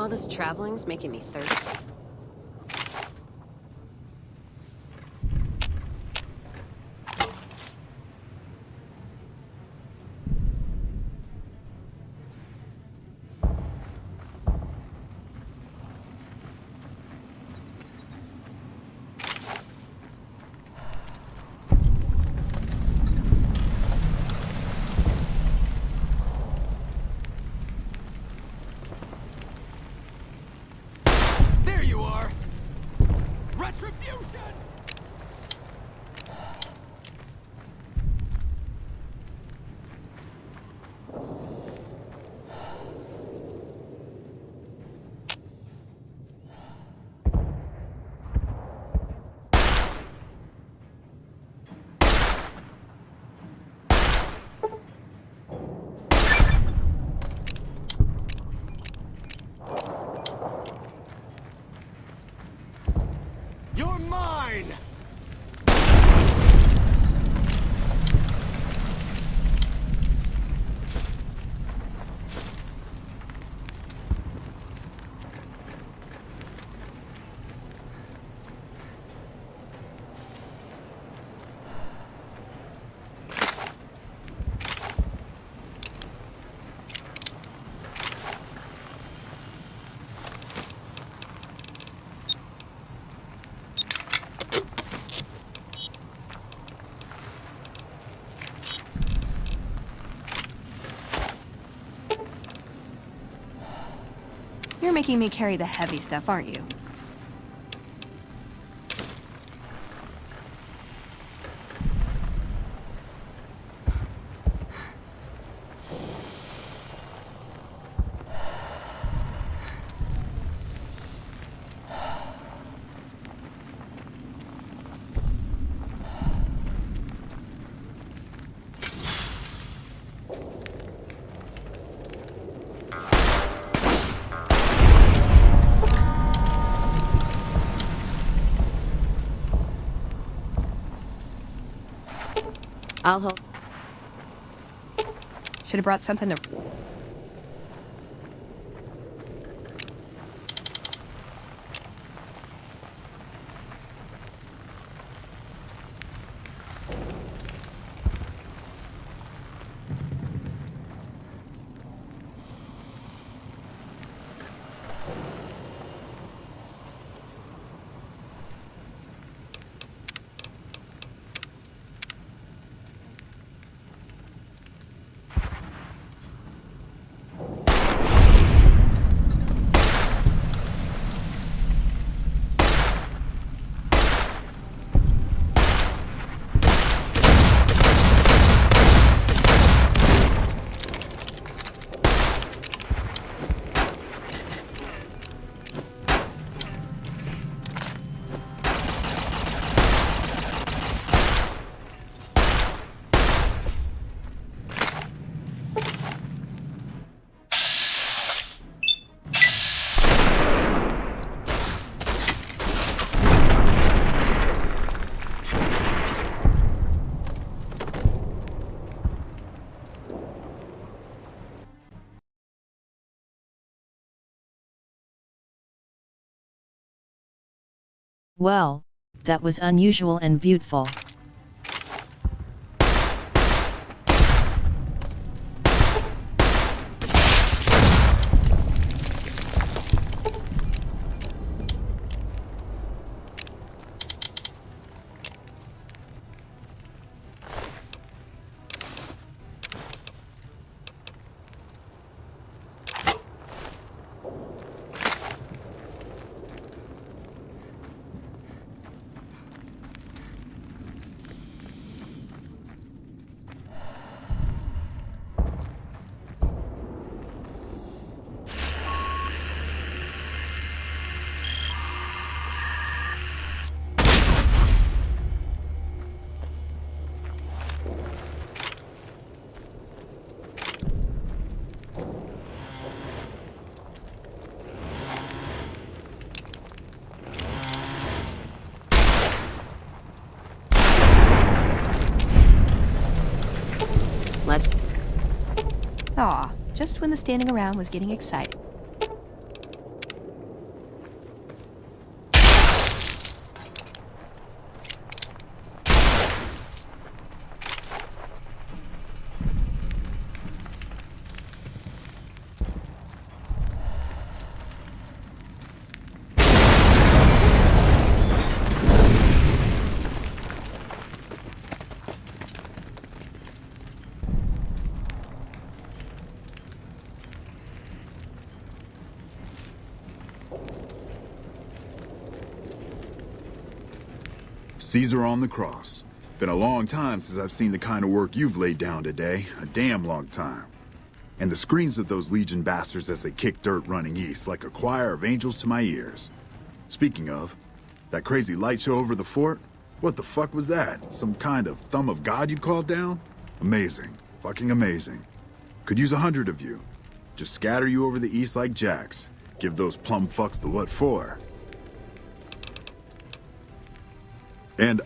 All this traveling's making me thirsty. There you are! Retribution! You're mine! You're making me carry the heavy stuff, aren't you? I'll hold. Should have brought something to... Well, that was unusual and beautiful. Aw, just when the standing around was getting exciting. Caesar on the cross. Been a long time since I've seen the kind of work you've laid down today. A damn long time. And the screams of those Legion bastards as they kick dirt running east like a choir of angels to my ears. Speaking of, that crazy light show over the fort? What the fuck was that? Some kind of thumb of God you called down? Amazing. Fucking amazing. Could use 100 of you. Just scatter you over the east like jacks. Give those plum fucks the what for. And,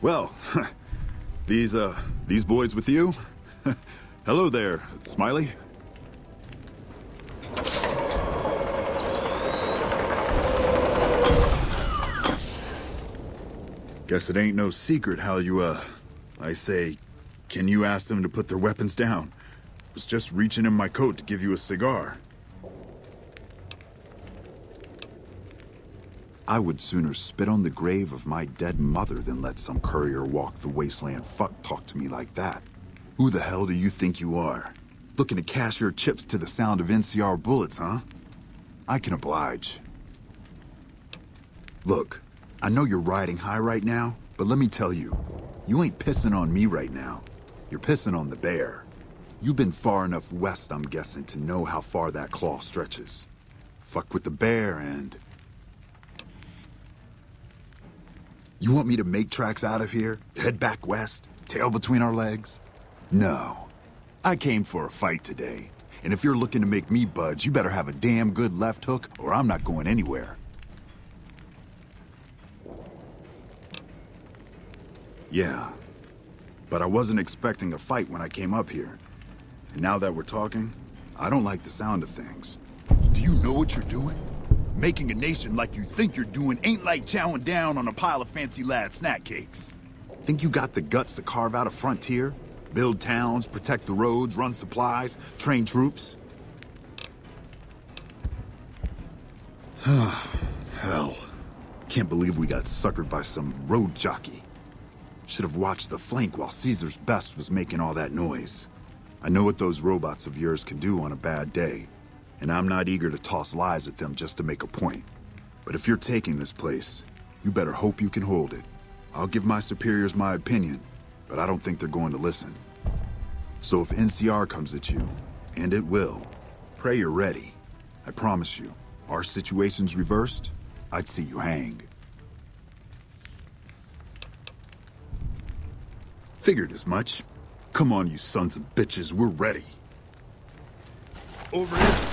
well, these boys with you? Hello there, Smiley. Guess it ain't no secret how you, I say, can you ask them to put their weapons down? Was just reaching in my coat to give you a cigar. I would sooner spit on the grave of my dead mother than let some courier walk the wasteland fuck talk to me like that. Who the hell do you think you are? Looking to cash your chips to the sound of NCR bullets, huh? I can oblige. Look, I know you're riding high right now, but let me tell you, you ain't pissing on me right now. You're pissing on the bear. You've been far enough west, I'm guessing, to know how far that claw stretches. Fuck with the bear and... You want me to make tracks out of here? Head back west? Tail between our legs? No. I came for a fight today. And if you're looking to make me budge, you better have a damn good left hook, or I'm not going anywhere. Yeah. But I wasn't expecting a fight when I came up here. And now that we're talking, I don't like the sound of things. Do you know what you're doing? Making a nation like you think you're doing ain't like chowing down on a pile of fancy lad snack cakes. Think you got the guts to carve out a frontier? Build towns, protect the roads, run supplies, train troops? Hell. Can't believe we got suckered by some road jockey. Should have watched the flank while Caesar's best was making all that noise. I know what those robots of yours can do on a bad day, and I'm not eager to toss lies at them just to make a point. But if you're taking this place, you better hope you can hold it. I'll give my superiors my opinion, but I don't think they're going to listen. So if NCR comes at you, and it will, pray you're ready. I promise you, our situation's reversed, I'd see you hang. Figured as much. Come on, you sons of bitches, we're ready. Over here.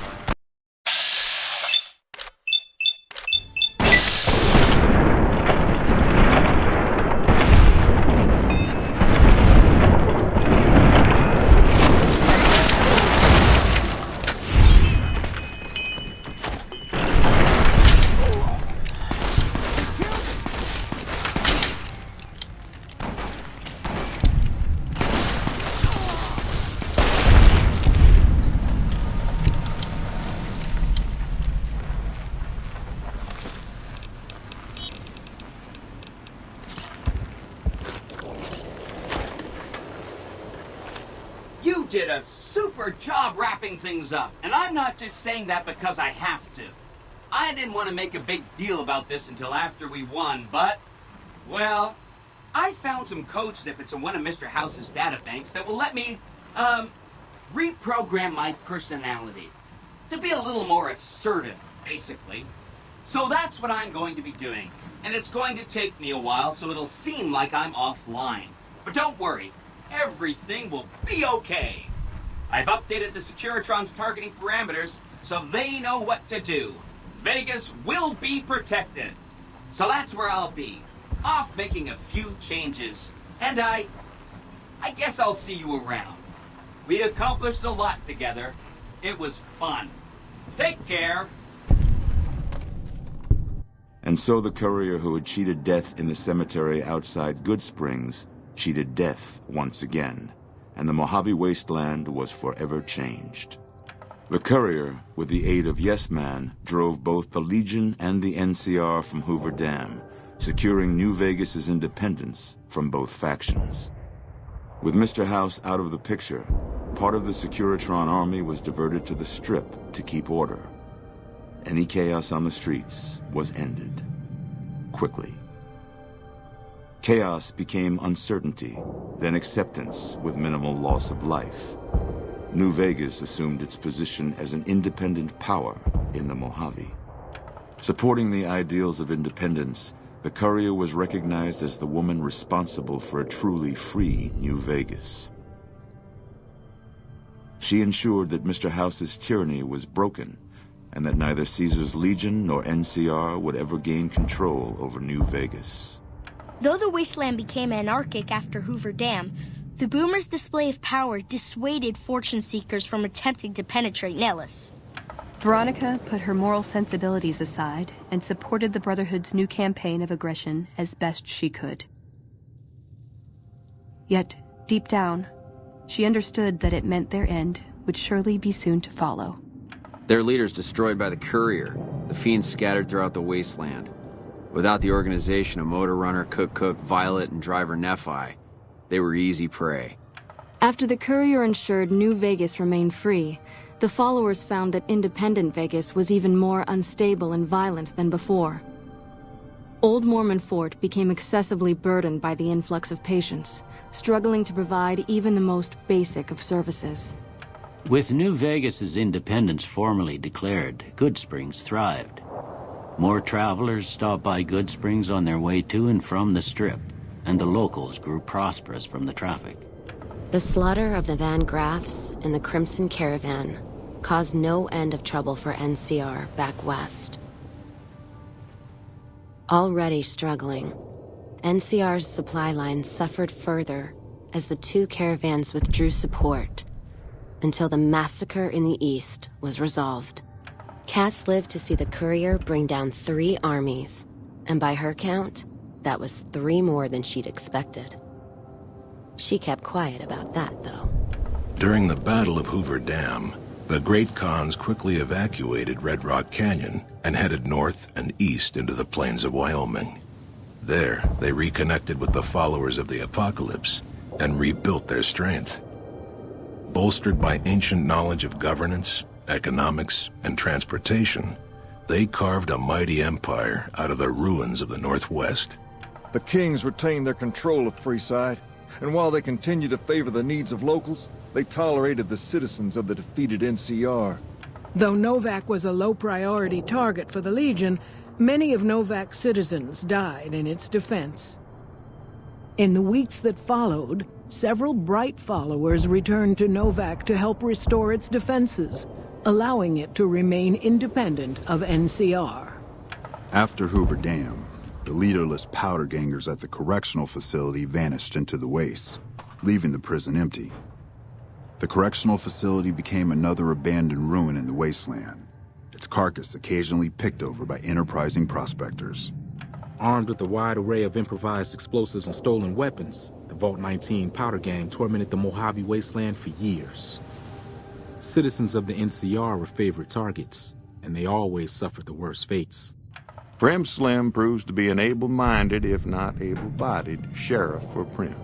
You did a super job wrapping things up, and I'm not just saying that because I have to. I didn't want to make a big deal about this until after we won, but, well, I found some code snippets in one of Mr. House's databanks that will let me, reprogram my personality to be a little more assertive, basically. So that's what I'm going to be doing, and it's going to take me a while, so it'll seem like I'm offline. But don't worry. Everything will be okay. I've updated the Securitron's targeting parameters so they know what to do. Vegas will be protected. So that's where I'll be, off making a few changes. And I guess I'll see you around. We accomplished a lot together. It was fun. Take care. And so the courier who had cheated death in the cemetery outside Good Springs cheated death once again, and the Mojave Wasteland was forever changed. The courier, with the aid of Yes Man, drove both the Legion and the NCR from Hoover Dam, securing New Vegas's independence from both factions. With Mr. House out of the picture, part of the Securitron army was diverted to the Strip to keep order. Any chaos on the streets was ended quickly. Chaos became uncertainty, then acceptance with minimal loss of life. New Vegas assumed its position as an independent power in the Mojave. Supporting the ideals of independence, the Courier was recognized as the woman responsible for a truly free New Vegas. She ensured that Mr. House's tyranny was broken, and that neither Caesar's Legion nor NCR would ever gain control over New Vegas. Though the wasteland became anarchic after Hoover Dam, the Boomers' display of power dissuaded fortune seekers from attempting to penetrate Nellis. Veronica put her moral sensibilities aside and supported the Brotherhood's new campaign of aggression as best she could. Yet, deep down, she understood that it meant their end would surely be soon to follow. Their leaders destroyed by the Courier, the fiends scattered throughout the wasteland. Without the organization of Motor Runner, Cook, Violet, and Driver Nephi, they were easy prey. After the Courier ensured New Vegas remained free, the followers found that independent Vegas was even more unstable and violent than before. Old Mormon Fort became excessively burdened by the influx of patients, struggling to provide even the most basic of services. With New Vegas's independence formally declared, Goodsprings thrived. More travelers stopped by Goodsprings on their way to and from the Strip, and the locals grew prosperous from the traffic. The slaughter of the Van Graffs and the Crimson Caravan caused no end of trouble for NCR back west. Already struggling, NCR's supply line suffered further as the two caravans withdrew support until the massacre in the east was resolved. Cass lived to see the Courier bring down 3 armies, and by her count, that was 3 more than she'd expected. She kept quiet about that, though. During the Battle of Hoover Dam, the Great Khans quickly evacuated Red Rock Canyon and headed north and east into the plains of Wyoming. There, they reconnected with the followers of the Apocalypse and rebuilt their strength. Bolstered by ancient knowledge of governance, economics, and transportation, they carved a mighty empire out of the ruins of the Northwest. The Kings retained their control of Freeside, and while they continued to favor the needs of locals, they tolerated the citizens of the defeated NCR. Though Novak was a low-priority target for the Legion, many of Novak's citizens died in its defense. In the weeks that followed, several bright followers returned to Novak to help restore its defenses, allowing it to remain independent of NCR. After Hoover Dam, the leaderless powder gangers at the correctional facility vanished into the wastes, leaving the prison empty. The correctional facility became another abandoned ruin in the wasteland, its carcass occasionally picked over by enterprising prospectors. Armed with a wide array of improvised explosives and stolen weapons, the Vault 19 powder gang tormented the Mojave wasteland for years. Citizens of the NCR were favorite targets, and they always suffered the worst fates. Prim Slim proves to be an able-minded, if not able-bodied, sheriff for Prim.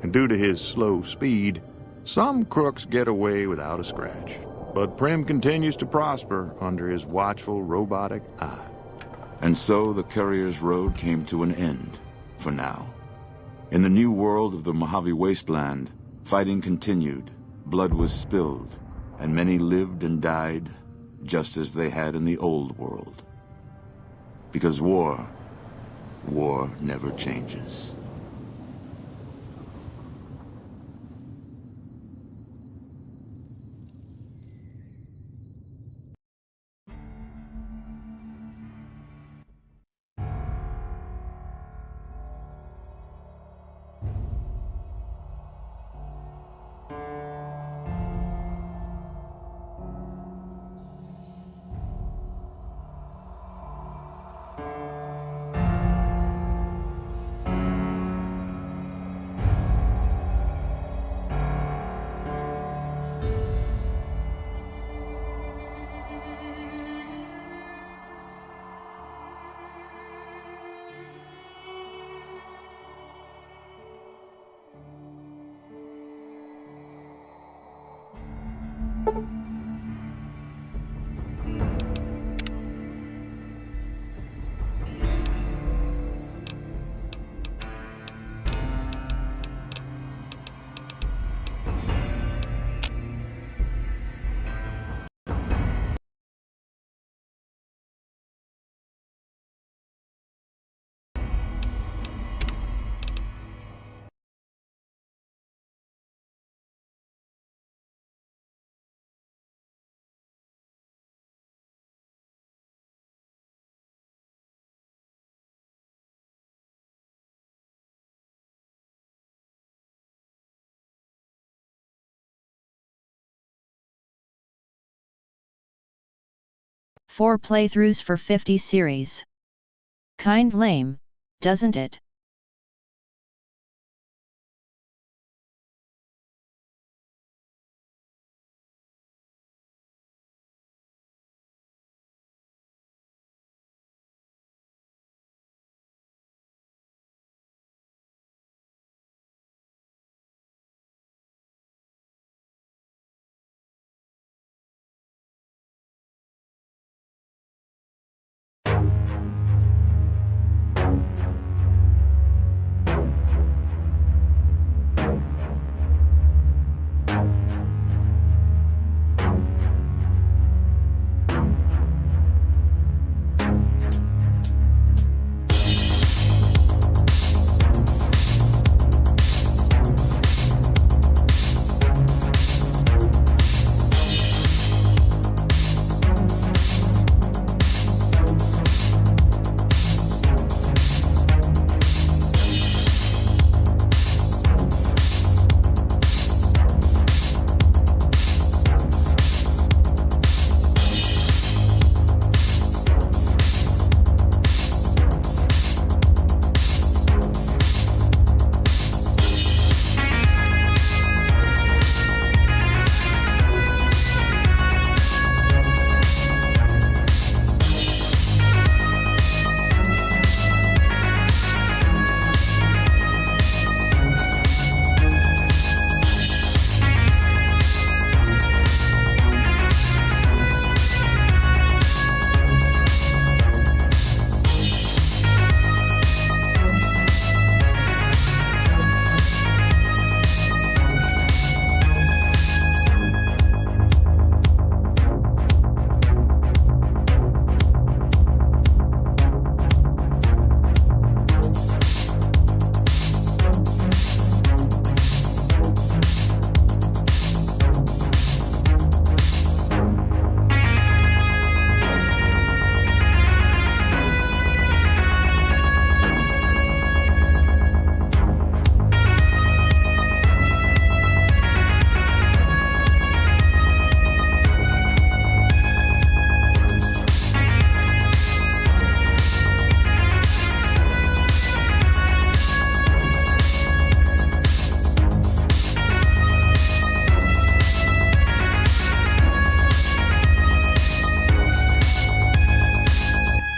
And due to his slow speed, some crooks get away without a scratch. But Prim continues to prosper under his watchful, robotic eye. And so the Courier's road came to an end, for now. In the new world of the Mojave Wasteland, fighting continued, blood was spilled, and many lived and died just as they had in the old world. Because war never changes. 4 playthroughs for 50 series. Kind lame, doesn't it?